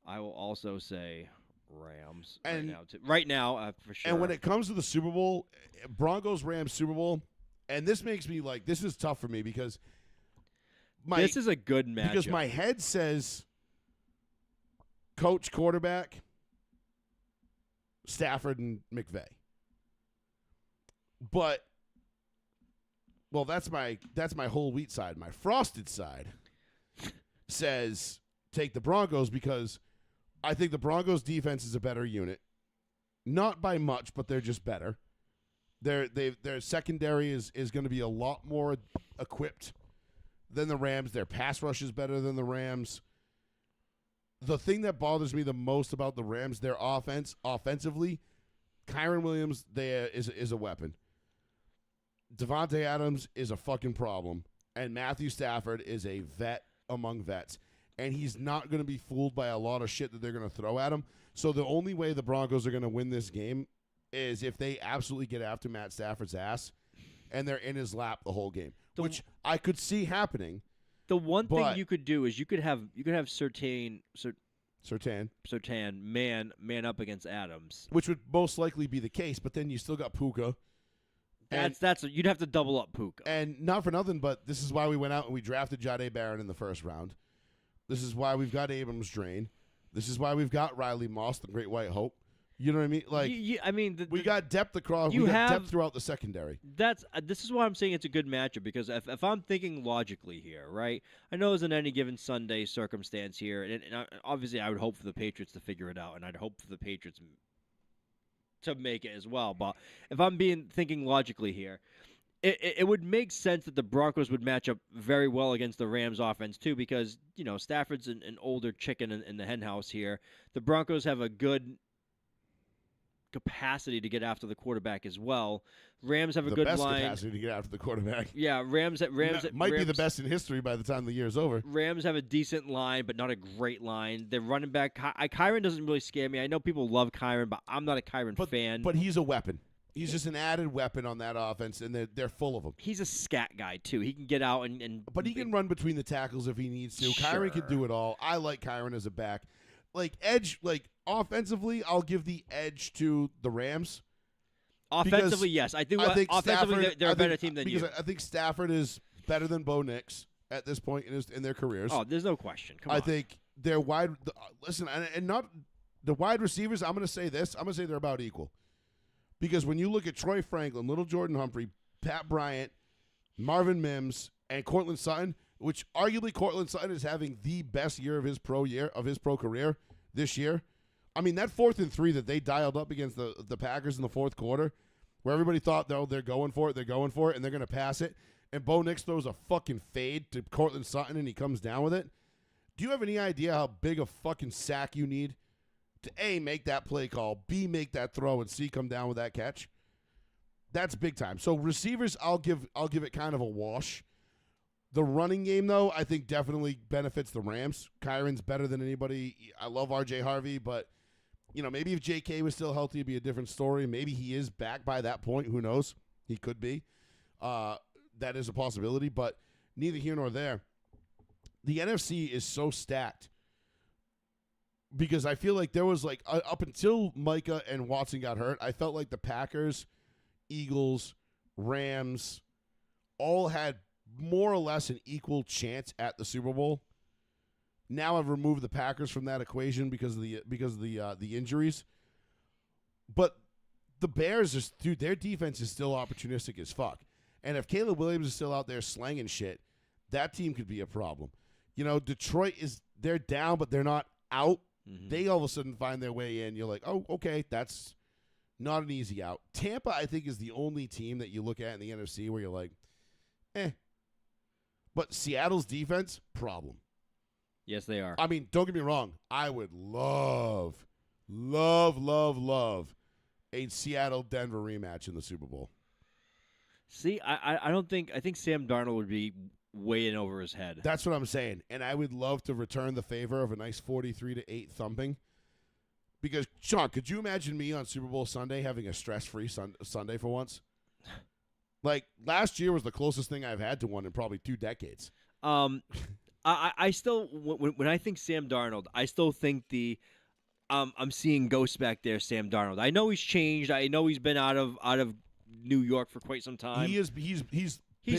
I will also say Rams and right now for sure. And when it comes to the Super Bowl, Broncos, Rams, Super Bowl, and this makes me like this is tough for me because this is a good matchup. Because my head says coach, quarterback, Stafford and McVay. But that's my whole wheat side. My frosted side says take the Broncos because I think the Broncos defense is a better unit. Not by much, but they're just better. Their secondary is going to be a lot more equipped than the Rams. Their pass rush is better than the Rams. The thing that bothers me the most about the Rams, their offensively, Kyren Williams is a weapon. Devontae Adams is a fucking problem. And Matthew Stafford is a vet among vets. And he's not going to be fooled by a lot of shit that they're going to throw at him. So the only way the Broncos are going to win this game is if they absolutely get after Matt Stafford's ass and they're in his lap the whole game, which I could see happening. The one thing you could do is you could have Surtain man up against Adams, which would most likely be the case. But then you still got Puka. You'd have to double up Puka. And not for nothing, but this is why we went out and we drafted Jahdae Barron in the first round. This is why we've got Abrams Drain. This is why we've got Riley Moss, the Great White Hope. You know what I mean? Like, we got depth across. We got depth throughout the secondary. This is why I'm saying it's a good matchup because if I'm thinking logically here, right? I know it's an any given Sunday circumstance here, and obviously I would hope for the Patriots to figure it out, and I'd hope for the Patriots to make it as well. But if I'm thinking logically here, it would make sense that the Broncos would match up very well against the Rams offense too, because Stafford's an older chicken in the henhouse here. The Broncos have a good capacity to get after the quarterback as well. Rams have a good best line. Capacity to get after the quarterback. Yeah, Rams might be the best in history by the time the year's over. Rams have a decent line, but not a great line. Their running back, Kyren doesn't really scare me. I know people love Kyren, but I'm not a Kyren fan. But he's a weapon. He's just an added weapon on that offense, and they're full of them. He's a scat guy, too. He can get out and But he can run between the tackles if he needs to. Sure. Kyren can do it all. I like Kyren as a back. Offensively, I'll give the edge to the Rams. Offensively, yes. I think offensively, they're a better team than you. Because I think Stafford is better than Bo Nix at this point in their careers. Oh, there's no question. Come on. I think they're wide. Listen, and not the wide receivers. I'm going to say this. I'm going to say they're about equal. Because when you look at Troy Franklin, Little Jordan Humphrey, Pat Bryant, Marvin Mims, and Courtland Sutton, which arguably Courtland Sutton is having the best year of his pro career this year. I mean, that 4th and 3 that they dialed up against the Packers in the fourth quarter, where everybody thought, they're going for it, and they're going to pass it. and Bo Nix throws a fucking fade to Cortland Sutton and he comes down with it, do you have any idea how big a fucking sack you need to A, make that play call, B, make that throw, and C, come down with that catch? That's big time. So receivers, I'll give it kind of a wash. The running game, though, I think definitely benefits the Rams. Kyron's better than anybody. I love R.J. Harvey, but, maybe if J.K. was still healthy, it'd be a different story. Maybe he is back by that point. Who knows? He could be. That is a possibility, but neither here nor there. The NFC is so stacked because I feel like there was up until Micah and Watson got hurt, I felt like the Packers, Eagles, Rams all had more or less an equal chance at the Super Bowl. Now I've removed the Packers from that equation because of the injuries. But the Bears their defense is still opportunistic as fuck. And if Caleb Williams is still out there slanging shit, that team could be a problem. Detroit they're down, but they're not out. Mm-hmm. They all of a sudden find their way in. You're like, oh, okay, that's not an easy out. Tampa, I think, is the only team that you look at in the NFC where you're like, eh. But Seattle's defense, problem. Yes, they are. I mean, don't get me wrong. I would love a Seattle-Denver rematch in the Super Bowl. See, I don't think – I think Sam Darnold would be way in over his head. That's what I'm saying. And I would love to return the favor of a nice 43-8 thumping. Because, Sean, could you imagine me on Super Bowl Sunday having a stress-free Sunday for once? Last year was the closest thing I've had to one in probably 2 decades. I still, when I think Sam Darnold, I still think I'm seeing ghosts back there, Sam Darnold. I know he's changed. I know he's been out of New York for quite some time. He's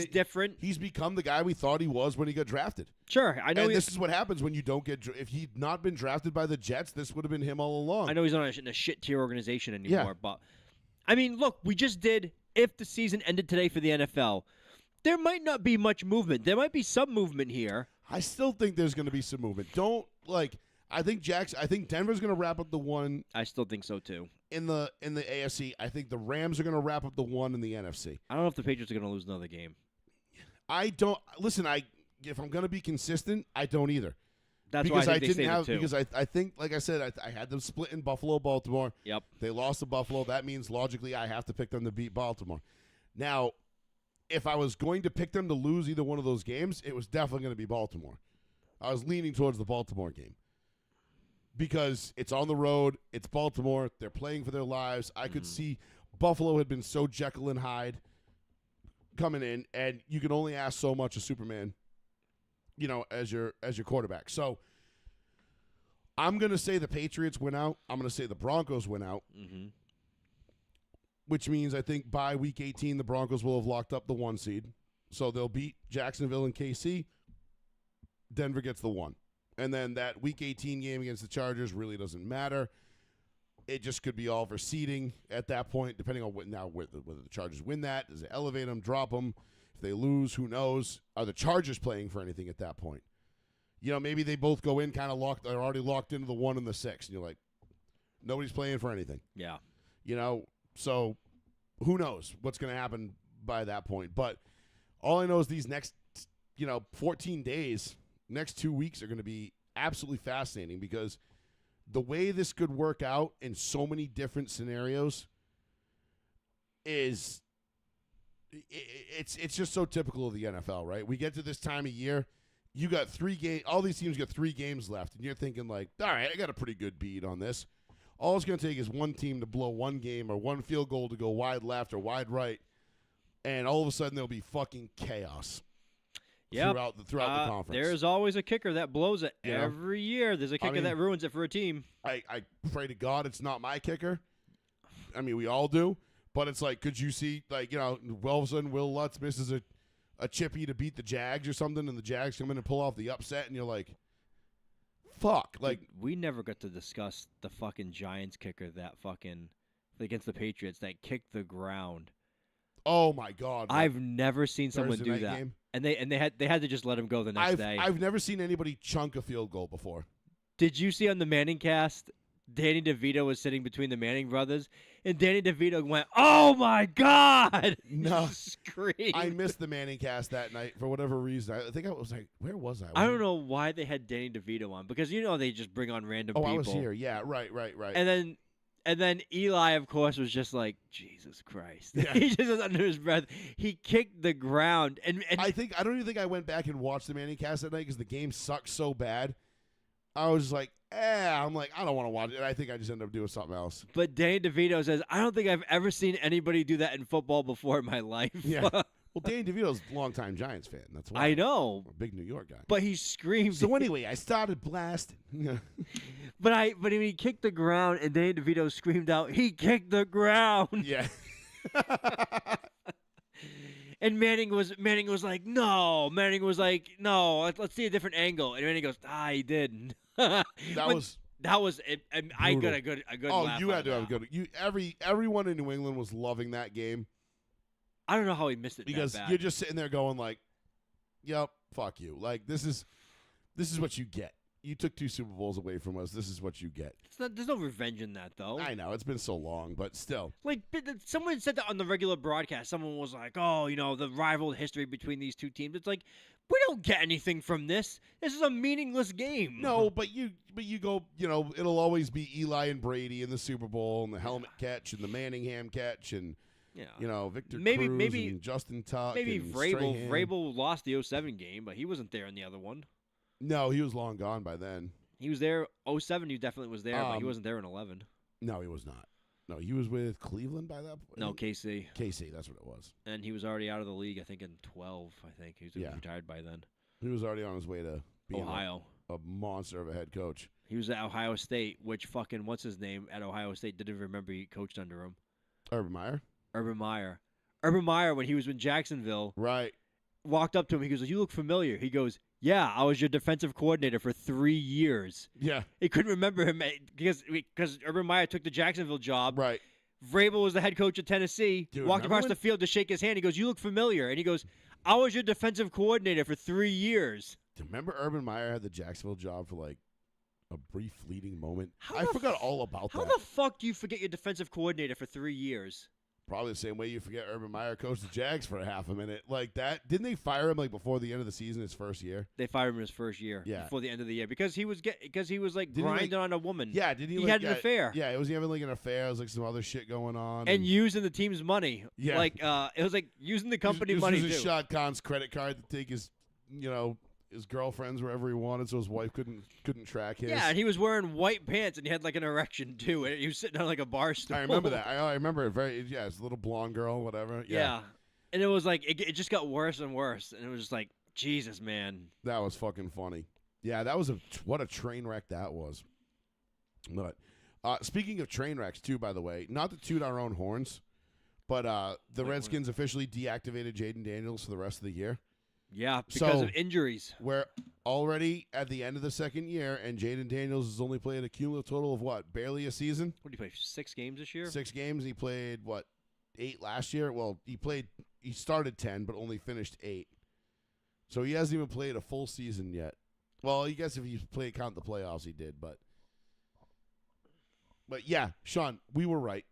different. He's become the guy we thought he was when he got drafted. Sure, I know. And this is what happens when you don't get. If he'd not been drafted by the Jets, this would have been him all along. I know he's not in a shit tier organization anymore, but I mean, look, we just did. If the season ended today for the NFL, there might not be much movement. There might be some movement here. I still think there's going to be some movement. I think Denver's going to wrap up the one. I still think so too. In the AFC, I think the Rams are going to wrap up the one in the NFC. I don't know if the Patriots are going to lose another game. I don't listen. If I'm going to be consistent, I don't either. That's because why I think they stayed at 2. Because I think, like I said, I had them split in Buffalo, Baltimore. Yep. They lost to Buffalo. That means logically I have to pick them to beat Baltimore. Now, if I was going to pick them to lose either one of those games, it was definitely going to be Baltimore. I was leaning towards the Baltimore game because it's on the road. It's Baltimore. They're playing for their lives. I could see Buffalo had been so Jekyll and Hyde coming in, and you can only ask so much of Superman, as your quarterback. So I'm going to say the Patriots win out. I'm going to say the Broncos win out. Mm-hmm. Which means I think by week 18, the Broncos will have locked up the 1 seed. So they'll beat Jacksonville and KC. Denver gets the 1. And then that week 18 game against the Chargers really doesn't matter. It just could be all for seeding at that point, depending on whether the Chargers win that. Does it elevate them, drop them? If they lose, who knows? Are the Chargers playing for anything at that point? Maybe they both go in kind of locked. They're already locked into the 1 and the 6. And you're like, nobody's playing for anything. Yeah. So who knows what's going to happen by that point. But all I know is these next, 14 days, next 2 weeks are going to be absolutely fascinating because the way this could work out in so many different scenarios is it's just so typical of the NFL, right? We get to this time of year, you got 3 games, all these teams got 3 games left, and you're thinking like, all right, I got a pretty good beat on this. All it's going to take is one team to blow one game or one field goal to go wide left or wide right, and all of a sudden there'll be fucking chaos throughout the conference. There's always a kicker that blows it every year. There's a kicker that ruins it for a team. I pray to God it's not my kicker. I mean, we all do. But it's like, could you see, all of a sudden Will Lutz misses a chippy to beat the Jags or something, and the Jags come in and pull off the upset, and you're like, fuck. Like, we never got to discuss the fucking Giants kicker that fucking against the Patriots that kicked the ground. Oh my God! I've never seen someone Thursday do night that, game? and they had to just let him go the next day. I've never seen anybody chunk a field goal before. Did you see on the Manning cast Danny DeVito was sitting between the Manning brothers, and Danny DeVito went, "Oh my God!" No. Screamed. I missed the Manning cast that night for whatever reason. I think I was like, where was I? I don't know why they had Danny DeVito on, because they just bring on random Oh, people. I was here. Yeah, right. And then Eli, of course, was just like, Jesus Christ. Yeah. He just was under his breath. He kicked the ground, and I don't even think I went back and watched the Manning cast that night because the game sucked so bad. I was just like, I'm like, I don't want to watch it. I think I just ended up doing something else. But Danny DeVito says, I don't think I've ever seen anybody do that in football before in my life. Yeah. Well, Danny DeVito's a longtime Giants fan. That's why. I know. I'm a big New York guy. But he screamed. So anyway, I started blasting. But when he kicked the ground and Danny DeVito screamed out, he kicked the ground. Yeah. And Manning was like, no. Manning was like, no, let's see a different angle. And Manning goes, he didn't. That was it. I got a good laugh. You had to have a good. Everyone in New England was loving that game. I don't know how he missed it because that bad. you're just sitting there going like, "Yep, fuck you." Like this is what you get. You took 2 Super Bowls away from us. This is what you get. There's no revenge in that, though. I know it's been so long, but still. Like someone said that on the regular broadcast. Someone was like, "Oh, the rival history between these two teams." It's like, we don't get anything from this. This is a meaningless game. No, but you go. It'll always be Eli and Brady in the Super Bowl and the helmet catch and the Manningham catch and Victor Cruz and Justin Tuck. Maybe and Vrabel. Strahan. Vrabel lost the 07 game, but he wasn't there in the other one. No, he was long gone by then. He was there 07. He definitely was there, but he wasn't there in 11. No, he was not. No, he was with Cleveland by that point. No, KC. KC, that's what it was. And he was already out of the league, I think, in 12. I think he was retired by then. He was already on his way to being Ohio. A monster of a head coach. He was at Ohio State, which fucking what's his name at Ohio State didn't even remember he coached under him. Urban Meyer. Urban Meyer, when he was in Jacksonville, right, walked up to him. He goes, "You look familiar." He goes, "Yeah, I was your defensive coordinator for 3 years." Yeah. He couldn't remember him because Urban Meyer took the Jacksonville job. Right. Vrabel was the head coach of Tennessee. Dude, walked across the field to shake his hand. He goes, "You look familiar." And he goes, "I was your defensive coordinator for 3 years." Remember Urban Meyer had the Jacksonville job for like a brief fleeting moment? I forgot all about that. How the fuck do you forget your defensive coordinator for 3 years? Probably the same way you forget Urban Meyer coached the Jags for a half a minute. Like that. Didn't they fire him like before the end of the season, his first year? They fired him in his first year. Yeah. Before the end of the year. Because he was like Didn't he, grinding on a woman. Yeah, didn't he? He had an affair. Yeah, it was having like an affair. It was like some other shit going on. And using the team's money. Yeah. Like it was like using the company he was money using too. Shad Khan's credit card to take his his girlfriends wherever he wanted, so his wife couldn't track his. Yeah, and he was wearing white pants, and he had like an erection too. And he was sitting on like a bar stool. I remember that. I remember it very. Yeah, it's a little blonde girl, whatever. Yeah. And it was like it just got worse and worse, and it was just like, Jesus, man. That was fucking funny. Yeah, that was what a train wreck that was. But speaking of train wrecks, too, by the way, not to toot our own horns, but the Redskins officially deactivated Jaden Daniels for the rest of the year. Yeah, because of injuries. We're already at the end of the second year, and Jaden Daniels has only played a cumulative total of what? Barely a season? What did he play? 6 games this year? 6 games. He played, 8 last year? Well, he started 10, but only finished 8. So he hasn't even played a full season yet. Well, I guess if you count the playoffs, he did, but yeah, Sean, we were right.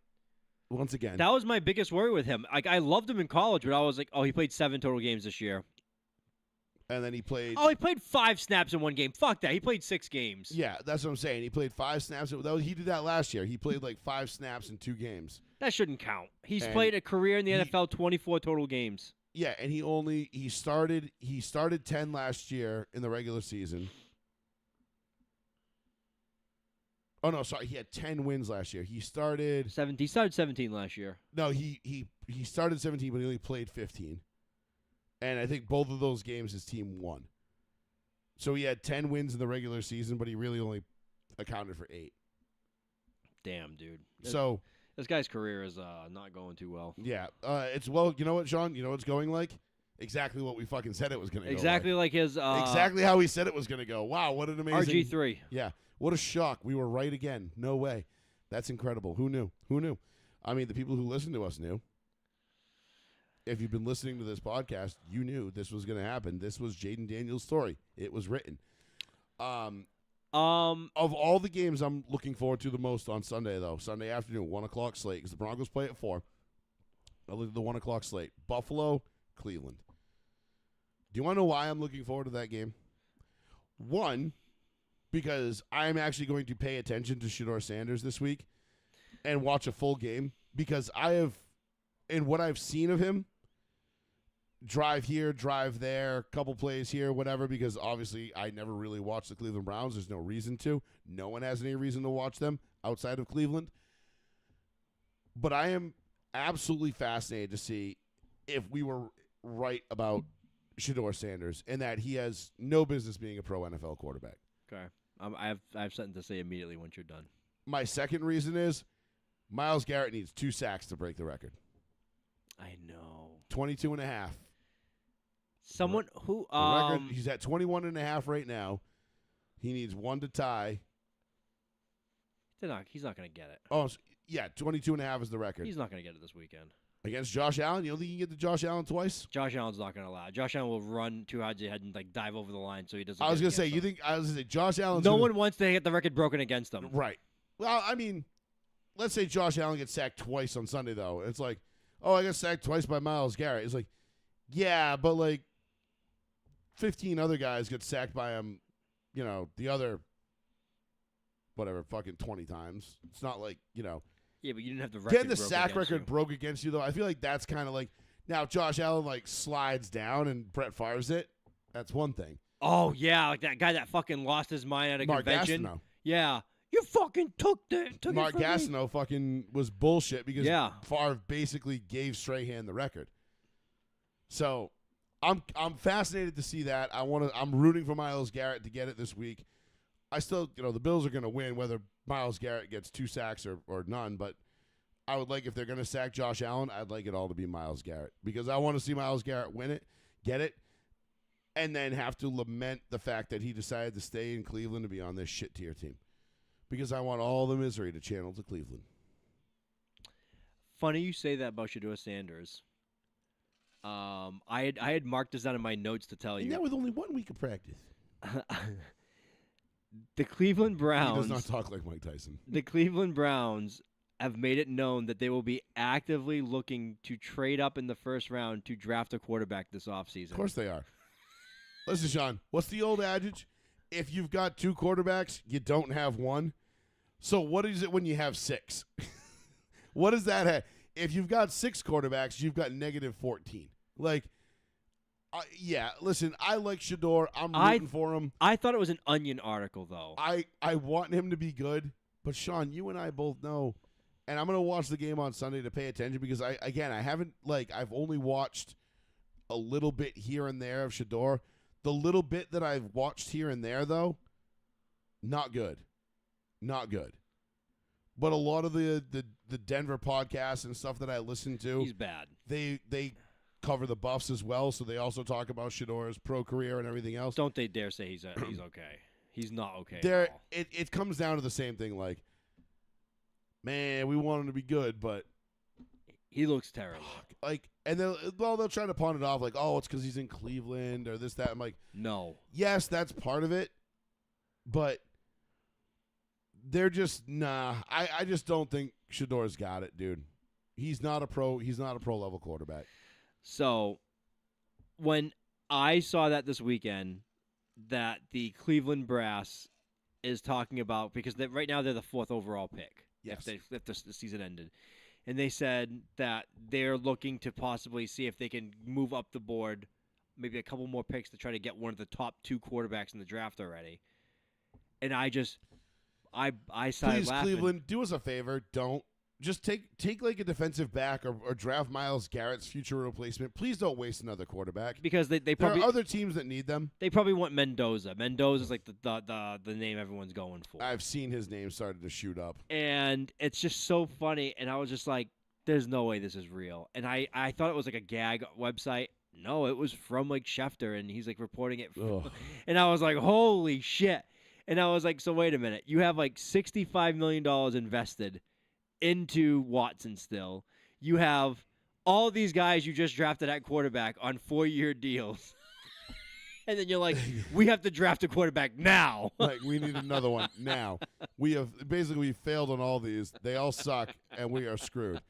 Once again. That was my biggest worry with him. Like, I loved him in college, but I was like, oh, he played 7 total games this year. And then he played... Oh, he played 5 snaps in one game. Fuck that. He played 6 games. Yeah, that's what I'm saying. He played 5 snaps. He did that last year. He played like 5 snaps in 2 games. That shouldn't count. He's played a career in the NFL 24 total games. Yeah, and he started 10 last year in the regular season. Oh no, sorry, he had 10 wins last year. He started 17. He started 17 last year. No, he started 17, but he only played 15. And I think both of those games his team won. So he had 10 wins in the regular season, but he really only accounted for 8. Damn, dude. So this guy's career is not going too well. Yeah. You know what, Sean? You know what it's going like? Exactly what we fucking said it was going to go Exactly like his... exactly how we said it was going to go. Wow, what an amazing... RG3. Yeah. What a shock. We were right again. No way. That's incredible. Who knew? Who knew? I mean, the people who listen to us knew. If you've been listening to this podcast, you knew this was going to happen. This was Jaden Daniels' story. It was written. Of all the games I'm looking forward to the most on Sunday, though, Sunday afternoon, 1 o'clock slate, because the Broncos play at 4. I look at the 1 o'clock slate. Buffalo, Cleveland. Do you want to know why I'm looking forward to that game? One, because I'm actually going to pay attention to Shedeur Sanders this week and watch a full game, because I have, in what I've seen of him, drive here, drive there, couple plays here, whatever, because obviously I never really watched the Cleveland Browns. There's no reason to. No one has any reason to watch them outside of Cleveland. But I am absolutely fascinated to see if we were right about Shedeur Sanders and that he has no business being a pro NFL quarterback. Okay. I have something to say immediately once you're done. My second reason is Myles Garrett needs 2 sacks to break the record. I know. 22 and a half. Someone who The record, he's at 21 and a half right now. He needs 1 to tie. He's not going to get it. Oh, yeah, 22 and a half is the record. He's not going to get it this weekend. Against Josh Allen? You don't think you can get to Josh Allen twice? Josh Allen's not going to allow it. Josh Allen will run too hard ahead and like dive over the line so he doesn't. I was going going to say, Josh Allen? No one wants to get the record broken against him. Right. Well, I mean, let's say Josh Allen gets sacked twice on Sunday, though. It's like, oh, I got sacked twice by Myles Garrett. It's like, yeah, but like 15 other guys get sacked by him, the other, whatever, fucking 20 times. It's not like, Yeah, but you didn't have the record. getting the broke sack against record you. broke against you, though. I feel like that's kind of like, now Josh Allen, like, slides down and Brett Favre's it. That's one thing. Oh yeah, like that guy that fucking lost his mind at a Mark convention. Gastineau. Yeah, you fucking took Mark it from me. Gastineau fucking was bullshit because Yeah. Favre basically gave Strahan the record. So I'm fascinated to see that. I'm rooting for Myles Garrett to get it this week. I still, the Bills are going to win whether Myles Garrett gets 2 sacks or none, but I would like, if they're going to sack Josh Allen, I'd like it all to be Myles Garrett because I want to see Myles Garrett win it, get it, and then have to lament the fact that he decided to stay in Cleveland to be on this shit tier team because I want all the misery to channel to Cleveland. Funny you say that about Shedeur Sanders. I had marked this down in my notes to tell And you. that with only 1 week of practice. The Cleveland He Browns. does not talk like Mike Tyson. The Cleveland Browns have made it known that they will be actively looking to trade up in the first round to draft a quarterback this offseason. Of course they are. Listen, Sean, what's the old adage? If you've got 2 quarterbacks, you don't have one. So what is it when you have 6? What does that have? If you've got 6 quarterbacks, you've got negative 14. Like, yeah, listen, I like Shedeur. I'm rooting for him. I thought it was an Onion article, though. I want him to be good. But, Sean, you and I both know, and I'm going to watch the game on Sunday to pay attention because, I've only watched a little bit here and there of Shedeur. The little bit that I've watched here and there, though, not good. Not good. But a lot of the Denver podcasts and stuff that I listen to, He's bad. They cover the Buffs as well, so they also talk about Shedeur's pro career and everything else. Don't they dare say he's okay. He's not okay There, at all. it comes down to the same thing. Like, man, we want him to be good, but He looks terrible. like, and they'll try to pawn it off like, oh, it's because he's in Cleveland or this, that. I'm like, No. yes, that's part of it, but they're just I just don't think Shedeur's got it, dude. He's not a pro level quarterback. So, when I saw that this weekend, that the Cleveland Brass is talking about, because right now they're the 4th overall pick. Yes. If the season ended. And they said that they're looking to possibly see if they can move up the board, maybe a couple more picks to try to get one of the top 2 quarterbacks in the draft already. And I started Please, laughing. Cleveland, do us a favor. Don't. Just take like a defensive back or draft Myles Garrett's future replacement. Please don't waste another quarterback. Because they There probably are other teams that need them. they probably want Mendoza. Mendoza is like the name everyone's going for. I've seen his name started to shoot up. And it's just so funny. And I was just like, there's no way this is real. And I thought it was like a gag website. No, it was from like Schefter, and he's like reporting it. Ugh. And I was like, holy shit. And I was like, so wait a minute. You have like $65 million invested into Watson still. You have all these guys you just drafted at quarterback on 4-year deals. And then you're like, we have to draft a quarterback now. Like, we need another one now. We failed on all these. They all suck, and we are screwed.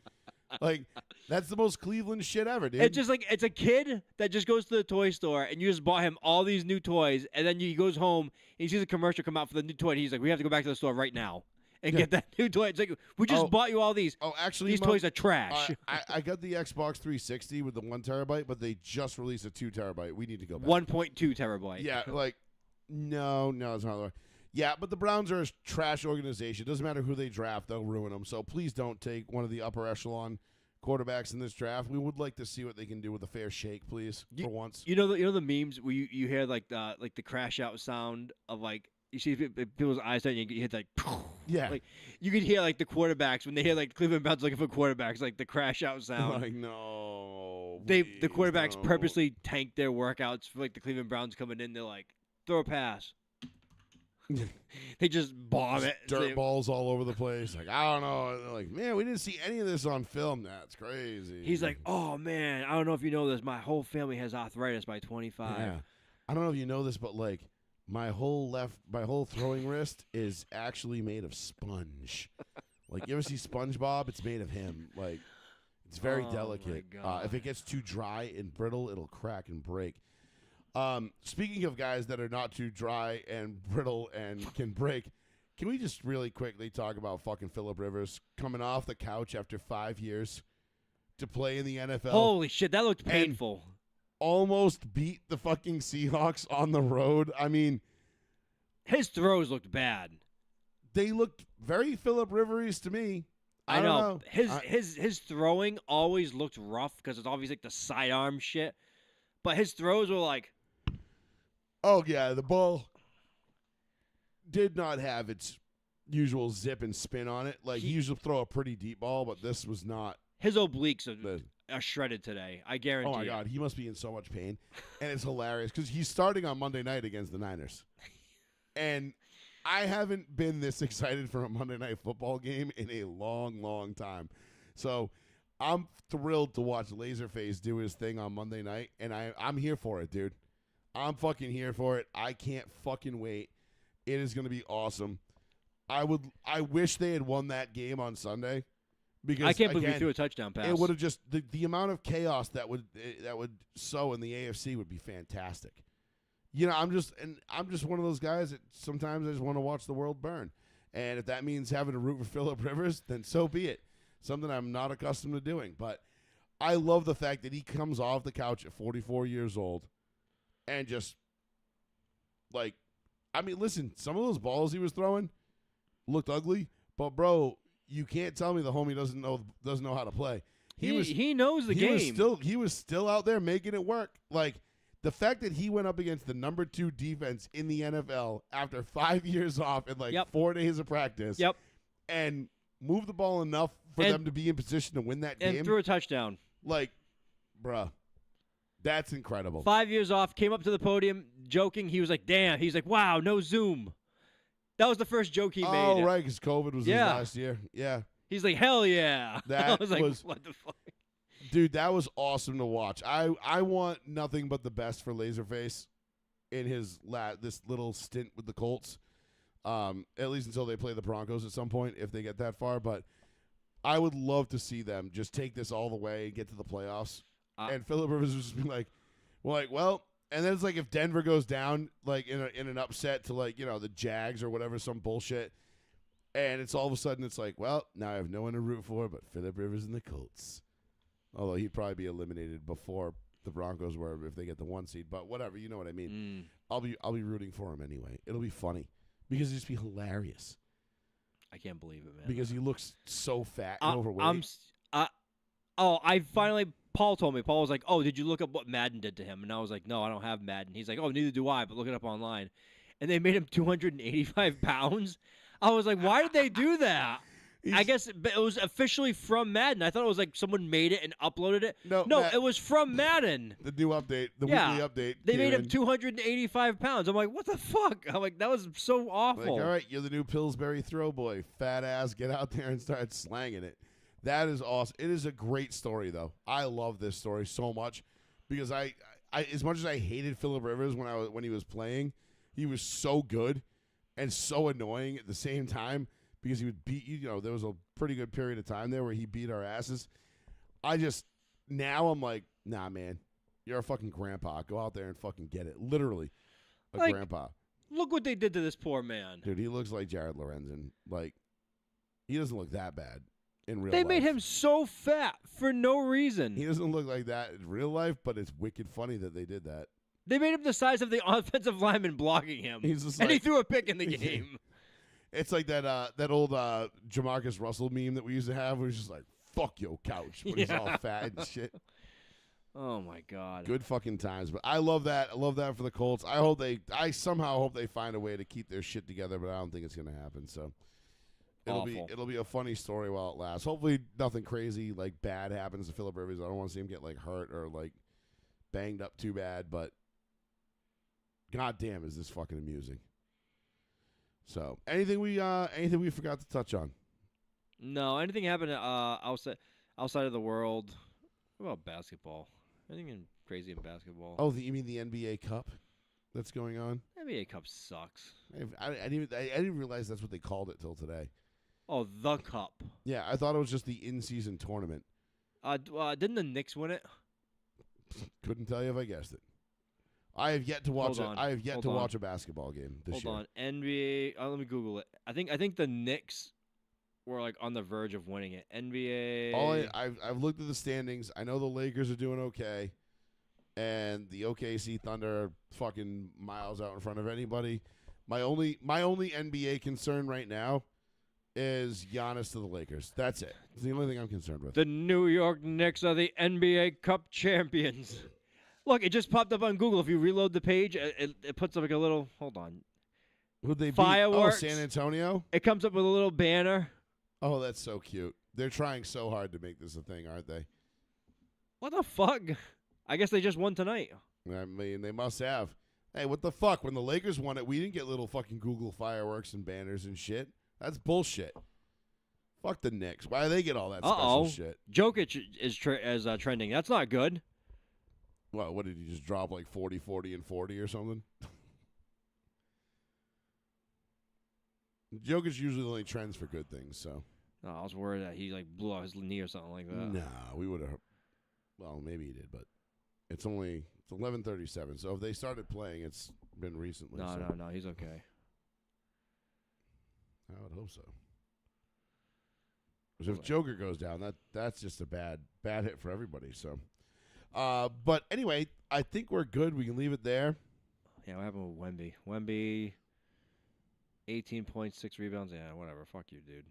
Like, that's the most Cleveland shit ever, dude. It's just like it's a kid that just goes to the toy store and you just bought him all these new toys, and then he goes home and he sees a commercial come out for the new toy, and he's like, we have to go back to the store right now and get that new toy. It's like, we just bought you all these. Oh, actually, these Mom, toys are trash. I got the Xbox 360 with the 1 terabyte, but they just released a 2 terabyte. We need to go back. 1.2 terabyte. Yeah, like, no, it's not the way. Yeah, but the Browns are a trash organization. Doesn't matter who they draft, they'll ruin them. So please don't take one of the upper echelon quarterbacks in this draft. We would like to see what they can do with a fair shake, please, for once. You know the memes where you hear like the crash out sound of like you see people's eyes and you hit like Yeah, like you could hear like the quarterbacks when they hear like Cleveland Browns looking for quarterbacks, like the crash out sound. like no, The please, quarterbacks no. purposely tank their workouts for like the Cleveland Browns coming in. They're like, throw a pass. They just bomb it. Dirt balls all over the place. Like, I don't know. They're like, man, we didn't see any of this on film. That's crazy. He's like, oh man, I don't know if you know this. My whole family has arthritis by 25. yeah. I don't know if you know this, but like my whole throwing wrist is actually made of sponge. Like, you ever see SpongeBob? It's made of him. Like, it's very delicate. My God. If it gets too dry and brittle, it'll crack and break. Speaking of guys that are not too dry and brittle and can break, can we just really quickly talk about fucking Phillip Rivers coming off the couch after 5 years to play in the NFL? Holy shit, that looked painful. Almost beat the fucking Seahawks on the road. I mean, his throws looked bad. they looked very Phillip Rivers to me. I don't know. His throwing always looked rough because it's obviously like the sidearm shit. But his throws were like, oh yeah, the ball did not have its usual zip and spin on it. Like, he usually throw a pretty deep ball, but this was not. his obliques are shredded today. I guarantee. Oh my God, he must be in so much pain, and it's hilarious because he's starting on Monday night against the Niners, and I haven't been this excited for a Monday Night Football game in a long, long time. So I'm thrilled to watch Laserface do his thing on Monday night, and I'm here for it, dude. I'm fucking here for it. I can't fucking wait. It is going to be awesome. I wish they had won that game on Sunday, because I can't believe again, he threw a touchdown pass. it would have just the amount of chaos that would sow in the AFC would be fantastic. You know, I'm just one of those guys that sometimes I just want to watch the world burn, and if that means having to root for Phillip Rivers, then so be it. Something I'm not accustomed to doing, but I love the fact that he comes off the couch at 44 years old, and just like, I mean, listen, some of those balls he was throwing looked ugly, but bro, you can't tell me the homie doesn't know how to play. He knows the game. He was still out there making it work. Like, the fact that he went up against the number 2 defense in the NFL after 5 years off and 4 days of practice. Yep. And moved the ball enough for them to be in position to win that game. And threw a touchdown. Like, bruh, that's incredible. 5 years off, came up to the podium joking. He was like, damn. He's like, wow, no Zoom. That was the first joke he made. Oh, right, because COVID was his last year. Yeah. He's like, hell yeah. That I was like, was, what the fuck? dude, that was awesome to watch. I want nothing but the best for Laserface in his this little stint with the Colts, at least until they play the Broncos at some point, if they get that far. But I would love to see them just take this all the way and get to the playoffs. And Phillip Rivers would just be like, well, and then it's like if Denver goes down like in an upset to the Jags or whatever, some bullshit, and it's all of a sudden it's like, well, now I have no one to root for but Phillip Rivers and the Colts. Although he'd probably be eliminated before the Broncos were if they get the 1 seed, but whatever, you know what I mean. I'll be rooting for him anyway. It'll be funny because it'll just be hilarious. I can't believe it, man. Because he looks so fat and overweight. Paul told me. Paul was like, oh, did you look up what Madden did to him? And I was like, no, I don't have Madden. He's like, oh, neither do I, but look it up online. And they made him 285 pounds. I was like, why did they do that? I guess it was officially from Madden. I thought it was like someone made it and uploaded it. No, it was from Madden. The new update, weekly update. They made him 285 pounds. I'm like, what the fuck? I'm like, that was so awful. Like, all right, you're the new Pillsbury throw boy. Fat ass, get out there and start slanging it. That is awesome. It is a great story, though. I love this story so much because I as much as I hated Phillip Rivers when he was playing, he was so good and so annoying at the same time because he would beat you. You know, there was a pretty good period of time there where he beat our asses. Now I'm like, nah, man, you're a fucking grandpa. Go out there and fucking get it. Literally, a grandpa. Look what they did to this poor man. Dude, he looks like Jared Lorenzen. Like, he doesn't look that bad in real life. They made him so fat for no reason. He doesn't look like that in real life, but it's wicked funny that they did that. They made him the size of the offensive lineman blocking him. He's just and he like- threw a pick in the game. It's like that old Jamarcus Russell meme that we used to have where he's just like, fuck your couch, but he's all fat and shit. Oh, my God. Good fucking times. But I love that. I love that for the Colts. I somehow hope they find a way to keep their shit together, but I don't think it's going to happen. So it'll be a funny story while it lasts. Hopefully nothing crazy like bad happens to Phillip Rivers. I don't want to see him get like hurt or like banged up too bad, but goddamn is this fucking amusing. So anything we forgot to touch on? No, anything happened outside of the world? What about basketball? Anything crazy in basketball? Oh, you mean the NBA Cup that's going on? NBA Cup sucks. I didn't realize that's what they called it till today. Oh, the Cup. Yeah, I thought it was just the in-season tournament. Didn't the Knicks win it? Couldn't tell you if I guessed it. I have yet to watch Hold on. I have yet Hold to on. watch a basketball game this year. Hold on. NBA. Let me Google it. I think the Knicks were like on the verge of winning it. NBA. I've looked at the standings. I know the Lakers are doing okay, and the OKC Thunder are fucking miles out in front of anybody. My only NBA concern right now is Giannis to the Lakers. That's it. It's the only thing I'm concerned with. The New York Knicks are the NBA Cup champions. Look, it just popped up on Google. If you reload the page, it puts up like a little. Hold on. Who'd they beat? Fireworks. Oh, San Antonio. It comes up with a little banner. Oh, that's so cute. They're trying so hard to make this a thing, aren't they? What the fuck? I guess they just won tonight. I mean, they must have. Hey, what the fuck? When the Lakers won it, we didn't get little fucking Google fireworks and banners and shit. That's bullshit. Fuck the Knicks. Why do they get all that special shit? Jokic is trending. That's not good. What did he just drop like 40, 40, and 40 or something? Jokic usually only trends for good things, so. No, I was worried that he like blew out his knee or something like that. Nah, we would have. Well, maybe he did, but it's 11:37. So if they started playing, it's been recently. No, he's okay. I would hope so. Because if Joker goes down, that's just a bad hit for everybody. So, but anyway, I think we're good. We can leave it there. Yeah, what happened with Wemby? Wemby, 18.6 rebounds. Yeah, whatever. Fuck you, dude.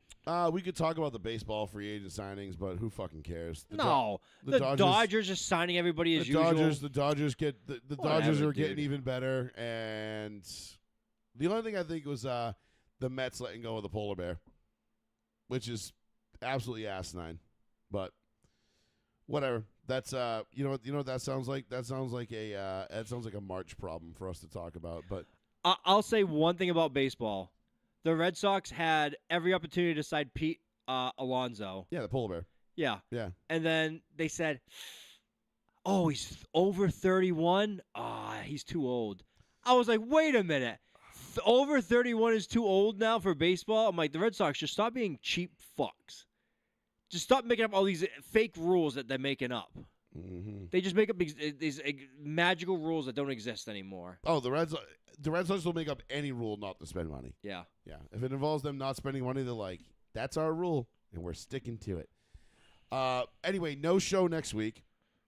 We could talk about the baseball free agent signings, but who fucking cares? The Dodgers Dodgers just signing everybody as usual. The Dodgers get the Dodgers are getting even better, and the only thing I think was the Mets letting go of the polar bear, which is absolutely asinine, but whatever. That's you know what that sounds like. That sounds like a March problem for us to talk about. But I'll say one thing about baseball: the Red Sox had every opportunity to sign Pete Alonso. Yeah, the polar bear. Yeah, Yeah. And then they said, "Oh, he's over 31. He's too old." I was like, "Wait a minute." Over 31 is too old now for baseball. I'm like, the Red Sox should stop being cheap fucks. Just stop making up all these fake rules that they're making up. Mm-hmm. They just make up these magical rules that don't exist anymore. Oh, the Red Sox will make up any rule not to spend money. Yeah. Yeah. If it involves them not spending money, they're like, that's our rule, and we're sticking to it. Anyway, no show next week.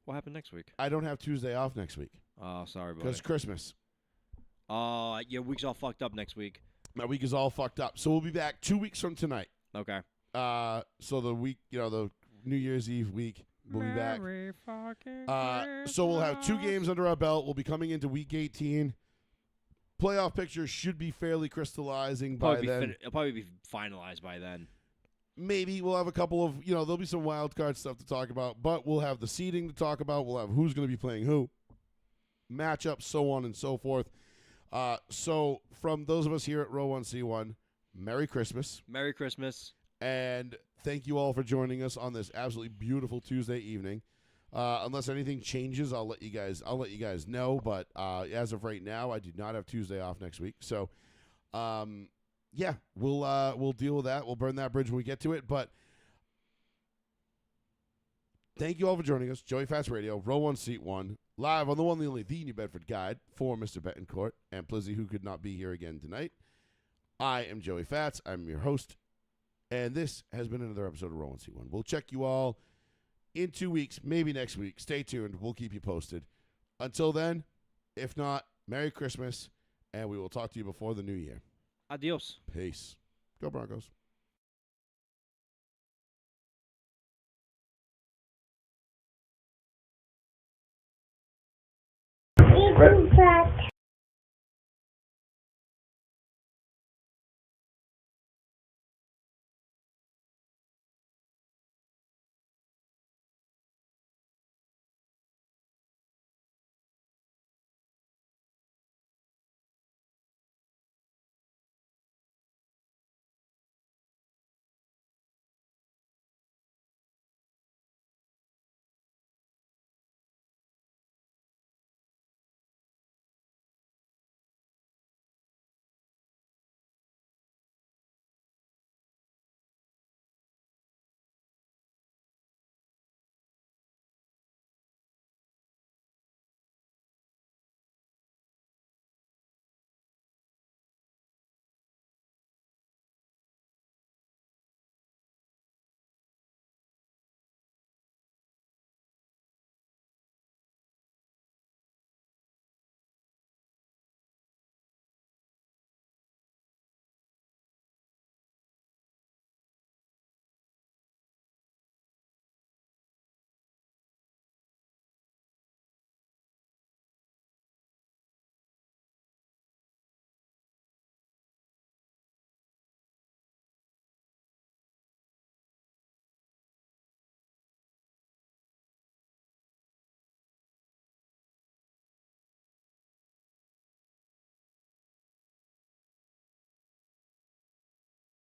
What happened next week? I don't have Tuesday off next week. Oh, sorry, buddy. Because Christmas. Your week's all fucked up next week. My week is all fucked up. So we'll be back 2 weeks from tonight. Okay. So the week, the New Year's Eve week, we'll be back. So we'll have 2 games under our belt. We'll be coming into week 18. Playoff picture should be fairly crystallizing by then. It'll probably be finalized by then. Maybe we'll have a couple of, there'll be some wild card stuff to talk about, but we'll have the seeding to talk about. We'll have who's going to be playing who, matchups, so on and so forth. So from those of us here at Row 1C1, Merry Christmas. Merry Christmas. And thank you all for joining us on this absolutely beautiful Tuesday evening. Unless anything changes, I'll let you guys know. But as of right now, I do not have Tuesday off next week. So, yeah, we'll deal with that. We'll burn that bridge when we get to it. But thank you all for joining us. Joey Fats Radio, Row 1, Seat 1, live on the one, the only, the New Bedford Guide for Mr. Betancourt and Plizzy, who could not be here again tonight. I am Joey Fats. I'm your host. And this has been another episode of Row 1, Seat 1. We'll check you all in 2 weeks, maybe next week. Stay tuned. We'll keep you posted. Until then, if not, Merry Christmas, and we will talk to you before the new year. Adios. Peace. Go Broncos. Fat